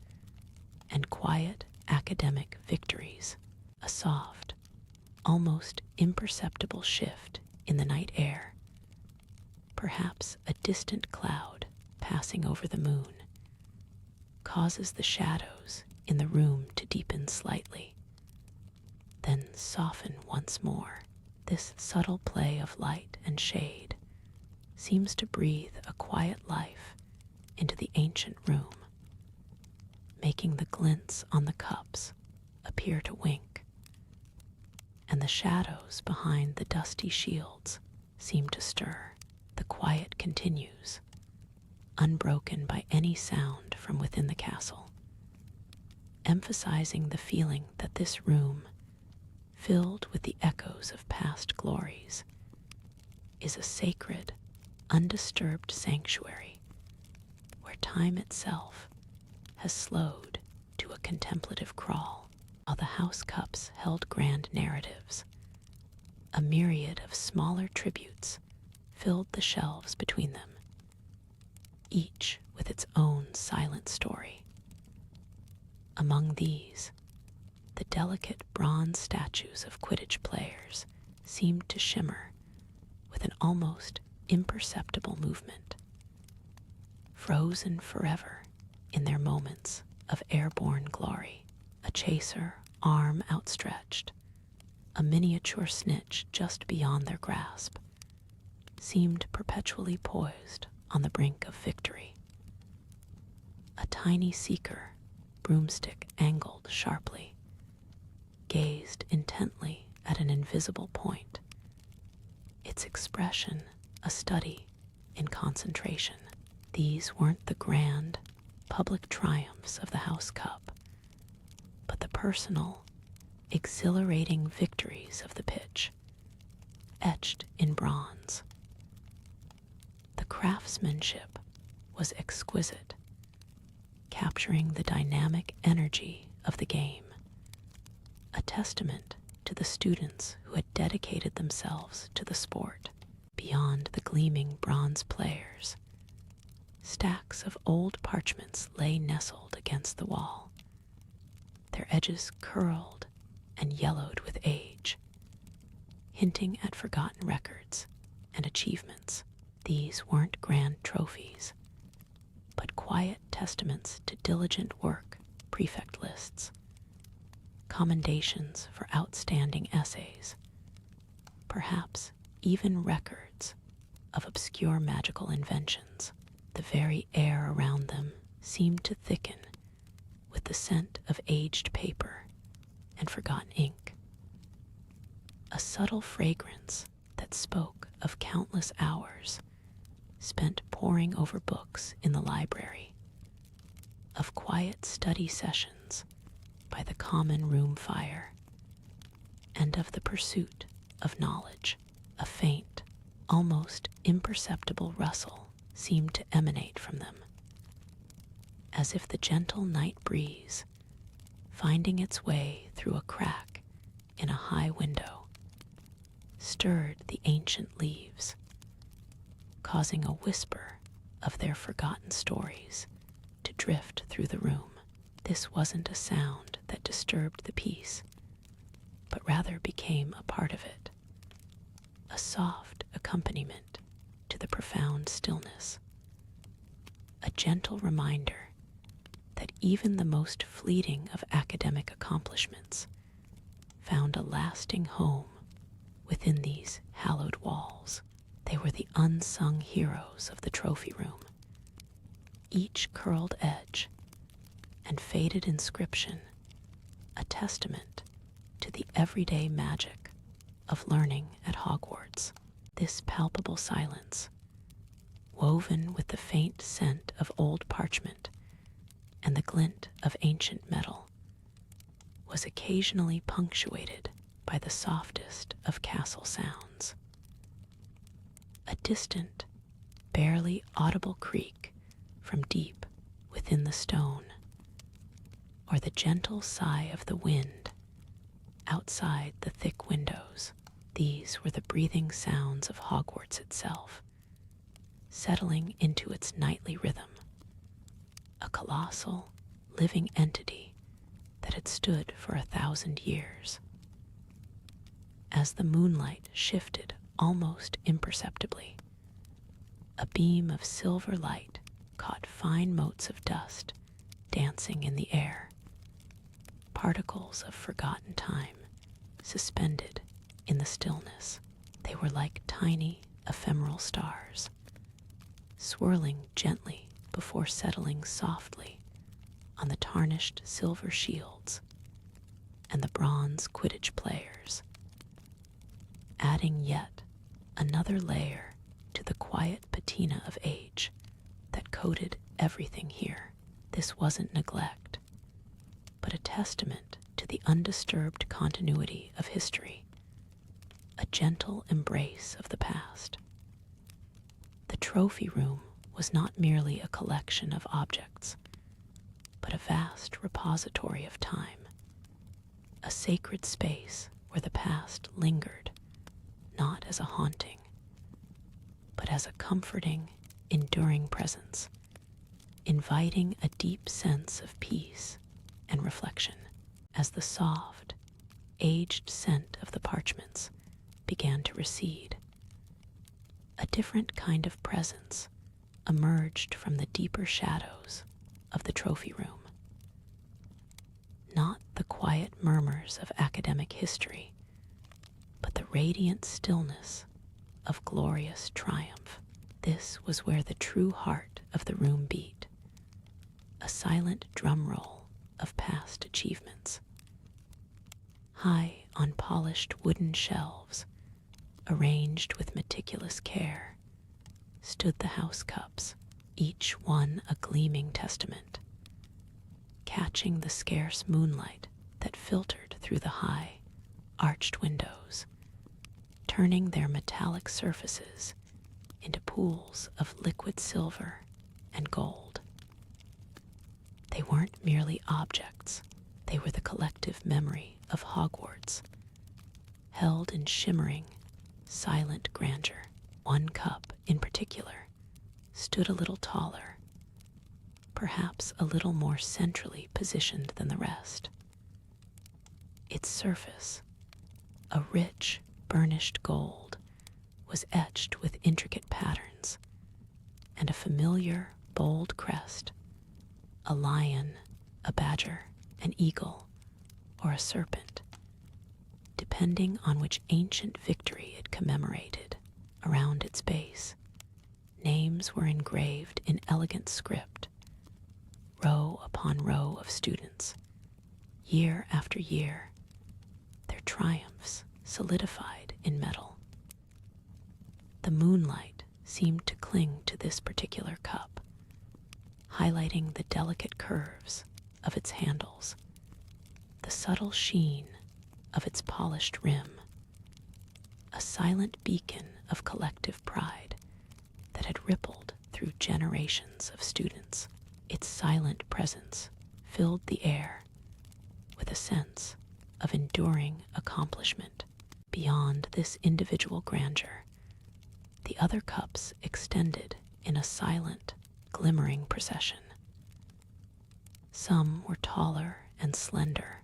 and quiet academic victories, a soft, almost imperceptible shift in the night air, perhaps a distant cloud passing over the moon, causes the shadows in the room to deepen slightly, then soften once more. This subtle play of light and shade seems to breathe a quiet life into the ancient room, making the glints on the cups appear to wink, and the shadows behind the dusty shields seem to stir. The quiet continues, unbroken by any sound from within the castle, emphasizing the feeling that this room, filled with the echoes of past glories, is a sacred, undisturbed sanctuary where time itself has slowed to a contemplative crawl. While the house cups held grand narratives, a myriad of smaller tributes filled the shelves between them, each with its own silent story. Among these, the delicate bronze statues of Quidditch players seemed to shimmer with an almost imperceptible movement, frozen forever in their moments of airborne glory. A chaser, arm outstretched, a miniature snitch just beyond their grasp, seemed perpetually poised on the brink of victory. A tiny seeker, broomstick angled sharply, gazed intently at an invisible point, its expression a study in concentration. These weren't the grand, public triumphs of the House Cup, but the personal, exhilarating victories of the pitch, etched in bronze. The craftsmanship was exquisite, capturing the dynamic energy of the game, a testament to the students who had dedicated themselves to the sport. Beyond the gleaming bronze players, stacks of old parchments lay nestled against the wall, their edges curled and yellowed with age, hinting at forgotten records and achievements. These weren't grand trophies, but quiet testaments to diligent work, prefect lists, commendations for outstanding essays, perhaps even records of obscure magical inventions. The very air around them seemed to thicken with the scent of aged paper and forgotten ink, a subtle fragrance that spoke of countless hours spent poring over books in the library, of quiet study sessions by the common room fire, and of the pursuit of knowledge. A faint, almost imperceptible rustle seemed to emanate from them, as if the gentle night breeze, finding its way through a crack in a high window, stirred the ancient leaves, causing a whisper of their forgotten stories to drift through the room. This wasn't a sound that disturbed the peace, but rather became a part of it, a soft accompaniment to the profound stillness, a gentle reminder that even the most fleeting of academic accomplishments found a lasting home within these hallowed walls. They were the unsung heroes of the trophy room, each curled edge and faded inscription a testament to the everyday magic of learning at Hogwarts. This palpable silence, woven with the faint scent of old parchment and the glint of ancient metal, was occasionally punctuated by the softest of castle sounds. A distant, barely audible creak from deep within the stone, or the gentle sigh of the wind outside the thick windows. These were the breathing sounds of Hogwarts itself, settling into its nightly rhythm, a colossal, living entity that had stood for 1,000 years. As the moonlight shifted almost imperceptibly, a beam of silver light caught fine motes of dust dancing in the air, particles of forgotten time suspended in the stillness. They were like tiny, ephemeral stars, swirling gently before settling softly on the tarnished silver shields and the bronze Quidditch players, adding yet another layer to the quiet patina of age that coated everything here. This wasn't neglect, but a testament to the undisturbed continuity of history, a gentle embrace of the past. The trophy room was not merely a collection of objects, but a vast repository of time, a sacred space where the past lingered, not as a haunting, but as a comforting, enduring presence, inviting a deep sense of peace and reflection. As the soft, aged scent of the parchments began to recede, a different kind of presence emerged from the deeper shadows of the trophy room. Not the quiet murmurs of academic history, but the radiant stillness of glorious triumph. This was where the true heart of the room beat, a silent drum roll of past achievements. High on polished wooden shelves, arranged with meticulous care, stood the house cups, each one a gleaming testament, catching the scarce moonlight that filtered through the high, arched windows, turning their metallic surfaces into pools of liquid silver and gold. They weren't merely objects, they were the collective memory of Hogwarts, held in shimmering, silent grandeur. One cup, in particular, stood a little taller, perhaps a little more centrally positioned than the rest. Its surface, a rich, burnished gold, was etched with intricate patterns, and a familiar, bold crest, a lion, a badger, an eagle, or a serpent, depending on which ancient victory it commemorated. Around its base, names were engraved in elegant script, row upon row of students, year after year, their triumphs solidified in metal. The moonlight seemed to cling to this particular cup, highlighting the delicate curves of its handles, the subtle sheen of its polished rim, a silent beacon of collective pride that had rippled through generations of students. Its silent presence filled the air with a sense of enduring accomplishment. Beyond this individual grandeur, the other cups extended in a silent, glimmering procession. Some were taller and slender,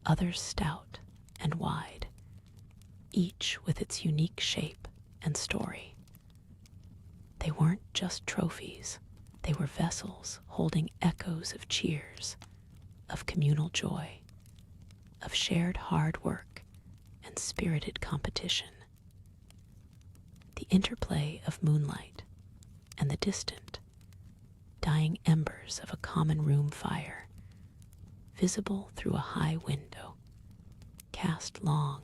others stout and wide, each with its unique shape and story. They weren't just trophies, they were vessels holding echoes of cheers, of communal joy, of shared hard work and spirited competition. The interplay of moonlight and the distant, dying embers of a common room fire, visible through a high window, cast long,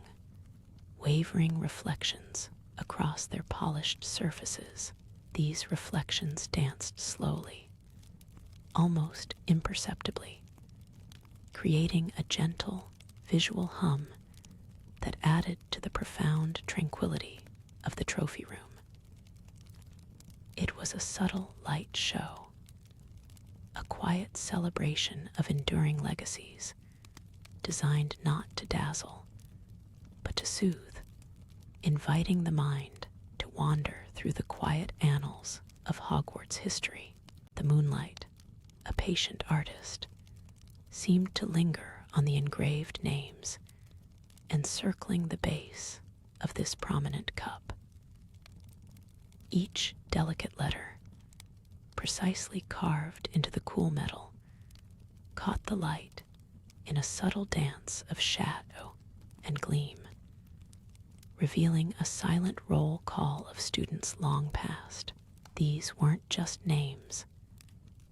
wavering reflections across their polished surfaces. These reflections danced slowly, almost imperceptibly, creating a gentle, visual hum that added to the profound tranquility of the trophy room. It was a subtle light show, a quiet celebration of enduring legacies, designed not to dazzle, but to soothe, inviting the mind to wander through the quiet annals of Hogwarts history. The moonlight, a patient artist, seemed to linger on the engraved names encircling the base of this prominent cup. Each delicate letter, precisely carved into the cool metal, caught the light in a subtle dance of shadow and gleam, revealing a silent roll call of students long past. These weren't just names,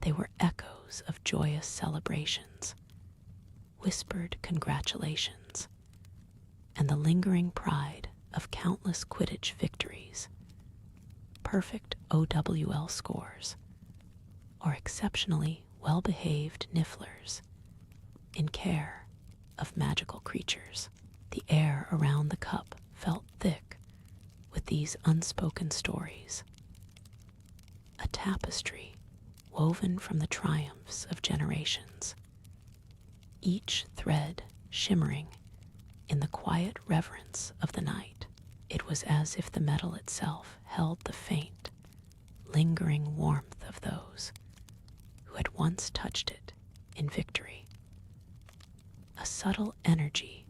they were echoes of joyous celebrations, whispered congratulations, and the lingering pride of countless Quidditch victories, perfect OWL scores, or exceptionally well-behaved nifflers in care of magical creatures. The air around the cup felt thick with these unspoken stories, a tapestry woven from the triumphs of generations, each thread shimmering in the quiet reverence of the night. It was as if the metal itself held the faint, lingering warmth of those who had once touched it in victory, a subtle energy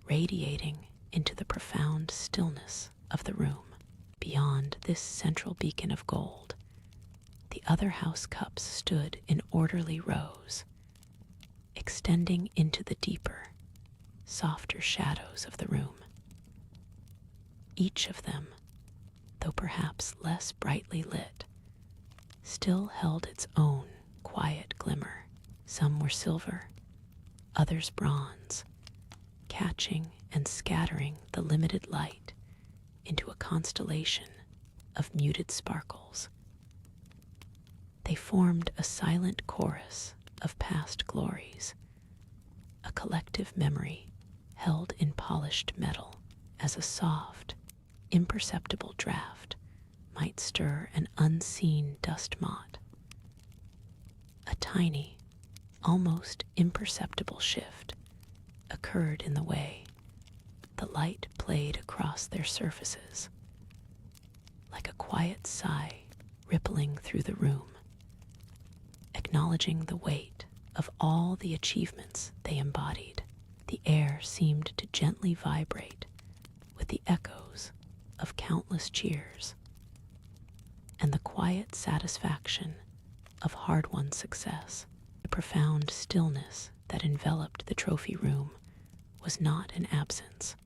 radiating into the profound stillness of the room. Beyond this central beacon of gold, the other house cups stood in orderly rows, extending into the deeper, softer shadows of the room. Each of them, though perhaps less brightly lit, still held its own quiet glimmer. Some were silver, others bronze, catching and scattering the limited light into a constellation of muted sparkles. They formed a silent chorus of past glories, a collective memory held in polished metal, as a soft, imperceptible draft might stir an unseen dust mote. A tiny, almost imperceptible shift occurred in the way the light played across their surfaces, like a quiet sigh rippling through the room, acknowledging the weight of all the achievements they embodied. The air seemed to gently vibrate with the echoes of countless cheers and the quiet satisfaction of hard-won success. The profound stillness that enveloped the trophy room was not an absence,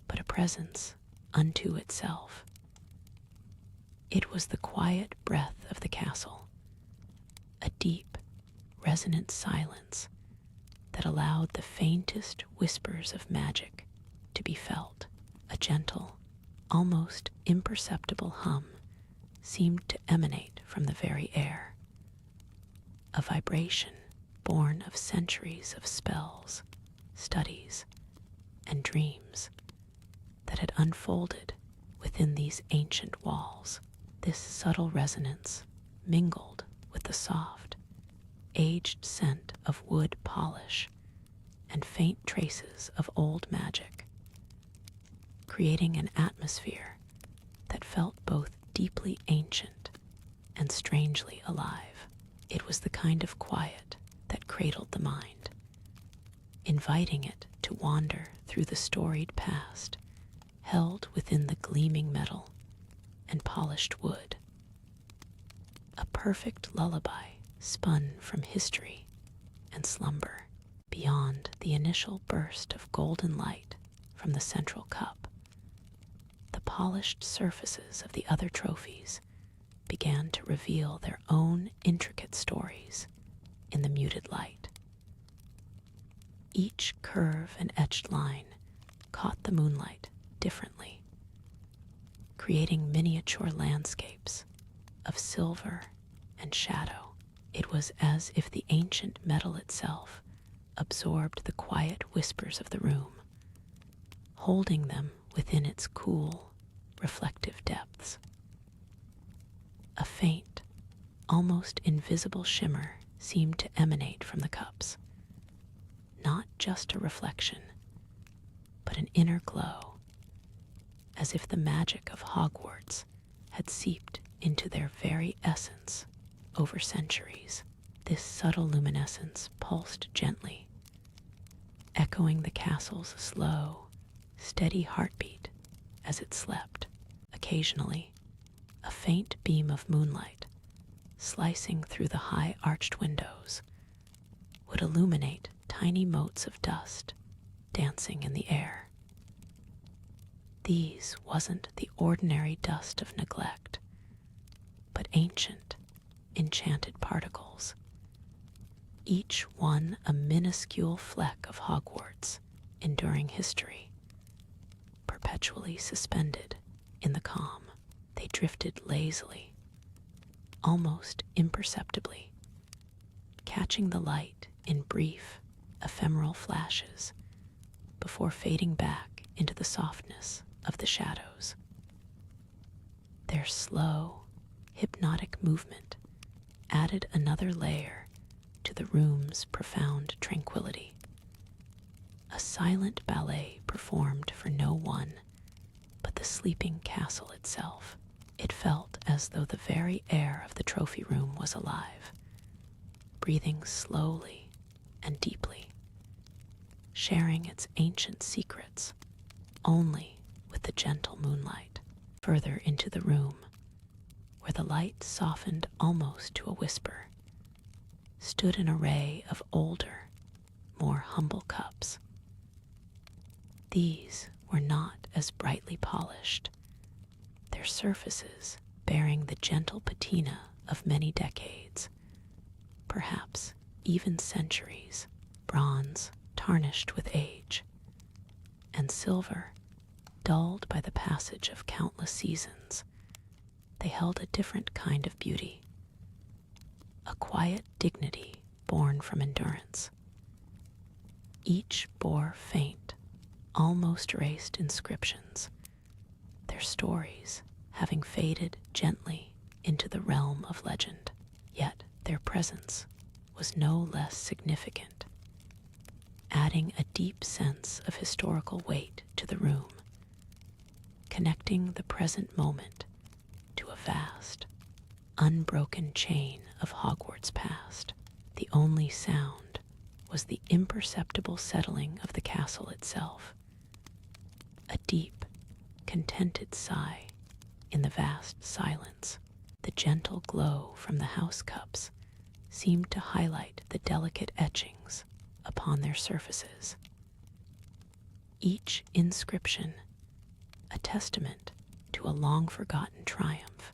but a presence unto itself. It was the quiet breath of the castle, a deep, resonant silence that allowed the faintest whispers of magic to be felt. A gentle, almost imperceptible hum seemed to emanate from the very air, a vibration born of centuries of spells, studies, and dreams that had unfolded within these ancient walls. This subtle resonance mingled with the soft, aged scent of wood polish and faint traces of old magic, creating an atmosphere that felt both deeply ancient and strangely alive. It was the kind of quiet that cradled the mind, inviting it to wander through the storied past, held within the gleaming metal and polished wood. A perfect lullaby spun from history and slumber. Beyond the initial burst of golden light from the central cup, the polished surfaces of the other trophies began to reveal their own intricate stories in the muted light. Each curve and etched line caught the moonlight differently, creating miniature landscapes of silver and shadow. It was as if the ancient metal itself absorbed the quiet whispers of the room, holding them within its cool, reflective depths. A faint, almost invisible shimmer seemed to emanate from the cups, not just a reflection, but an inner glow, as if the magic of Hogwarts had seeped into their very essence over centuries. This subtle luminescence pulsed gently, echoing the castle's slow, steady heartbeat as it slept. Occasionally, a faint beam of moonlight, slicing through the high arched windows, would illuminate tiny motes of dust dancing in the air. These wasn't the ordinary dust of neglect, but ancient, enchanted particles, each one a minuscule fleck of Hogwarts' enduring history. Perpetually suspended in the calm, they drifted lazily, almost imperceptibly, catching the light in brief, ephemeral flashes before fading back into the softness of the shadows. Their slow, hypnotic movement added another layer to the room's profound tranquility. A silent ballet performed for no one but the sleeping castle itself. It felt as though the very air of the trophy room was alive, breathing slowly and deeply, sharing its ancient secrets only with the gentle moonlight. Further into the room, where the light softened almost to a whisper, stood an array of older, more humble cups. These were not as brightly polished, their surfaces bearing the gentle patina of many decades, perhaps even centuries, bronze tarnished with age, and silver dulled by the passage of countless seasons. They held a different kind of beauty, a quiet dignity born from endurance. Each bore faint, almost erased inscriptions, their stories having faded gently into the realm of legend. Yet their presence was no less significant, adding a deep sense of historical weight to the room, connecting the present moment to a vast, unbroken chain of Hogwarts past. The only sound was the imperceptible settling of the castle itself, a deep, contented sigh in the vast silence. The gentle glow from the house cups seemed to highlight the delicate etchings upon their surfaces. Each inscription a testament to a long-forgotten triumph,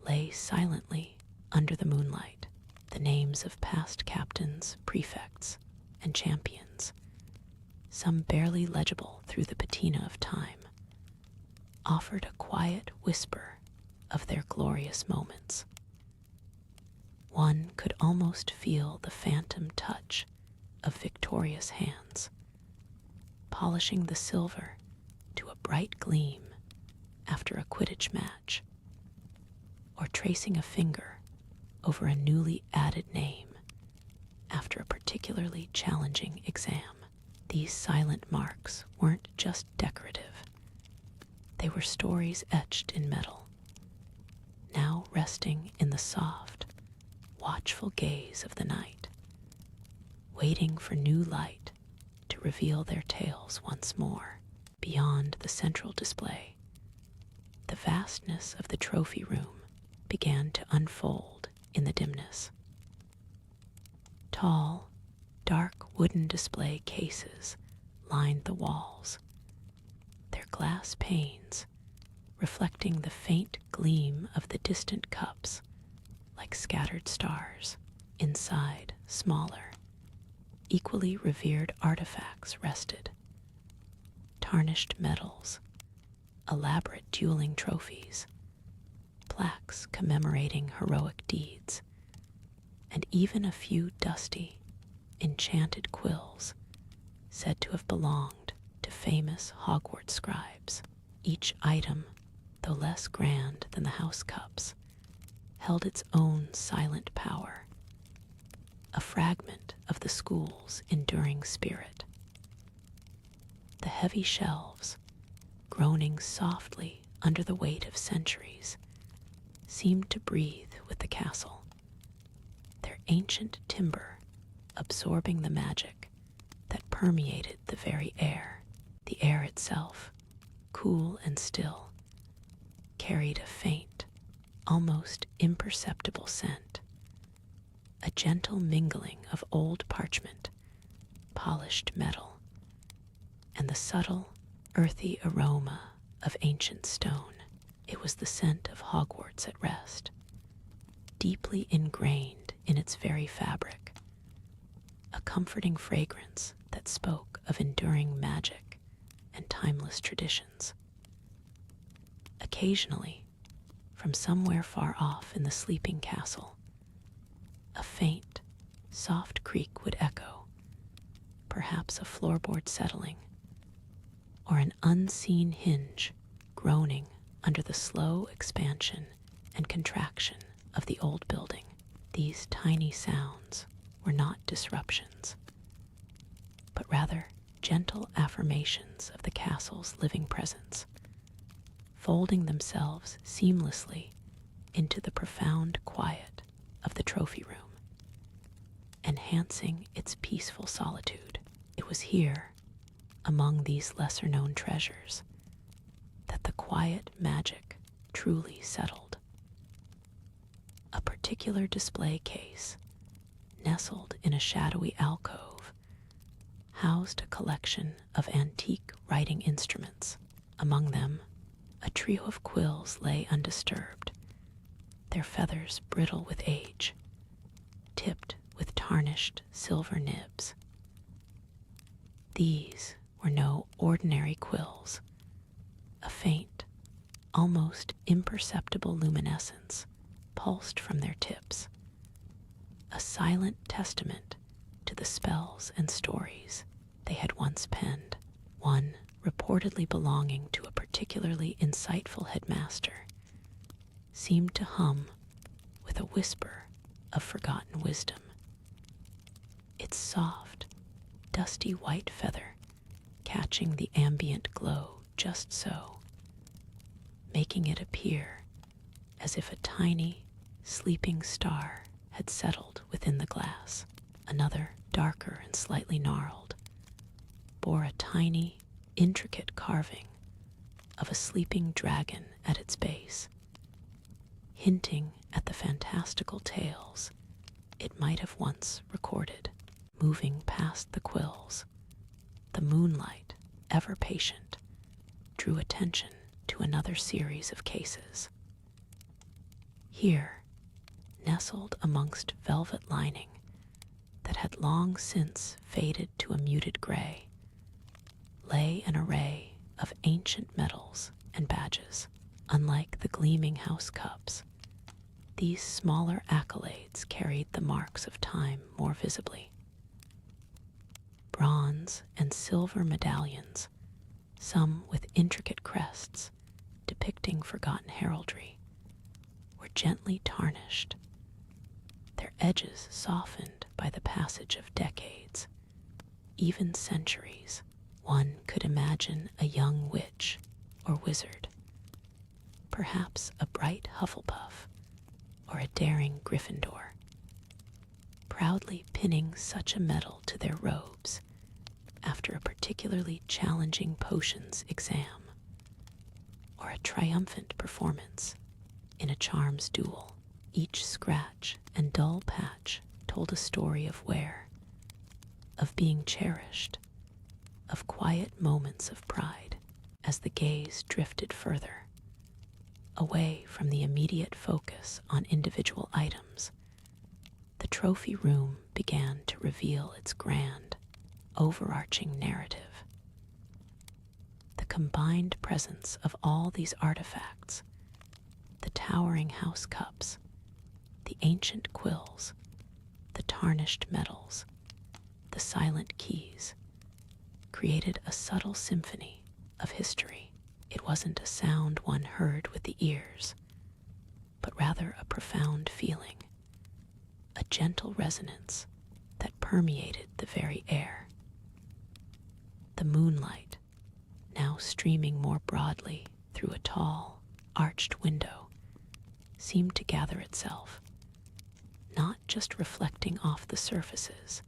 lay silently under the moonlight. The names of past captains, prefects, and champions, some barely legible through the patina of time, offered a quiet whisper of their glorious moments. One could almost feel the phantom touch of victorious hands, polishing the silver to a bright gleam after a Quidditch match, or tracing a finger over a newly added name after a particularly challenging exam. These silent marks weren't just decorative. They were stories etched in metal, now resting in the soft, watchful gaze of the night, waiting for new light to reveal their tales once more. Beyond the central display, the vastness of the trophy room began to unfold in the dimness. Tall, dark wooden display cases lined the walls, their glass panes reflecting the faint gleam of the distant cups like scattered stars. Inside, smaller, equally revered artifacts rested. Tarnished medals, elaborate dueling trophies, plaques commemorating heroic deeds, and even a few dusty, enchanted quills said to have belonged to famous Hogwarts scribes. Each item, though less grand than the house cups, held its own silent power, a fragment of the school's enduring spirit. The heavy shelves, groaning softly under the weight of centuries, seemed to breathe with the castle, their ancient timber absorbing the magic that permeated the very air. The air itself, cool and still, carried a faint, almost imperceptible scent, a gentle mingling of old parchment, polished metal, and the subtle, earthy aroma of ancient stone. It was the scent of Hogwarts at rest, deeply ingrained in its very fabric, a comforting fragrance that spoke of enduring magic and timeless traditions. Occasionally, from somewhere far off in the sleeping castle, a faint, soft creak would echo, perhaps a floorboard settling, or an unseen hinge groaning under the slow expansion and contraction of the old building. These tiny sounds were not disruptions, but rather gentle affirmations of the castle's living presence, folding themselves seamlessly into the profound quiet of the trophy room, enhancing its peaceful solitude. It was here, among these lesser-known treasures, that the quiet magic truly settled. A particular display case, nestled in a shadowy alcove, housed a collection of antique writing instruments. Among them, a trio of quills lay undisturbed, their feathers brittle with age, tipped with tarnished silver nibs. These were no ordinary quills. A faint, almost imperceptible luminescence pulsed from their tips, a silent testament to the spells and stories they had once penned. One, reportedly belonging to a particularly insightful headmaster, seemed to hum with a whisper of forgotten wisdom. Its soft, dusty white feather catching the ambient glow just so, making it appear as if a tiny, sleeping star had settled within the glass. Another, darker and slightly gnarled, bore a tiny, intricate carving of a sleeping dragon at its base, hinting at the fantastical tales it might have once recorded. Moving past the quills, the moonlight, ever patient, drew attention to another series of cases. Here, nestled amongst velvet lining that had long since faded to a muted gray, lay an array of ancient medals and badges. Unlike the gleaming house cups, these smaller accolades carried the marks of time more visibly. bronze and silver medallions, some with intricate crests depicting forgotten heraldry, were gently tarnished, their edges softened by the passage of decades, even centuries. One could imagine a young witch or wizard, perhaps a bright Hufflepuff or a daring Gryffindor, proudly pinning such a medal to their robes after a particularly challenging potions exam, or a triumphant performance in a charms duel. Each scratch and dull patch told a story of wear, of being cherished, of quiet moments of pride. As the gaze drifted further, away from the immediate focus on individual items, the trophy room began to reveal its grand, overarching narrative. The combined presence of all these artifacts, the towering house cups, the ancient quills, the tarnished metals, the silent keys, created a subtle symphony of history. It wasn't a sound one heard with the ears, but rather a profound feeling, a gentle resonance that permeated the very air. The moonlight, now streaming more broadly through a tall, arched window, seemed to gather itself, not just reflecting off the surfaces,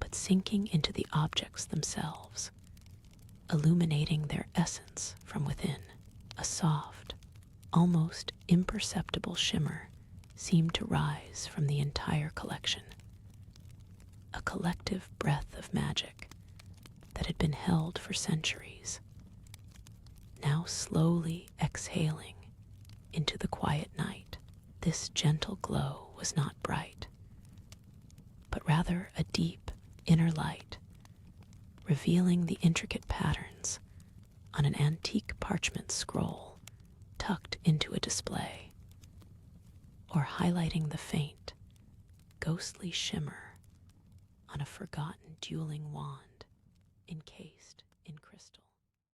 but sinking into the objects themselves, illuminating their essence from within. A soft, almost imperceptible shimmer seemed to rise from the entire collection, a collective breath of magic that had been held for centuries, now slowly exhaling into the quiet night. This gentle glow was not bright, but rather a deep inner light, revealing the intricate patterns on an antique parchment scroll tucked into a display, or highlighting the faint, ghostly shimmer on a forgotten dueling wand encased in crystal.